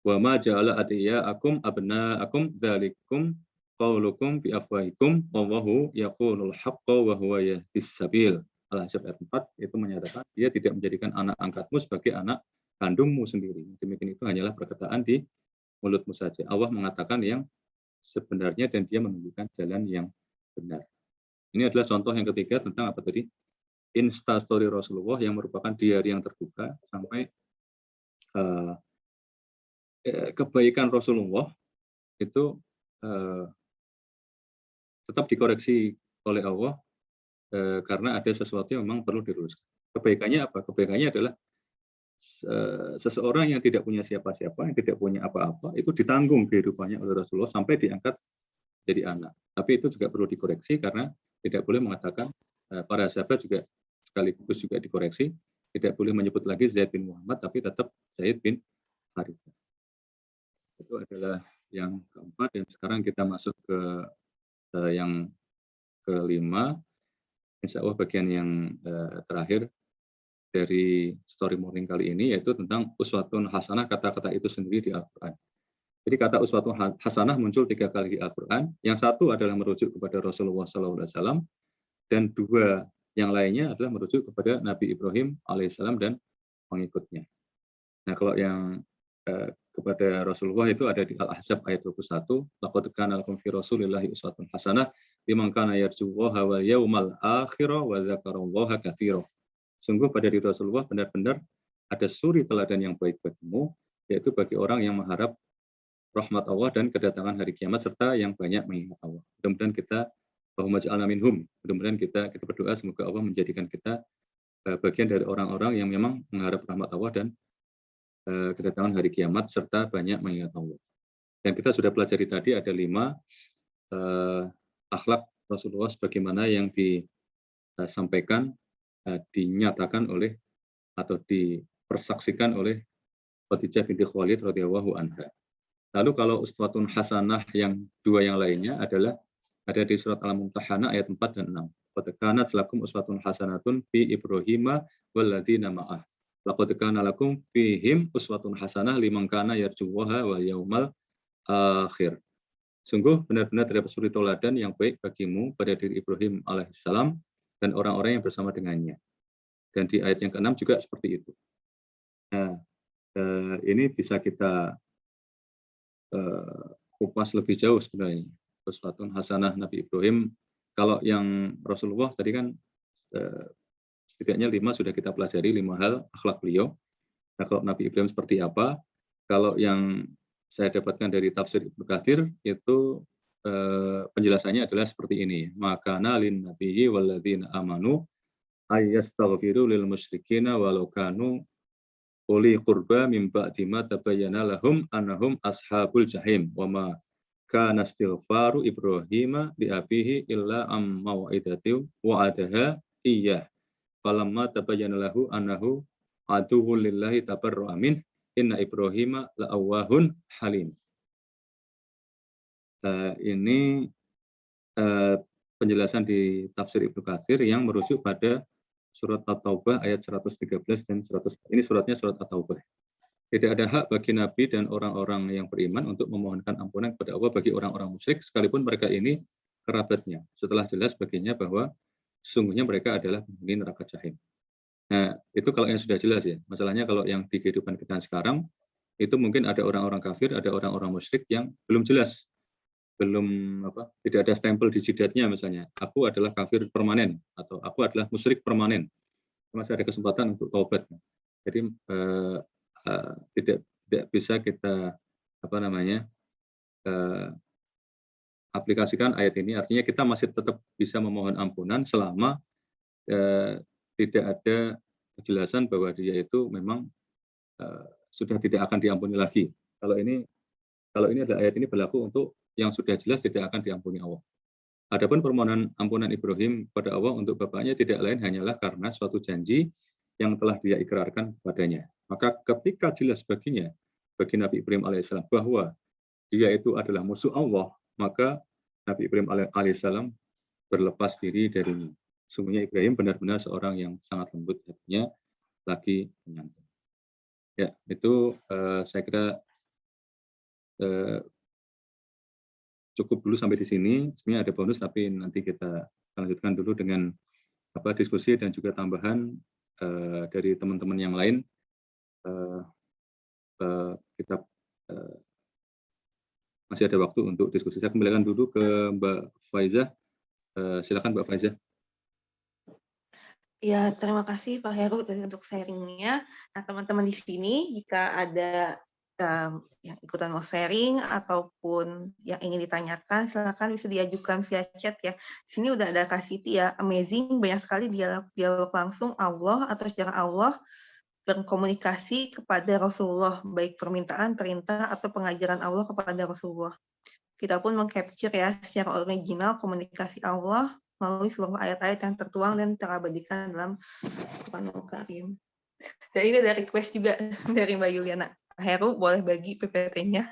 Wa ma ja'ala adiyaakum abnaakum dzalikum qaulukum bi afwahikum wallahu yaqulul haqqo wa huwa yahdis sabil. Al-Ahzab ayat 4 itu menyatakan dia tidak menjadikan anak angkatmu sebagai anak kandungmu sendiri. Demikian itu hanyalah perkataan di mulutmu saja. Allah mengatakan yang sebenarnya dan dia menunjukkan jalan yang benar. Ini adalah contoh yang ketiga tentang apa tadi? Instastory Rasulullah yang merupakan diari yang terbuka sampai kebaikan Rasulullah itu tetap dikoreksi oleh Allah karena ada sesuatu yang memang perlu diluruskan. Kebaikannya apa? Kebaikannya adalah seseorang yang tidak punya siapa-siapa, yang tidak punya apa-apa, itu ditanggung kehidupannya oleh Rasulullah sampai diangkat jadi anak. Tapi itu juga perlu dikoreksi karena tidak boleh mengatakan para sahabat juga sekaligus juga dikoreksi, tidak boleh menyebut lagi Zaid bin Muhammad, tapi tetap Zaid bin Harithah. Itu adalah yang keempat, dan sekarang kita masuk ke yang kelima. Insya Allah bagian yang terakhir dari story morning kali ini, yaitu tentang uswatun hasanah, kata-kata itu sendiri di Al-Quran. Jadi kata uswatun hasanah muncul 3 kali di Al-Quran. Yang satu adalah merujuk kepada Rasulullah SAW, dan 2 yang lainnya adalah merujuk kepada Nabi Ibrahim alaihissalam dan pengikutnya. Nah, kalau yang kepada Rasulullah itu ada di Al-Ahzab ayat 21, laqad kana lakum fi Rasulillahi uswatun hasanah liman kana yarjullaha wal yaumal akhir wa dzakarallaha katsiran. Sungguh pada diri Rasulullah benar-benar ada suri teladan yang baik bagimu, yaitu bagi orang yang mengharap rahmat Allah dan kedatangan hari kiamat, serta yang banyak mengingat Allah. Mudah-mudahan kita Allahumma minhum. Mudah-mudahan kita berdoa semoga Allah menjadikan kita bagian dari orang-orang yang memang mengharap rahmat Allah dan kedatangan hari kiamat, serta banyak mengingat Allah. Dan kita sudah pelajari tadi ada 5 akhlak Rasulullah sebagaimana yang disampaikan, dinyatakan oleh atau dipersaksikan oleh Khadijah binti Khuwailid radhiyallahu anha. Lalu kalau uswatun hasanah yang 2 yang lainnya adalah ada di surat Al-Mumtahanah ayat 4 dan 6. Qad kanat lakum uswatun hasanatun fi Ibrahim walladzina ma'ah. Laqad kana lakum fihim uswatun hasanah liman kana yarjullaha wal yaumal akhir. Sungguh benar-benar terdapat suri teladan yang baik bagimu pada diri Ibrahim alaihissalam dan orang-orang yang bersama dengannya. Dan di ayat yang ke-6 juga seperti itu. Nah, ini bisa kita kupas lebih jauh sebenarnya. Uswatun hasanah Nabi Ibrahim. Kalau yang Rasulullah tadi kan setidaknya 5 sudah kita pelajari, 5 hal akhlak beliau. Nah, kalau Nabi Ibrahim seperti apa? Kalau yang saya dapatkan dari tafsir Ibnu Katsir itu penjelasannya adalah seperti ini. Maka nalin nabiyyi walladzina amanu ayyastaghfiru lil musyrikina walau kanu uli qurba min ba'di ma tabayyana lahum annahum ashabul jahim wa ma kana istighfaru Ibrahim li abihi illa am mau'idatin wa'adaha iyyah falamma tabayyana lahu annahu aduwwul lillahi tabarra'a min inna Ibrahim la'awwahun halim. Ini penjelasan di tafsir Ibnu Katsir yang merujuk pada surat At-Taubah ayat 113 dan 100. Ini suratnya surat At-Taubah. Tidak ada hak bagi Nabi dan orang-orang yang beriman untuk memohonkan ampunan kepada Allah bagi orang-orang musyrik, sekalipun mereka ini kerabatnya. Setelah jelas baginya bahwa sesungguhnya mereka adalah penghuni neraka jahim. Nah, itu kalau yang sudah jelas ya. Masalahnya kalau yang di kehidupan kita sekarang, itu mungkin ada orang-orang kafir, ada orang-orang musyrik yang belum jelas. Tidak ada stempel di jidatnya misalnya. Aku adalah kafir permanen atau aku adalah musyrik permanen. Masih ada kesempatan untuk taubat. Jadi tidak bisa kita aplikasikan ayat ini. Artinya kita masih tetap bisa memohon ampunan selama tidak ada kejelasan bahwa dia itu memang sudah tidak akan diampuni lagi. Kalau ini adalah ayat ini berlaku untuk yang sudah jelas tidak akan diampuni Allah. Adapun permohonan ampunan Ibrahim kepada Allah untuk bapaknya tidak lain hanyalah karena suatu janji yang telah dia ikrarkan kepadanya. Maka ketika jelas baginya, bagi Nabi Ibrahim alaihissalam bahwa dia itu adalah musuh Allah, maka Nabi Ibrahim alaihissalam berlepas diri dari sungguhnya Ibrahim benar-benar seorang yang sangat lembut hatinya, lagi penyantun. Ya, itu saya kira cukup dulu sampai di sini. Sebenarnya ada bonus, tapi nanti kita lanjutkan dulu dengan diskusi dan juga tambahan dari teman-teman yang lain. Kita masih ada waktu untuk diskusi. Saya kembalikan dulu ke Mbak Faizah. Silakan Mbak Faizah. Ya, terima kasih Pak Heru untuk sharingnya. Nah, teman-teman di sini jika ada yang ikutan mau sharing ataupun yang ingin ditanyakan, silakan bisa diajukan via chat ya. Di sini udah ada Kak Siti ya, amazing, banyak sekali dialog langsung Allah atau secara Allah berkomunikasi kepada Rasulullah, baik permintaan, perintah, atau pengajaran Allah kepada Rasulullah. Kita pun meng-capture ya secara original komunikasi Allah melalui seluruh ayat-ayat yang tertuang dan terabadikan dalam Al-Quranul Karim. Dan ini ada request juga dari Mbak Yuliana. Pak Heru boleh bagi PPT-nya.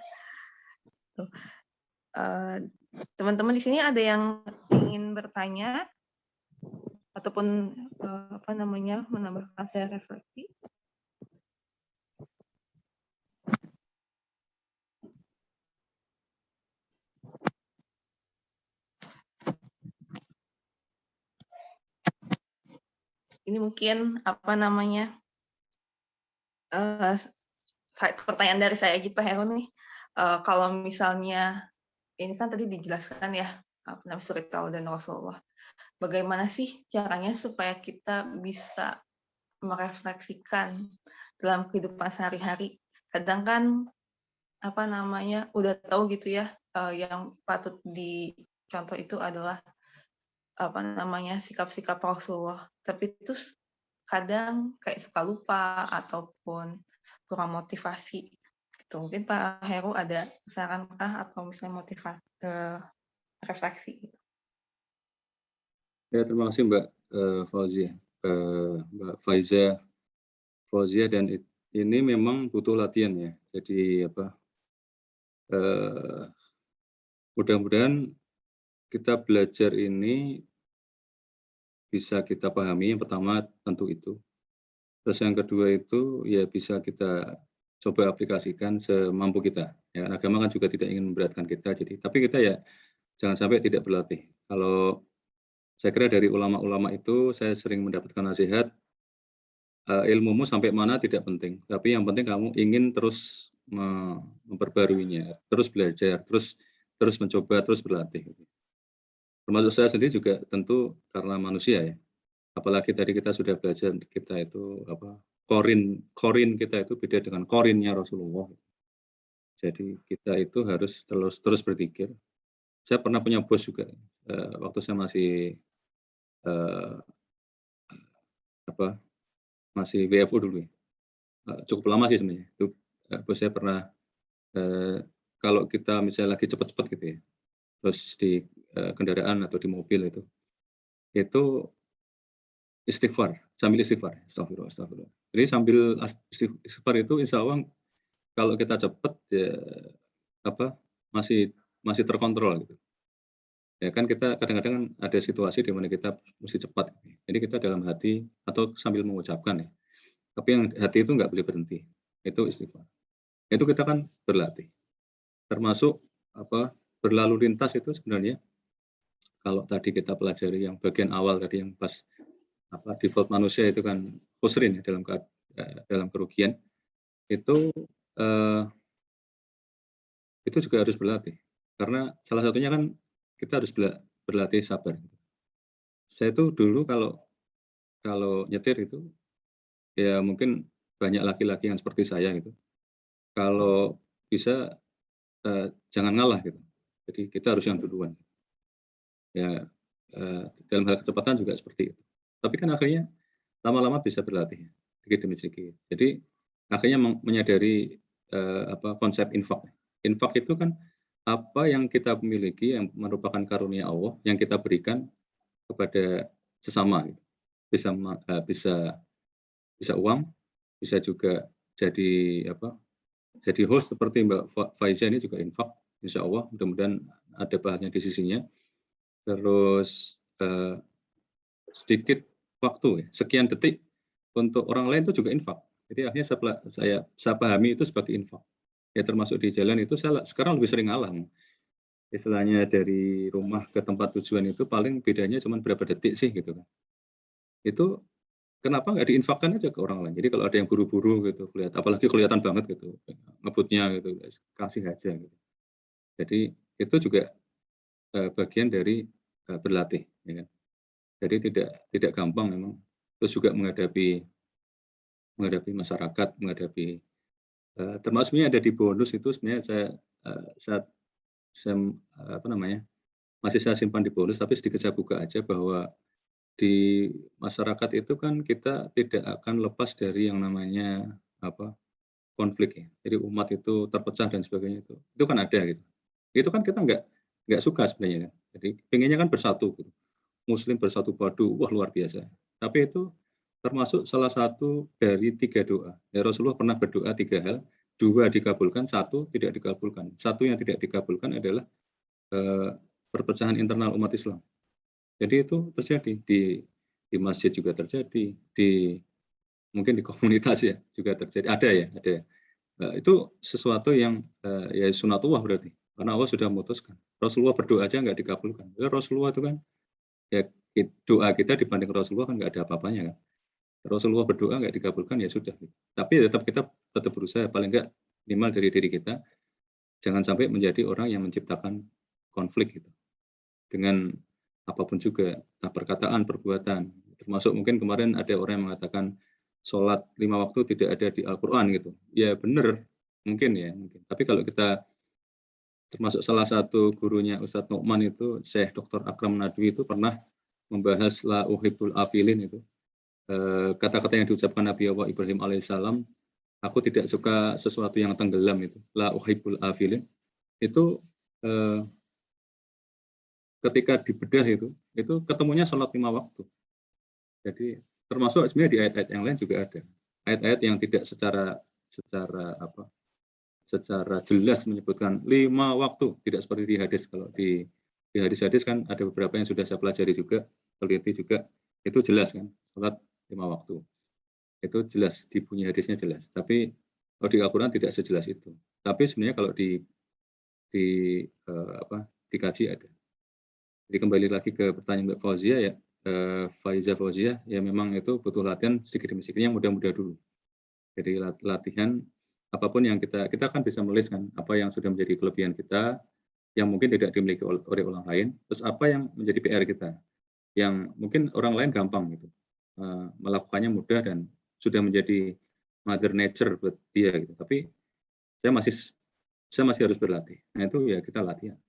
Teman-teman di sini ada yang ingin bertanya ataupun menambahkan saya refleksi. Ini mungkin pertanyaan dari saya aja Pak Heru nih. Kalau misalnya ini kan tadi dijelaskan ya suri Tauladan Rasulullah. Bagaimana sih caranya supaya kita bisa merefleksikan dalam kehidupan sehari-hari? Kadang kan udah tahu gitu ya, yang patut dicontoh itu adalah sikap-sikap Rasulullah. Tapi itu kadang kayak suka lupa ataupun kurang motivasi. Gitu. Mungkin Pak Heru ada sarankah atau misalnya motivasi refleksi gitu. Ya, terima kasih Mbak Fauzia, Mbak Fauzia, dan ini memang butuh latihan ya. Jadi mudah-mudahan kita belajar ini bisa kita pahami. Yang pertama tentu itu. Terus yang kedua itu ya bisa kita coba aplikasikan semampu kita. Ya, agama kan juga tidak ingin memberatkan kita. Tapi kita ya jangan sampai tidak berlatih. Kalau saya kira dari ulama-ulama itu saya sering mendapatkan nasihat, ilmumu sampai mana tidak penting, tapi yang penting kamu ingin terus memperbaruinya, terus belajar, terus mencoba, terus berlatih. Termasuk saya sendiri juga tentu karena manusia ya. Apalagi tadi kita sudah belajar, kita itu korin kita itu beda dengan korinnya Rasulullah. Jadi kita itu harus terus berpikir. Saya pernah punya bos juga, waktu saya masih masih WFO dulu ya. Cukup lama sih sebenarnya. Itu bos saya pernah, kalau kita misalnya lagi cepat-cepat gitu ya, terus di kendaraan atau di mobil itu istighfar, sambil istighfar, astagfirullah, astagfirullah. Jadi sambil istighfar itu insya Allah kalau kita cepat ya masih terkontrol gitu. Ya kan kita kadang-kadang kan ada situasi di mana kita mesti cepat. Jadi kita dalam hati atau sambil mengucapkan ya. Tapi yang hati itu nggak boleh berhenti. Itu istighfar. Itu kita kan berlatih. Termasuk berlalu lintas itu sebenarnya kalau tadi kita pelajari yang bagian awal tadi yang pas default manusia itu kan khusrin ya, dalam kerugian itu juga harus berlatih karena salah satunya kan kita harus berlatih sabar. Saya itu dulu kalau nyetir itu ya mungkin banyak laki-laki yang seperti saya gitu. Kalau bisa jangan ngalah gitu. Jadi kita harus yang duluan. Ya, dalam hal kecepatan juga seperti itu. Tapi kan akhirnya lama-lama bisa berlatih, sedikit demi sedikit. Jadi akhirnya menyadari konsep infak. Infak itu kan apa yang kita miliki yang merupakan karunia Allah yang kita berikan kepada sesama. Gitu. Bisa uang, bisa juga jadi jadi host seperti Mbak Faiza ini juga infak. Insya Allah mudah-mudahan ada bahannya di sisinya. Terus sedikit waktu, sekian detik untuk orang lain itu juga infak. Jadi akhirnya saya pahami itu sebagai infak. Ya termasuk di jalan itu saya sekarang lebih sering ngalah. Istilahnya dari rumah ke tempat tujuan itu paling bedanya cuma berapa detik sih gitu kan. Itu kenapa nggak diinfakkan aja ke orang lain. Jadi kalau ada yang buru-buru gitu, apalagi kelihatan banget gitu, ngebutnya gitu, kasih aja gitu. Jadi itu juga bagian dari berlatih. Ya kan? Jadi tidak gampang memang. Terus juga menghadapi masyarakat, termasuk sebenarnya ada di bonus itu sebenarnya masih saya simpan di bonus, tapi sedikit saya buka aja bahwa di masyarakat itu kan kita tidak akan lepas dari yang namanya konflik ya. Jadi umat itu terpecah dan sebagainya itu kan ada gitu. Itu kan kita nggak suka sebenarnya kan. Jadi pengennya kan bersatu gitu. Muslim bersatu padu, wah luar biasa. Tapi itu termasuk salah satu dari 3 doa. Ya, Rasulullah pernah berdoa 3 hal, 2 dikabulkan, 1 tidak dikabulkan. 1 yang tidak dikabulkan adalah perpecahan internal umat Islam. Jadi itu terjadi di masjid juga terjadi, mungkin di komunitas ya juga terjadi. Ada ya, ada ya. Itu sesuatu yang ya sunatullah berarti. Karena Allah sudah memutuskan. Rasulullah berdoa aja nggak dikabulkan. Ya, Rasulullah itu kan ya doa kita dibanding Rasulullah kan nggak ada apa-apanya kan. Rasulullah berdoa nggak dikabulkan ya sudah. Tapi tetap kita tetap berusaha paling nggak minimal dari diri kita jangan sampai menjadi orang yang menciptakan konflik gitu. Dengan apapun juga, nah, perkataan, perbuatan, termasuk mungkin kemarin ada orang yang mengatakan sholat 5 waktu tidak ada di Al-Quran gitu. Ya benar, mungkin ya, mungkin. Tapi kalau kita termasuk salah satu gurunya Ustadz Nu'man itu, Syekh Dr. Akram Nadwi itu pernah membahas la uhibbul afilin itu. Kata-kata yang diucapkan Nabi Allah Ibrahim alaihissalam, aku tidak suka sesuatu yang tenggelam itu. La uhibbul afilin. Itu ketika dibedah itu ketemunya sholat 5 waktu. Jadi termasuk sebenarnya di ayat-ayat yang lain juga ada. Ayat-ayat yang tidak secara jelas menyebutkan 5 waktu, tidak seperti di hadis. Kalau di hadis-hadis kan ada beberapa yang sudah saya pelajari juga, teliti juga, itu jelas kan, sholat 5 waktu. Itu jelas, di bunyi hadisnya jelas. Tapi kalau di Al-Quran tidak sejelas itu. Tapi sebenarnya kalau dikaji ada. Jadi kembali lagi ke pertanyaan Mbak Fauzia ya, Faiza Fauzia, ya memang itu butuh latihan sedikit demi sedikit yang mudah-mudah dulu. Jadi latihan apapun yang kita akan bisa menulis kan apa yang sudah menjadi kelebihan kita yang mungkin tidak dimiliki oleh orang lain, terus apa yang menjadi PR kita yang mungkin orang lain gampang gitu melakukannya mudah dan sudah menjadi mother nature buat dia gitu. Tapi saya masih harus berlatih. Nah itu ya kita latihan.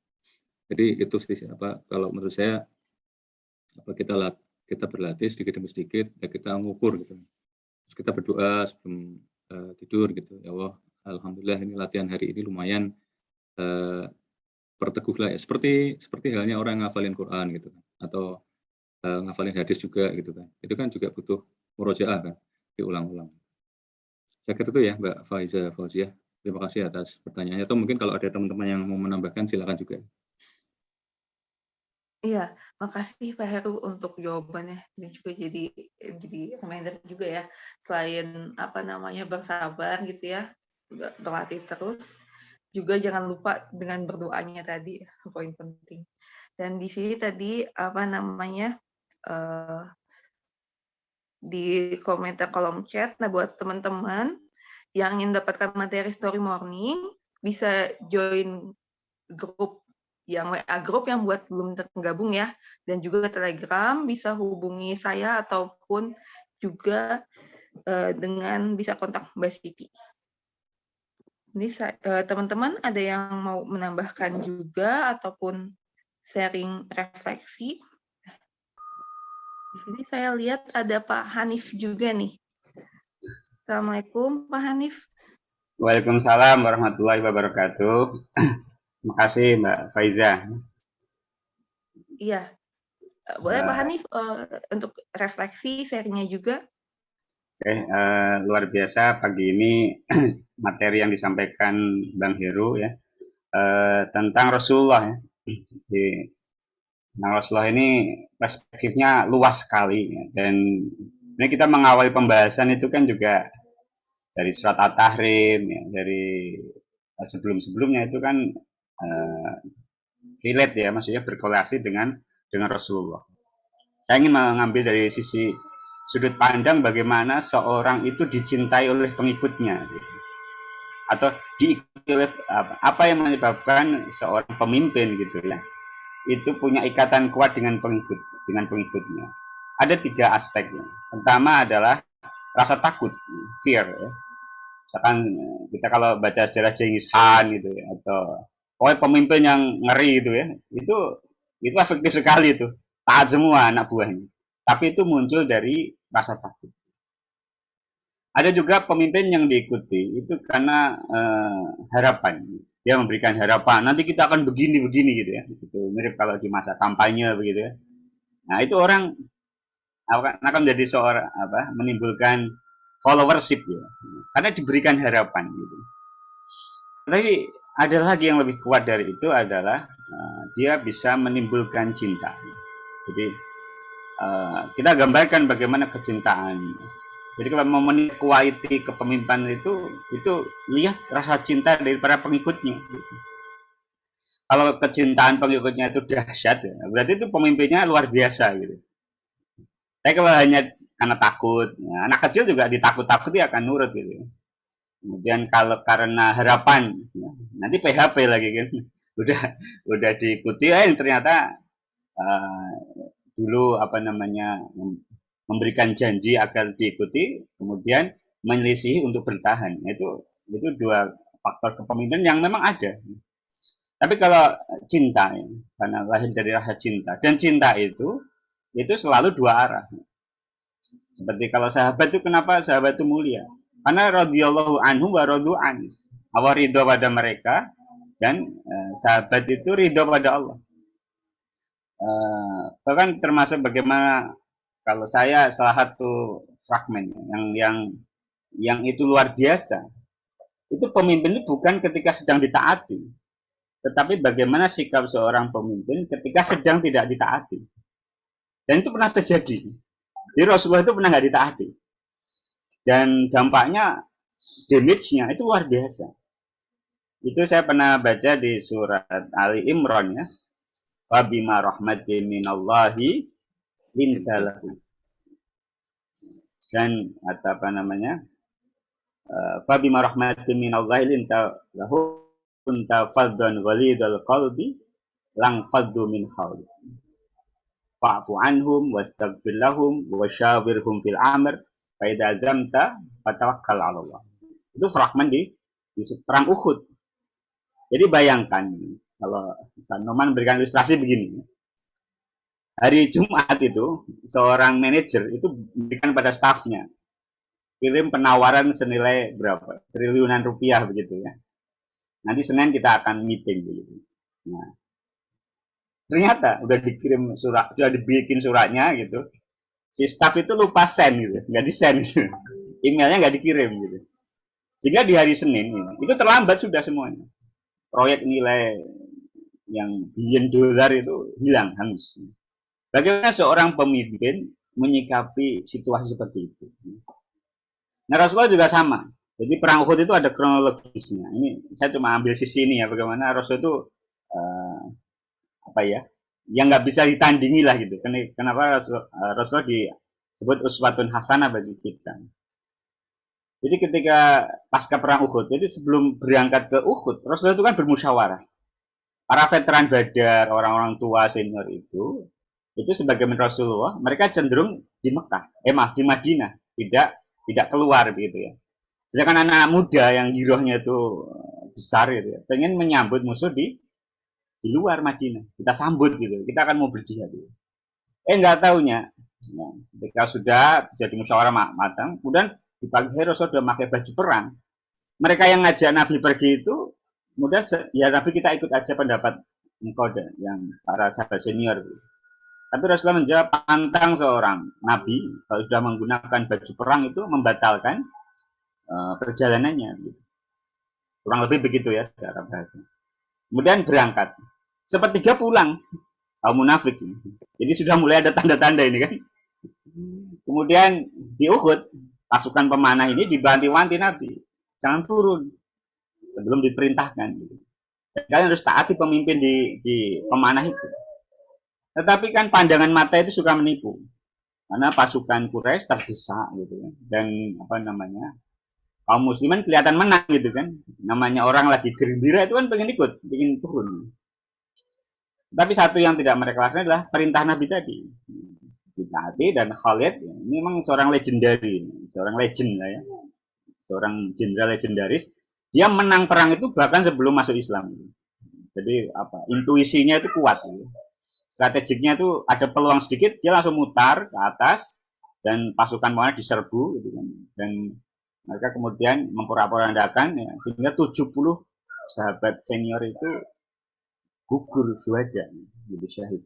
Jadi itu sih kalau menurut saya kita berlatih sedikit demi sedikit ya kita ngukur gitu. Terus kita berdoa sebelum tidur gitu. Ya Allah, alhamdulillah ini latihan hari ini lumayan perteguhlah ya. Seperti halnya orang yang ngafalin Quran gitu kan atau ngafalin hadis juga gitu kan. Itu kan juga butuh murojaah kan, diulang-ulang. Saya kira itu ya Mbak Faiza Fauzia. Terima kasih atas pertanyaannya. Atau mungkin kalau ada teman-teman yang mau menambahkan silakan juga. Iya, makasih Pak Heru untuk jawabannya dan juga jadi reminder juga ya. Selain bersabar gitu ya, berlatih terus, juga jangan lupa dengan berdoanya tadi, poin penting. Dan di sini tadi di komentar kolom chat, nah buat teman-teman yang ingin dapatkan materi story morning bisa join grup WA grup yang buat belum tergabung ya, dan juga Telegram bisa hubungi saya ataupun juga dengan bisa kontak Mbak Siti. Ini teman-teman ada yang mau menambahkan juga ataupun sharing refleksi? Di sini saya lihat ada Pak Hanif juga nih. Assalamualaikum Pak Hanif. Waalaikumsalam warahmatullahi wabarakatuh. Terima kasih Mbak Faiza. Iya, boleh Pak Hanif untuk refleksi sharingnya juga. Oke, luar biasa pagi ini materi yang disampaikan Bang Heru ya tentang Rasulullah ya. Nah, Rasulullah ini perspektifnya luas sekali ya. Dan sebenarnya kita mengawali pembahasan itu kan juga dari surat At-Tahrim ya, dari sebelum-sebelumnya itu kan relate ya, maksudnya berkorelasi dengan Rasulullah. Saya ingin mengambil dari sisi sudut pandang bagaimana seorang itu dicintai oleh pengikutnya gitu. Atau diikuti oleh apa yang menyebabkan seorang pemimpin gitu ya itu punya ikatan kuat dengan pengikutnya. Ada 3 aspeknya. Pertama adalah rasa takut, fear ya. Misalkan kita kalau baca sejarah Genghis Khan gitu ya, atau pokoknya pemimpin yang ngeri itu ya, itu efektif sekali itu, taat semua anak buahnya. Tapi itu muncul dari rasa takut. Ada juga pemimpin yang diikuti itu karena harapan. Dia memberikan harapan, nanti kita akan begini gitu ya. Itu mirip kalau di masa kampanye begitu ya. Nah, itu orang akan menjadi seorang menimbulkan followership ya. Karena diberikan harapan gitu. Tapi ada lagi yang lebih kuat dari itu adalah dia bisa menimbulkan cinta. Jadi kita gambarkan bagaimana kecintaan. Jadi kalau mau menikmati kepemimpinan itu lihat rasa cinta dari para pengikutnya. Kalau kecintaan pengikutnya itu dahsyat, ya, berarti itu pemimpinnya luar biasa gitu. Tapi kalau hanya karena takut, ya, anak kecil juga ditakut-takuti akan nurut gitu. Kemudian kalau karena harapan, ya, nanti PHP lagi kan, udah diikuti, ternyata dulu memberikan janji agar diikuti, kemudian menyelisihi untuk bertahan. Itu dua faktor kepemimpinan yang memang ada. Tapi kalau cinta, ya, karena lahir dari rasa cinta, dan cinta itu selalu dua arah. Seperti kalau sahabat itu, kenapa sahabat itu mulia? Karena radhiyallahu anhu wa radu anis. Allah ridho pada mereka, dan sahabat itu ridho pada Allah. Bahkan termasuk bagaimana kalau saya salah satu fragmen yang itu luar biasa. Itu pemimpin itu bukan ketika sedang ditaati, tetapi bagaimana sikap seorang pemimpin ketika sedang tidak ditaati. Dan itu pernah terjadi. Jadi Rasulullah itu pernah nggak ditaati. Dan dampaknya, damage-nya itu luar biasa. Itu saya pernah baca di surat Ali Imran ya. Wa bima rahmatin minallahi lintalahu. Dan fa bima rahmatin minallahi lintalahu kunta faddan ghalidal qalbi lang faddu min hawli. Fa'fu anhum wastaghfir lahum wasyawirhum fil amr fa idza azamta fatawakkal 'ala Allah. Itu fragmen di perang Uhud. Jadi bayangkan kalau Noman memberikan ilustrasi begini. Hari Jumat itu seorang manajer itu memberikan pada stafnya kirim penawaran senilai berapa? Triliunan rupiah begitu ya. Nanti Senin kita akan meeting begitu. Nah, ternyata udah dikirim surat, sudah dibikin suratnya gitu. Si staff itu lupa send gitu, nggak di send gitu. Emailnya nggak dikirim gitu. Sehingga di hari Senin itu terlambat sudah semuanya. Proyek nilai yang billion dolar itu hilang, hangus. Bagaimana seorang pemimpin menyikapi situasi seperti itu? Nah, Rasulullah juga sama. Jadi perang Uhud itu ada kronologisnya. Ini saya cuma ambil sisi ini ya, bagaimana Rasul itu yang nggak bisa ditandingi lah gitu. Kenapa Rasulullah disebut uswatun hasanah bagi kita. Jadi ketika pasca perang Uhud, jadi sebelum berangkat ke Uhud, Rasulullah itu kan bermusyawarah. Para veteran Badar, orang-orang tua senior itu sebagai Rasulullah, mereka cenderung di Mekah, di Madinah, tidak keluar begitu ya. Sedangkan anak muda yang girohnya itu besar gitu ya, pengen menyambut musuh di luar Madinah. Kita sambut gitu, kita akan mau berjihad gitu. Nggak taunya, ya, ketika sudah jadi musyawarah matang, kemudian di pagi hari Rasul sudah pakai baju perang. Mereka yang ngajak Nabi pergi itu, kemudian ya Nabi kita ikut aja pendapat engkau yang para sahabat senior gitu. Tapi Rasulullah menjawab, pantang seorang Nabi kalau sudah menggunakan baju perang itu membatalkan perjalanannya. Gitu. Kurang lebih begitu ya secara bahasa. Kemudian berangkat. Sepertiga pulang. Kaum munafik. Jadi sudah mulai ada tanda-tanda ini kan. Kemudian di Uhud, pasukan pemanah ini dibanti-wanti Nabi. Jangan turun. Sebelum diperintahkan. Gitu. Dan kalian harus taati pemimpin di pemanah itu. Tetapi kan pandangan mata itu suka menipu. Karena pasukan Quraisy terdesak gitu kan. Dan kaum muslimin kelihatan menang gitu kan. Namanya orang lagi gembira itu kan pengen ikut, pengen turun. Tapi satu yang tidak mereka lakukan adalah perintah Nabi tadi. Ditaati, dan Khalid ini memang seorang legendary, seorang legend lah ya. Seorang jenderal legendaris. Dia menang perang itu bahkan sebelum masuk Islam. Jadi intuisinya itu kuat gitu. Strategiknya itu ada peluang sedikit, dia langsung mutar ke atas dan pasukan mana diserbu gitu kan. Dan mereka kemudian memporak-porandakan ya, sehingga 70 sahabat senior itu gugur syuhada, jadi syahid.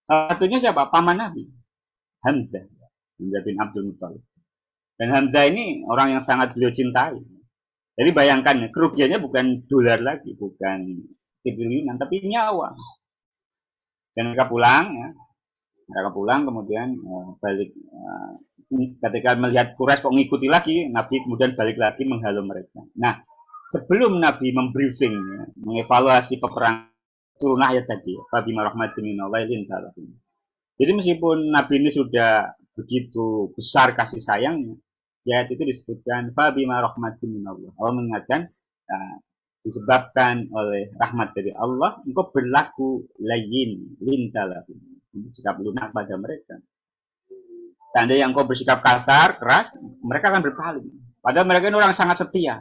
Salah satunya siapa? Paman Nabi, Hamzah bin Abdul Muthalib. Dan Hamzah ini orang yang sangat beliau cintai. Jadi bayangkan, kerugiannya bukan dolar lagi, bukan triliunan, tapi nyawa. Dan mereka pulang, ya. Mereka pulang kemudian balik. Ketika melihat Quraisy kok ngikuti lagi, Nabi kemudian balik lagi menghalau mereka. Nah, sebelum Nabi membriefing, ya, mengevaluasi peperangan, turun ayat tadi, Fabima rahmatin minallahi linta lahum. Jadi meskipun Nabi ini sudah begitu besar kasih sayangnya, di ayat itu disebutkan Fabima rahmatin minallah. Allah mengingatkan, disebabkan oleh rahmat dari Allah, engkau berlaku layyin linta lahum, sikap lunak pada mereka. Seandainya engkau bersikap kasar, keras, mereka akan berpaling. Padahal mereka ini orang sangat setia.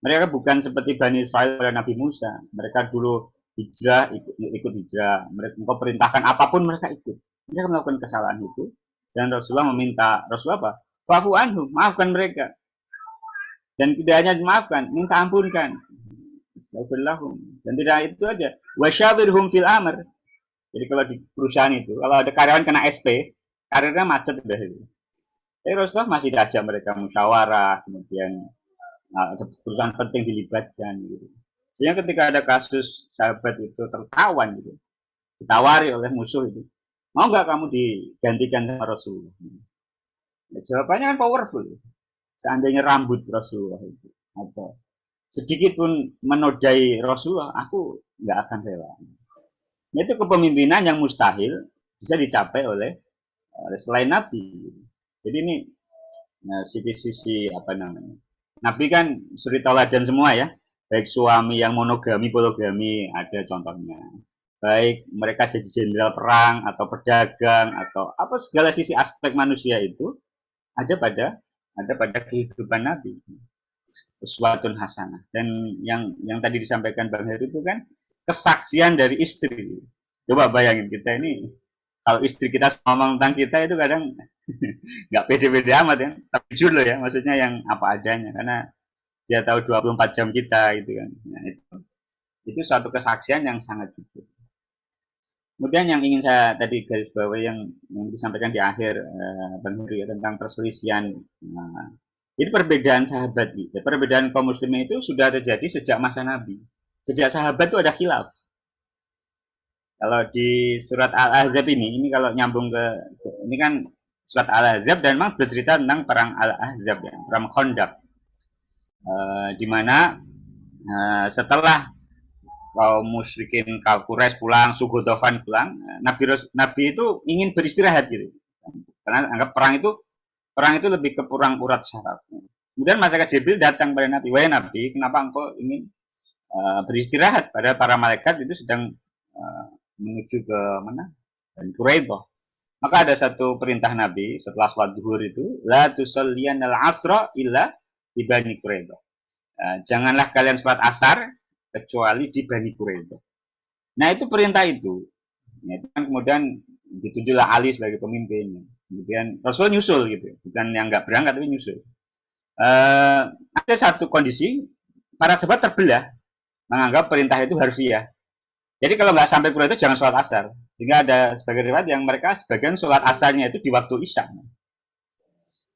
Mereka bukan seperti Bani Israil pada Nabi Musa. Mereka dulu hijrah, ikut hijrah. Engkau perintahkan apapun mereka ikut. Mereka melakukan kesalahan itu. Dan Rasulullah meminta, Rasulullah apa? Fa'fu anhum, maafkan mereka. Dan tidak hanya dimaafkan, minta ampunkan. Astagfirullahum. Dan tidak itu aja. Wasyawirhum fil amr. Jadi kalau di perusahaan itu, kalau ada karyawan kena SP, karirnya macet udah itu. Tapi Rasulullah masih diajak mereka musyawarah, kemudian ada perusahaan penting dilibatkan gitu. Sehingga ketika ada kasus sahabat itu tertawan gitu, ditawari oleh musuh itu, mau nggak kamu digantikan sama Rasulullah? Ya, jawabannya kan powerful. Seandainya rambut Rasulullah itu atau sedikit pun menodai Rasulullah, aku nggak akan rela. Itu kepemimpinan yang mustahil bisa dicapai oleh selain Nabi. Jadi ini sisi-sisi apa namanya? Nabi kan suri tauladan semua ya. Baik suami yang monogami, poligami ada contohnya. Baik mereka jadi jenderal perang atau pedagang atau apa segala sisi aspek manusia itu ada pada kehidupan Nabi. Uswatun hasanah. Dan yang tadi disampaikan Bang Heru itu kan kesaksian dari istri. Coba bayangin kita ini, kalau istri kita ngomong tentang kita itu kadang nggak pede-pede amat ya, tapi jujur loh ya, maksudnya yang apa adanya, karena dia tahu 24 jam kita gitu kan. Nah, itu suatu kesaksian yang sangat jujur. Kemudian yang ingin saya tadi garis bawahi yang disampaikan di akhir Bang Heru ya, tentang perselisihan. Ini perbedaan sahabat gitu. Perbedaan kaum muslimin itu sudah terjadi sejak masa Nabi. Sejak sahabat itu ada khilaf. Kalau di surat Al-Ahzab ini kalau nyambung ke ini kan surat Al-Ahzab dan memang bercerita tentang perang Al-Ahzab ya, perang Khandaq. Di mana setelah kaum musyrikin kaum Quraisy pulang, Suku Dhofan pulang, Nabi itu ingin beristirahat gitu. Karena anggap perang itu lebih ke perang urat syaraf. Kemudian malaikat Jibril datang pada Nabi, "Wahai Nabi, kenapa engkau ingin beristirahat?" Padahal para malaikat itu sedang menuju ke mana? Dan Quraidah. Maka ada satu perintah Nabi setelah sholat zuhur itu, la tusalliyanal asra illa di Bani Quraidah. Janganlah kalian sholat asar kecuali di Bani Quraidah. Nah itu perintah itu. Nah, itu kan kemudian ditunjuklah Ali sebagai pemimpin. Kemudian Rasul nyusul gitu, bukan yang nggak berangkat tapi nyusul. Ada satu kondisi para sahabat terbelah menganggap perintah itu harfiah. Jadi kalau nggak sampai Quraidah jangan sholat asar. Sehingga ada sebagai riwayat yang mereka sebagian sholat asarnya itu di waktu isya.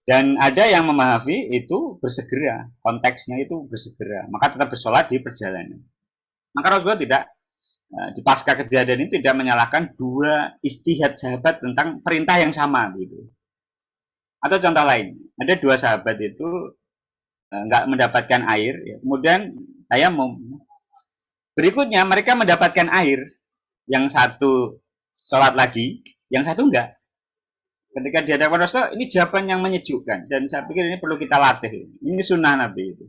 Dan ada yang memahami itu bersegera, konteksnya itu bersegera. Maka tetap bersolat di perjalanan. Maka Rasulullah tidak di pasca kejadian ini tidak menyalahkan dua istihad sahabat tentang perintah yang sama gitu. Atau contoh lain, ada dua sahabat itu nggak mendapatkan air, ya. Kemudian tayamum. Berikutnya mereka mendapatkan air, yang satu sholat lagi, yang satu enggak. Ketika dihadapkan Rasulullah, ini jawaban yang menyejukkan dan saya pikir ini perlu kita latih. Ini sunnah Nabi itu.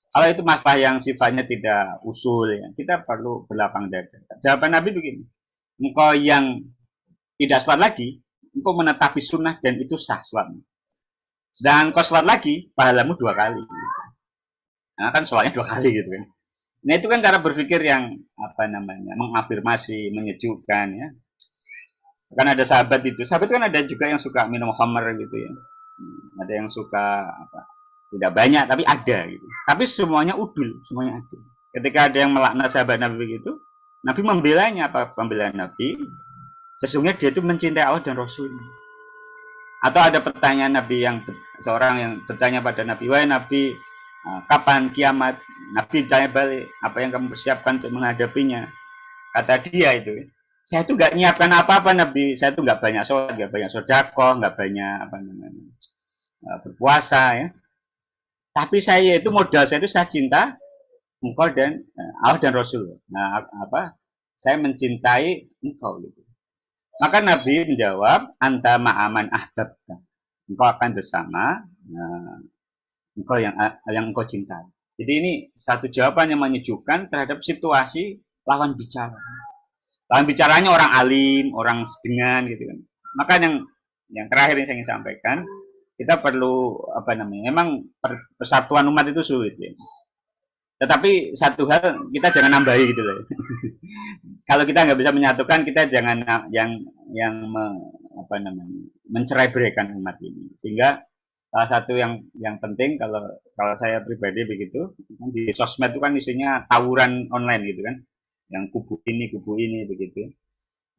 Kalau itu masalah yang sifatnya tidak usul, ya, kita perlu berlapang dada. Jawaban Nabi begini, engkau yang tidak sholat lagi, engkau menetapi sunnah dan itu sah sholatmu. Sedangkan engkau sholat lagi, pahalamu 2 kali. Nah kan sholatnya 2 kali gitu kan. Nah itu kan cara berpikir yang mengafirmasi, menyejukkan ya. Kan ada sahabat kan ada juga yang suka minum khamr gitu ya. Ada yang suka tidak banyak tapi ada gitu. Tapi semuanya udul, semuanya adil. Ketika ada yang melaknat sahabat Nabi begitu, Nabi membelanya apa? Pembelaan Nabi sesungguhnya dia itu mencintai Allah dan Rasulnya. Atau ada pertanyaan Nabi yang seorang yang bertanya pada Nabi, wahai Nabi, kapan kiamat? Nabi tanya balik, apa yang kamu persiapkan untuk menghadapinya? Kata dia itu, saya itu nggak nyiapkan apa-apa Nabi, saya itu nggak banyak sholat, nggak banyak sodako, nggak banyak berpuasa ya. Tapi saya itu modal saya itu saya cinta engkau dan Allah dan Rasul. Nah, saya mencintai engkau gitu. Maka Nabi menjawab, anta ma'aman ahbabta. Engkau akan bersama engkau yang engkau cintai. Jadi ini satu jawaban yang menyejukkan terhadap situasi lawan bicara. Lawan bicaranya orang alim, orang sedengan gitu kan. Maka yang terakhir yang saya ingin sampaikan, kita perlu memang persatuan umat itu sulit ya. Tetapi satu hal kita jangan nambahi gitu loh. Kalau kita nggak bisa menyatukan, kita jangan mencerai-beraikan umat ini. Sehingga salah satu yang penting kalau saya pribadi begitu, di sosmed itu kan isinya tawuran online gitu kan, yang kubu ini begitu.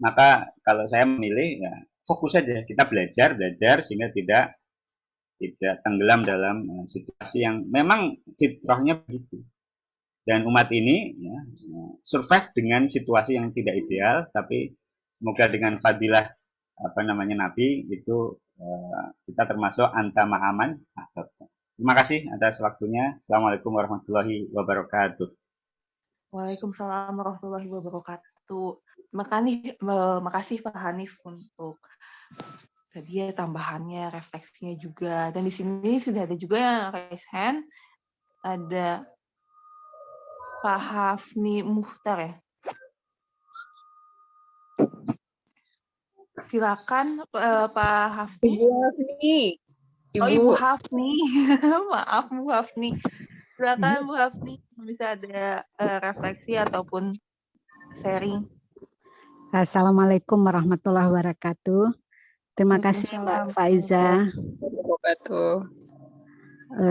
Maka kalau saya memilih ya fokus saja, kita belajar sehingga tidak tenggelam dalam situasi yang memang fitrahnya begitu. Dan umat ini ya, survive dengan situasi yang tidak ideal, tapi semoga dengan fadilah Nabi itu kita termasuk anta ma'aman. Terima kasih atas waktunya. Assalamualaikum warahmatullahi wabarakatuh. Waalaikumsalam warahmatullahi wabarakatuh. Makasih Pak Hanif untuk tadi ya tambahannya, refleksinya juga. Dan di sini sudah ada juga yang raise hand. Ada Pak Hafni Muhtar ya. Silakan Pak Hafni. Ibu Hafni. Ibu Hafni. Maaf Bu Hafni. Silakan Bu Hafni, bisa ada refleksi ataupun sharing. Assalamualaikum warahmatullahi wabarakatuh. Terima kasih Mbak Faiza.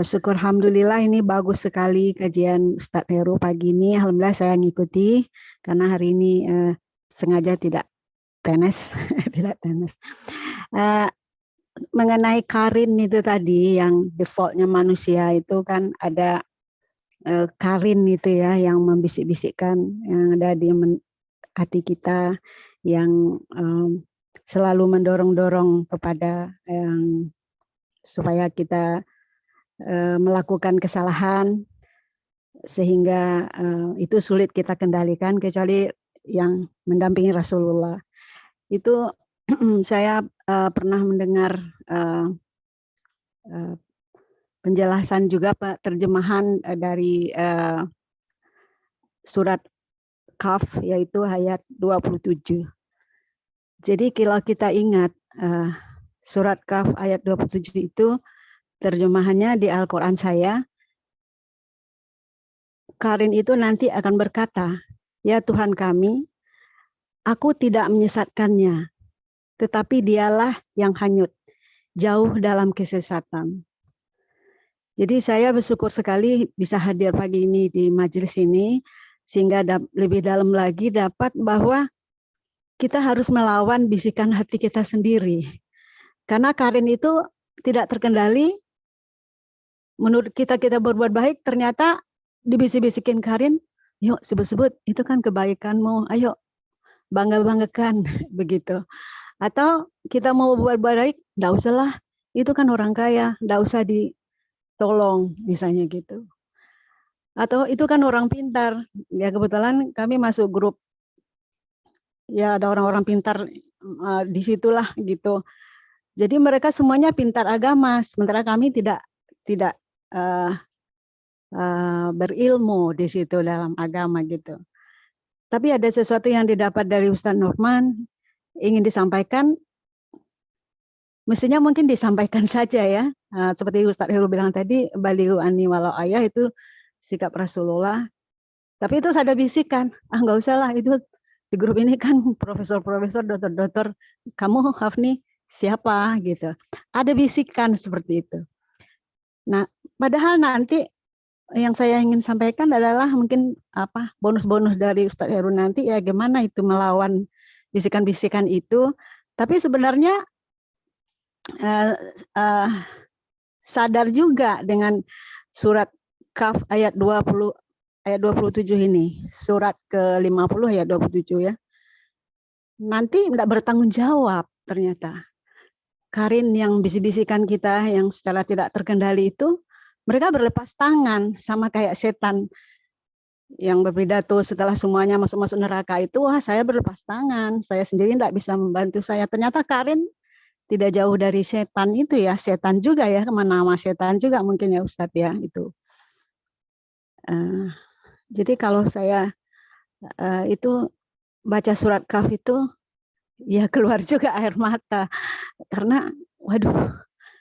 Syukur alhamdulillah ini bagus sekali kajian Ustadz Heru pagi ini. Alhamdulillah saya ngikuti karena hari ini sengaja tidak tenis. Mengenai karin itu tadi yang defaultnya manusia itu kan ada karin itu ya yang membisik-bisikkan yang ada di hati kita yang selalu mendorong-dorong kepada supaya kita melakukan kesalahan sehingga itu sulit kita kendalikan kecuali yang mendampingi Rasulullah. Itu saya pernah mendengar penjelasan juga terjemahan dari surat Kahf yaitu ayat 27. Jadi kalau kita ingat surat Kahf ayat 27 itu terjemahannya di Al-Quran saya, Karin itu nanti akan berkata, ya Tuhan kami, aku tidak menyesatkannya, tetapi dialah yang hanyut, jauh dalam kesesatan. Jadi saya bersyukur sekali bisa hadir pagi ini di majelis ini, sehingga lebih dalam lagi dapat bahwa kita harus melawan bisikan hati kita sendiri. Karena Karin itu tidak terkendali, menurut kita berbuat baik, ternyata dibisik-bisikin Karin, yuk sebut-sebut, itu kan kebaikanmu, ayo bangga-banggakan, begitu. Atau kita mau buat baik, enggak usahlah, itu kan orang kaya, enggak usah ditolong, misalnya gitu. Atau itu kan orang pintar, ya kebetulan kami masuk grup, ya ada orang-orang pintar di situlah gitu. Jadi mereka semuanya pintar agama, sementara kami tidak berilmu di situ dalam agama gitu. Tapi ada sesuatu yang didapat dari Ustadz Nurman ingin disampaikan, mestinya mungkin disampaikan saja ya. Seperti Ustadz Heru bilang tadi, balighu anni walau ayah itu sikap Rasulullah. Tapi itu ada bisikan, nggak usah lah itu di grup ini kan profesor-profesor, dokter-dokter, kamu Hafni siapa gitu. Ada bisikan seperti itu. Nah, padahal nanti yang saya ingin sampaikan adalah mungkin bonus-bonus dari Ustadz Heru nanti ya gimana itu melawan bisikan-bisikan itu, tapi sebenarnya sadar juga dengan surat Kaf ayat 27 ini, surat ke-50 ayat 27 ya. Nanti tidak bertanggung jawab ternyata. Karin yang bisik-bisikan kita yang secara tidak terkendali itu, mereka berlepas tangan sama kayak setan yang berpidato setelah semuanya masuk-masuk neraka itu, wah saya berlepas tangan, saya sendiri tidak bisa membantu saya. Ternyata Karin tidak jauh dari setan itu ya, setan juga ya, nama setan juga mungkin ya Ustadz ya itu. Jadi kalau saya itu baca surat Kaf itu ya keluar juga air mata karena waduh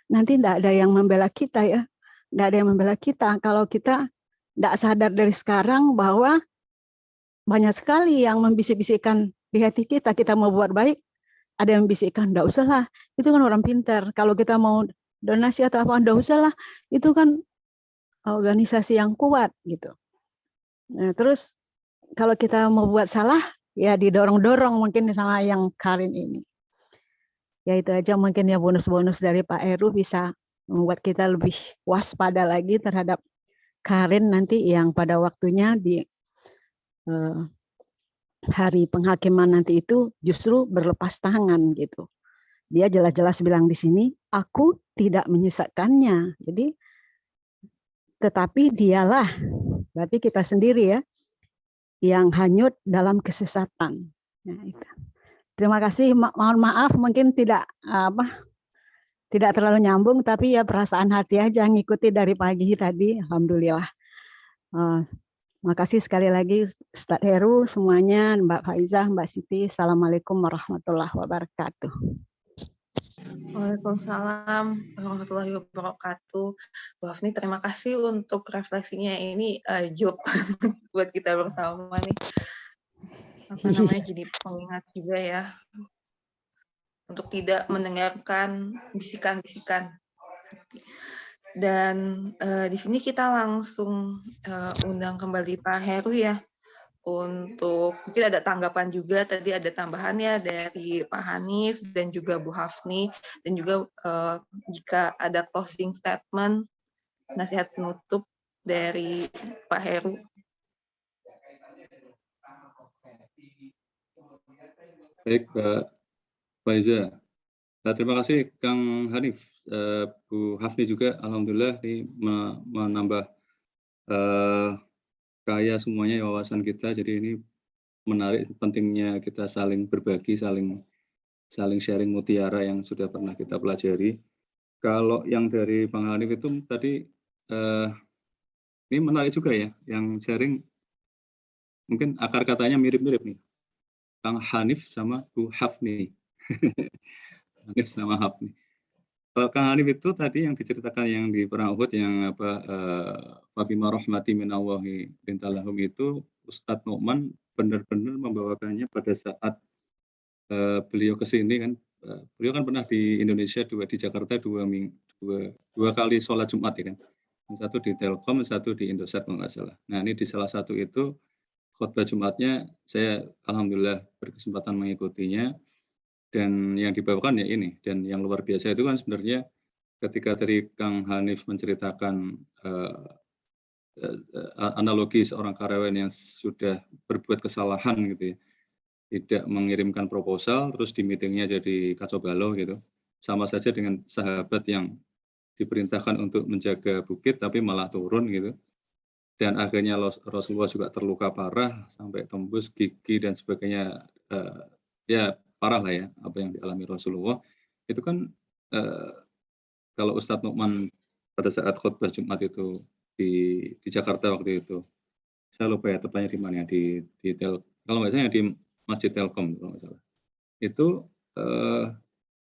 nanti tidak ada yang membela kita ya, tidak ada yang membela kita kalau kita tidak sadar dari sekarang bahwa banyak sekali yang membisik-bisikkan di hati kita, kita mau buat baik, ada yang bisikkan, enggak usahlah, itu kan orang pintar. Kalau kita mau donasi atau apa, enggak usahlah, itu kan organisasi yang kuat gitu. Nah, terus kalau kita mau buat salah, ya didorong-dorong mungkin sama yang Karin ini. Ya itu aja mungkin ya bonus-bonus dari Pak Heru bisa membuat kita lebih waspada lagi terhadap Karin nanti yang pada waktunya di hari penghakiman nanti itu justru berlepas tangan gitu. Dia jelas-jelas bilang di sini, aku tidak menyesatkannya. Jadi, tetapi dialah, berarti kita sendiri ya, yang hanyut dalam kesesatan. Nah, itu. Terima kasih, mohon maaf mungkin tidak terlalu nyambung, tapi ya perasaan hati aja ngikuti dari pagi tadi, alhamdulillah. Makasih sekali lagi Ustadz Heru, semuanya, Mbak Faizah, Mbak Siti. Assalamualaikum warahmatullahi wabarakatuh. Waalaikumsalam warahmatullahi wabarakatuh. Bu Hafni, terima kasih untuk refleksinya ini job buat kita bersama nih. Apa namanya, jadi pengingat juga ya untuk tidak mendengarkan bisikan-bisikan. Dan di sini kita langsung undang kembali Pak Heru ya, untuk mungkin ada tanggapan juga, tadi ada tambahannya dari Pak Hanif dan juga Bu Hafni, dan juga jika ada closing statement, nasihat penutup dari Pak Heru. Baik, Pak Faiza. Terima kasih Kang Hanif, Bu Hafni juga, alhamdulillah ini menambah kaya semuanya wawasan kita. Jadi ini menarik, pentingnya kita saling berbagi, saling sharing mutiara yang sudah pernah kita pelajari. Kalau yang dari Bang Hanif itu tadi ini menarik juga ya, yang sharing mungkin akar katanya mirip-mirip nih, Kang Hanif sama Bu Hafni. Hanif sama Hafni. Kalau Kang Hanif itu tadi yang diceritakan yang di perang Uhud yang Fabima rahmati minallahi lintalahum itu Ustadz Nu'man benar-benar membawakannya pada saat beliau ke sini kan. Beliau kan pernah di Indonesia di Jakarta dua kali sholat Jumat ya kan. Satu di Telkom, satu di Indosat kalau nggak salah. Nah ini di salah satu itu khotbah Jumatnya saya alhamdulillah berkesempatan mengikutinya. Dan yang dibawakan ya ini, dan yang luar biasa itu kan sebenarnya ketika tadi Kang Hanif menceritakan analogi seorang karyawan yang sudah berbuat kesalahan gitu ya, tidak mengirimkan proposal, terus di meetingnya jadi kacau balau gitu, sama saja dengan sahabat yang diperintahkan untuk menjaga bukit tapi malah turun gitu, dan akhirnya Rasulullah juga terluka parah sampai tembus gigi dan sebagainya, ya parah lah ya apa yang dialami Rasulullah itu kan. Kalau Ustadz Nu'man pada saat khutbah Jumat itu di Jakarta waktu itu, saya lupa ya tepatnya di mana ya, kalau nggak salah di Masjid Telkom kalau nggak salah. Itu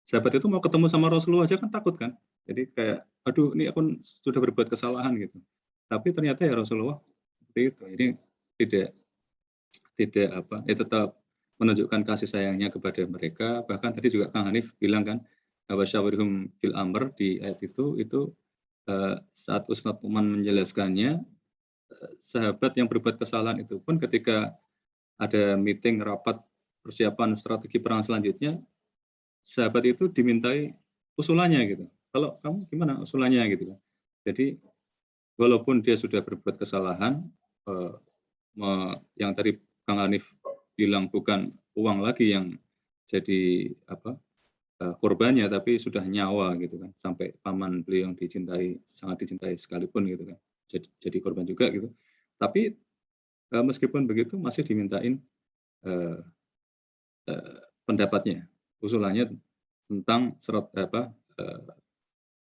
sahabat itu mau ketemu sama Rasulullah aja kan takut kan, jadi kayak aduh ini aku sudah berbuat kesalahan gitu. Tapi ternyata ya Rasulullah seperti itu, jadi tidak tetap menunjukkan kasih sayangnya kepada mereka. Bahkan tadi juga Kang Hanif bilang kan, wasyawirhum fil amr di ayat itu saat Ustadz Nu'man menjelaskannya, sahabat yang berbuat kesalahan itu pun ketika ada meeting rapat persiapan strategi perang selanjutnya, sahabat itu dimintai usulannya gitu. Kalau kamu gimana usulannya gitu. Jadi walaupun dia sudah berbuat kesalahan, yang tadi Kang Hanif bilang bukan uang lagi yang jadi korbannya, tapi sudah nyawa gitu kan, sampai paman beliau yang dicintai, sangat dicintai sekalipun gitu kan, jadi korban juga gitu. Tapi meskipun begitu masih dimintain pendapatnya, usulannya tentang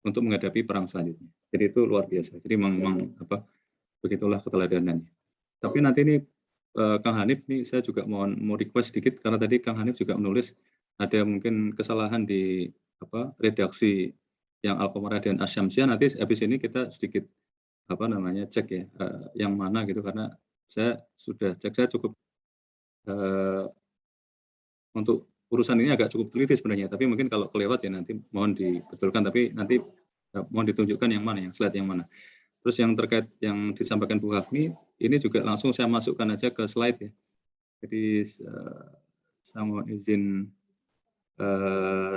untuk menghadapi perang selanjutnya. Jadi itu luar biasa. Jadi memang begitulah keteladanannya. Tapi nanti ini Kang Hanif nih saya juga mau request sedikit karena tadi Kang Hanif juga menulis ada mungkin kesalahan di redaksi yang Al-Qamarah dan Asy-Syamsiyah. Nanti habis ini kita sedikit cek ya yang mana gitu, karena saya sudah cek, saya cukup untuk urusan ini agak cukup teliti sebenarnya, tapi mungkin kalau kelewat ya nanti mohon dibetulkan, tapi nanti mohon ditunjukkan yang mana, yang slide yang mana. Terus yang terkait yang disampaikan Bu Hafni, ini juga langsung saya masukkan aja ke slide ya. Jadi saya mohon izin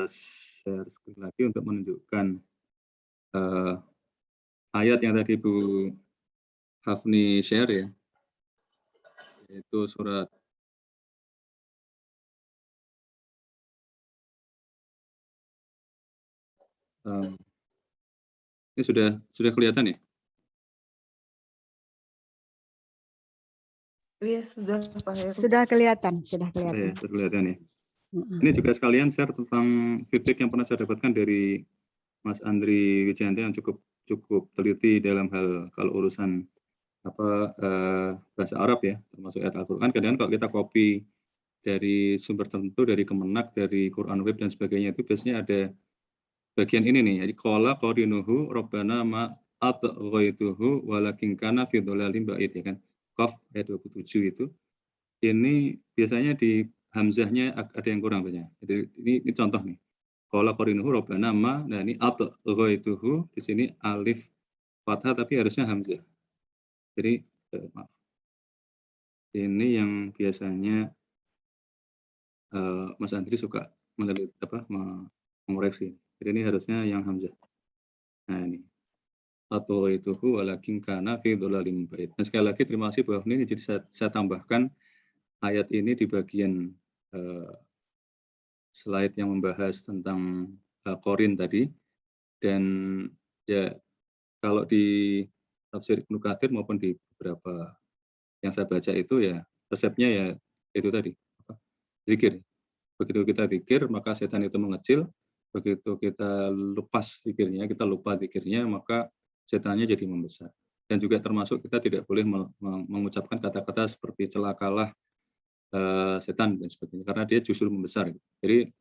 share sekali lagi untuk menunjukkan ayat yang tadi Bu Hafni share ya, yaitu surat ini sudah kelihatan ya? Iya, sudah Pak Heru. Sudah kelihatan. Sudah kelihatan ya. Ini juga sekalian share tentang feedback yang pernah saya dapatkan dari Mas Andri Wijayanto yang cukup teliti dalam hal kalau urusan bahasa Arab ya, termasuk ayat Al-Qur'an. Kadang kalau kita copy dari sumber tertentu, dari Kemenak, dari Quran Web dan sebagainya, itu biasanya ada bagian ini nih. Jadi qala qarinuhu rabbana ma atghaituhu walakin kana fi dhalalim ba'id ya kan. Qaf ayat 27 itu. Ini biasanya di hamzahnya ada yang kurang banyak. Jadi ini contoh nih. Qala qarinuhu rabbana ma, nah ini atghaituhu di sini alif fathah tapi harusnya hamzah. Jadi maaf. Ini yang biasanya Mas Andri suka mengoreksi. Jadi ini harusnya yang hamzah. Nah ini atau itu walakin kana fi dhalalim ba'id. Nah, sekali lagi terima kasih Bu Hafni. Jadi saya tambahkan ayat ini di bagian slide yang membahas tentang Qorin tadi, dan ya kalau di tafsir Ibnu Katsir maupun di beberapa yang saya baca itu ya resepnya ya itu tadi zikir. Begitu kita zikir maka setan itu mengecil, begitu kita lepas zikirnya, kita lupa zikirnya, maka setannya jadi membesar. Dan juga termasuk kita tidak boleh mengucapkan kata-kata seperti celakalah setan dan sebagainya, karena dia justru membesar. Jadi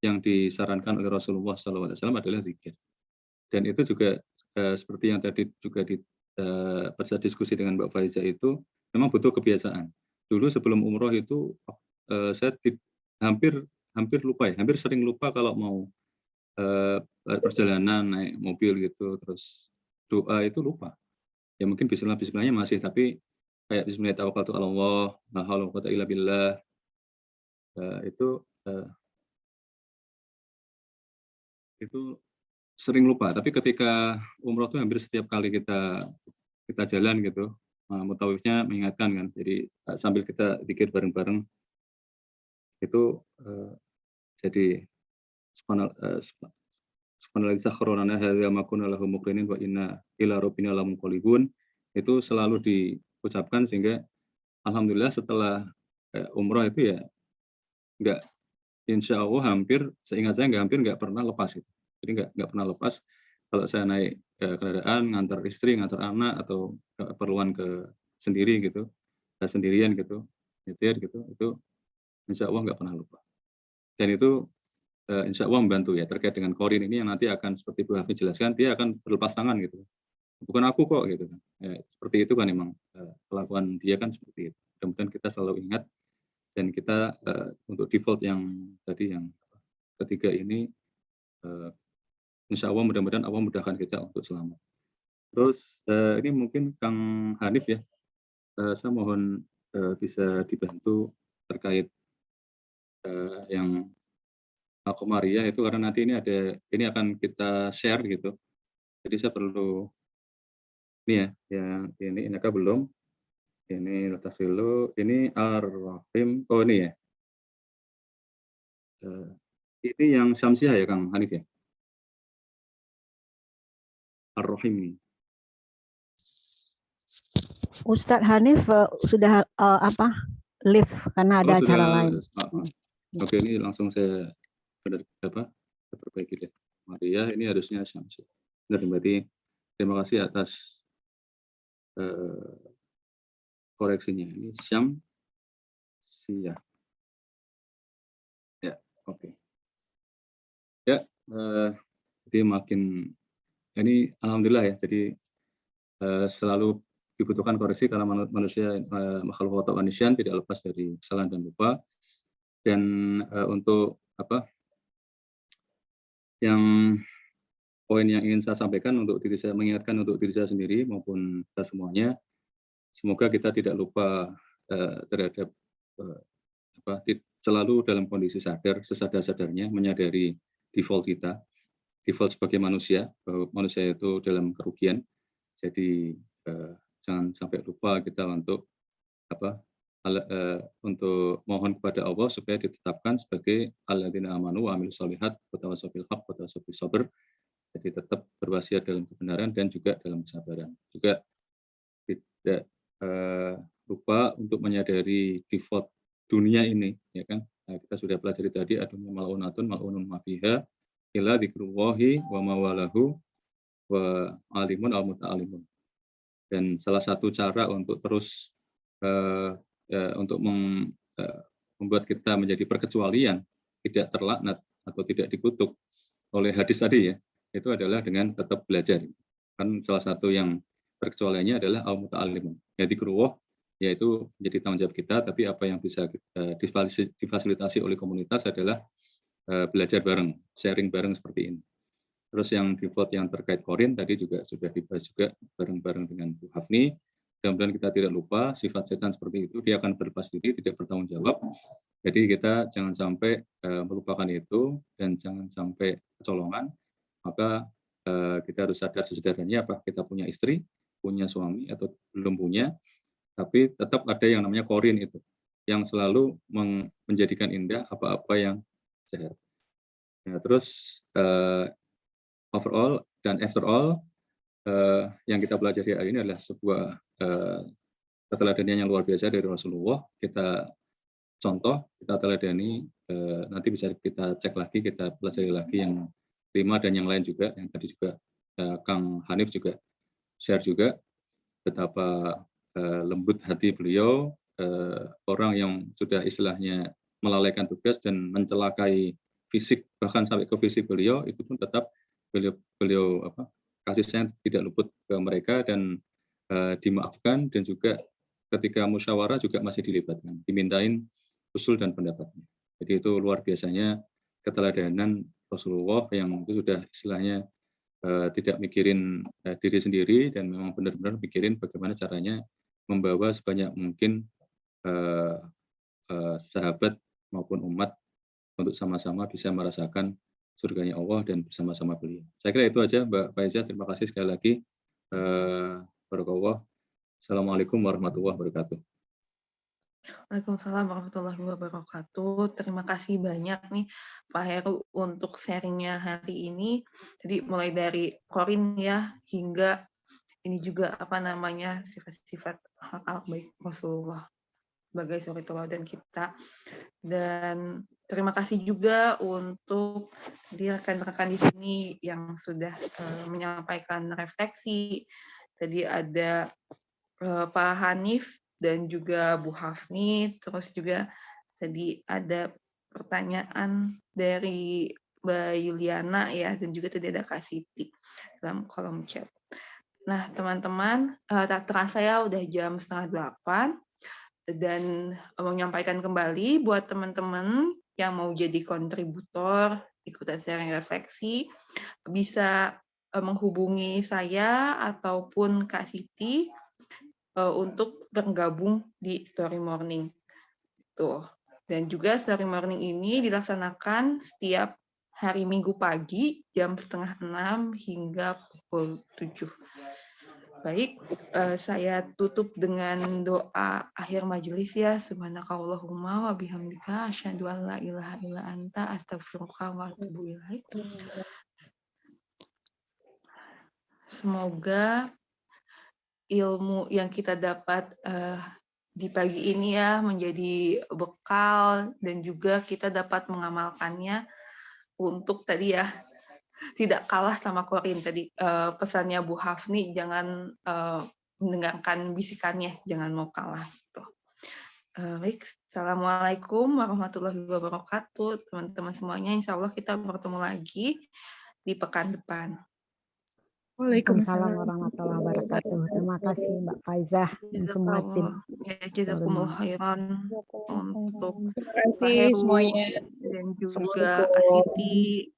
yang disarankan oleh Rasulullah SAW adalah zikir. Dan itu juga seperti yang tadi juga pada diskusi dengan Mbak Faiza itu, memang butuh kebiasaan. Dulu sebelum umroh itu saya hampir lupa ya, hampir sering lupa kalau mau perjalanan naik mobil gitu, terus doa itu lupa. Ya mungkin bismillahnya masih, tapi kayak bismillah tawakkaltu 'ala Allah, la haula wala quwwata illa billah. Itu sering lupa. Tapi ketika umroh tuh hampir setiap kali kita jalan gitu, mutawifnya mengingatkan kan. Jadi sambil kita zikir bareng-bareng itu jadi subhanallah sakharana hadza ma kunna lahu muqrinin wa inna ila rabbina lamunqalibun, itu selalu diucapkan sehingga alhamdulillah setelah umroh itu ya enggak, insya Allah seingat saya nggak pernah lepas itu. Jadi nggak pernah lepas kalau saya naik kendaraan, ngantar istri, ngantar anak, atau keperluan sendiri gitu, sendirian gitu, nyetir gitu, itu insya Allah nggak pernah lupa. Dan itu insya Allah membantu ya terkait dengan Qorin ini yang nanti akan seperti Bu Hafni jelaskan, dia akan berlepas tangan gitu. Bukan aku kok gitu kan. Ya, seperti itu kan memang kelakuan dia kan seperti itu. Kemudian kita selalu ingat dan kita untuk default yang tadi yang ketiga ini insya Allah mudah-mudahan Allah mudahkan kita untuk selamat. Terus ini mungkin Kang Hanif ya, saya mohon bisa dibantu terkait yang Al-Qamariyah itu karena nanti ini akan kita share gitu. Jadi saya perlu ini ya, yang ini Inaka belum. Ini letas dulu. Ini Ar-Rahim. Oh ini ya. Ini yang Syamsiah ya Kang Hanif ya. Ar-Rahim ini. Ustadz Hanif sudah live karena ada acara lain. Oke, ini langsung saya perbaiki deh. Maria ini harusnya Syamsiah. Benar, berarti terima kasih atas koreksinya. Ini Syamsiah. Ya, oke. Ya, jadi makin ini alhamdulillah ya. Jadi selalu dibutuhkan koreksi karena manusia makhluk khata' wa nisyan, tidak lepas dari kesalahan dan lupa. Dan untuk yang poin yang ingin saya sampaikan untuk diri saya, mengingatkan untuk diri saya sendiri maupun kita semuanya, semoga kita tidak lupa terhadap selalu dalam kondisi sadar, sesadar-sadarnya menyadari default kita, default sebagai manusia, bahwa manusia itu dalam kerugian. Jadi jangan sampai lupa kita untuk untuk mohon kepada Allah supaya ditetapkan sebagai alladzina amanu wa amilus sholihat wa tawassaw bil haqq wa tawassaw bis sabr. Jadi tetap berwasiat dalam kebenaran dan juga dalam kesabaran. Juga tidak lupa untuk menyadari default dunia ini, ya kan? Nah, kita sudah pelajari tadi adunya mal'unatun mal'unun ma fiha illa dzikrullahi wa mawalahu wa alimun al muta'alimun. Dan salah satu cara untuk terus untuk membuat kita menjadi perkecualian, tidak terlaknat atau tidak dikutuk oleh hadis tadi ya, itu adalah dengan tetap belajar. Kan salah satu yang perkecualiannya adalah al-muta'allimun. Jadi dzikrullah yaitu menjadi tanggung jawab kita, tapi apa yang bisa difasilitasi oleh komunitas adalah belajar bareng, sharing bareng seperti ini. Terus yang default yang terkait Qorin tadi juga sudah dibahas juga bareng-bareng dengan Bu Hafni. Mudah-mudahan kita tidak lupa sifat setan seperti itu, dia akan berlepas diri, tidak bertanggung jawab. Jadi kita jangan sampai melupakan itu dan jangan sampai kecolongan. Maka kita harus sadar sesadarnya apa kita punya istri, punya suami atau belum punya, tapi tetap ada yang namanya Qorin itu, yang selalu menjadikan indah apa-apa yang jahat. Nah, terus overall dan after all, yang kita pelajari hari ini adalah sebuah keteladanan yang luar biasa dari Rasulullah. Kita contoh, kita teladani, nanti bisa kita cek lagi, kita pelajari lagi yang 5 dan yang lain juga, yang tadi juga Kang Hanif juga share juga, betapa lembut hati beliau, orang yang sudah istilahnya melalaikan tugas dan mencelakai fisik, bahkan sampai ke fisik beliau, itu pun tetap beliau kasih sayang tidak luput ke mereka dan dimaafkan, dan juga ketika musyawarah juga masih dilibatkan, dimintain usul dan pendapatnya. Jadi itu luar biasanya keteladanan Rasulullah yang itu sudah istilahnya tidak mikirin diri sendiri dan memang benar-benar mikirin bagaimana caranya membawa sebanyak mungkin sahabat maupun umat untuk sama-sama bisa merasakan surganya Allah dan bersama-sama beliau. Saya kira itu aja Mbak Faiza, terima kasih sekali lagi. Barakallah. Assalamualaikum warahmatullahi wabarakatuh. Waalaikumsalam warahmatullahi wabarakatuh. Terima kasih banyak nih Pak Heru untuk sharingnya hari ini. Jadi mulai dari Qorin ya hingga ini juga sifat-sifat akhlak baik Rasulullah sebagai suri teladan kita. Dan terima kasih juga untuk rekan-rekan di sini yang sudah menyampaikan refleksi. Tadi ada Pak Hanif dan juga Bu Hafni, terus juga tadi ada pertanyaan dari Mbak Yuliana ya, dan juga tadi ada Kak Siti dalam kolom chat. Nah teman-teman, tak terasa ya udah jam 7:30, dan menyampaikan kembali buat teman-teman yang mau jadi kontributor, ikutan sharing refleksi, bisa menghubungi saya ataupun Kak Siti untuk bergabung di Story Morning. Tuh. Dan juga sharing morning ini dilaksanakan setiap hari Minggu pagi jam 5:30 hingga pukul 7. Baik, saya tutup dengan doa akhir majelis ya. Subhanakallahumma wa bihamdika asyhadu an la ilaha illa anta astaghfiruka wa atubu ilaik. Semoga ilmu yang kita dapat di pagi ini ya menjadi bekal dan juga kita dapat mengamalkannya untuk tadi ya tidak kalah sama Korin tadi pesannya Bu Hafni, jangan mendengarkan bisikannya, jangan mau kalah gitu. Baik, assalamualaikum warahmatullahi wabarakatuh teman-teman semuanya. Insya Allah kita bertemu lagi di pekan depan. Waalaikumsalam warahmatullahi wabarakatuh. Terima kasih Mbak Faizah dan semua tim. Jazakumullah khairan untuk Terima Pak kasih Heru semuanya. dan juga Assalamualaikum. Asiti.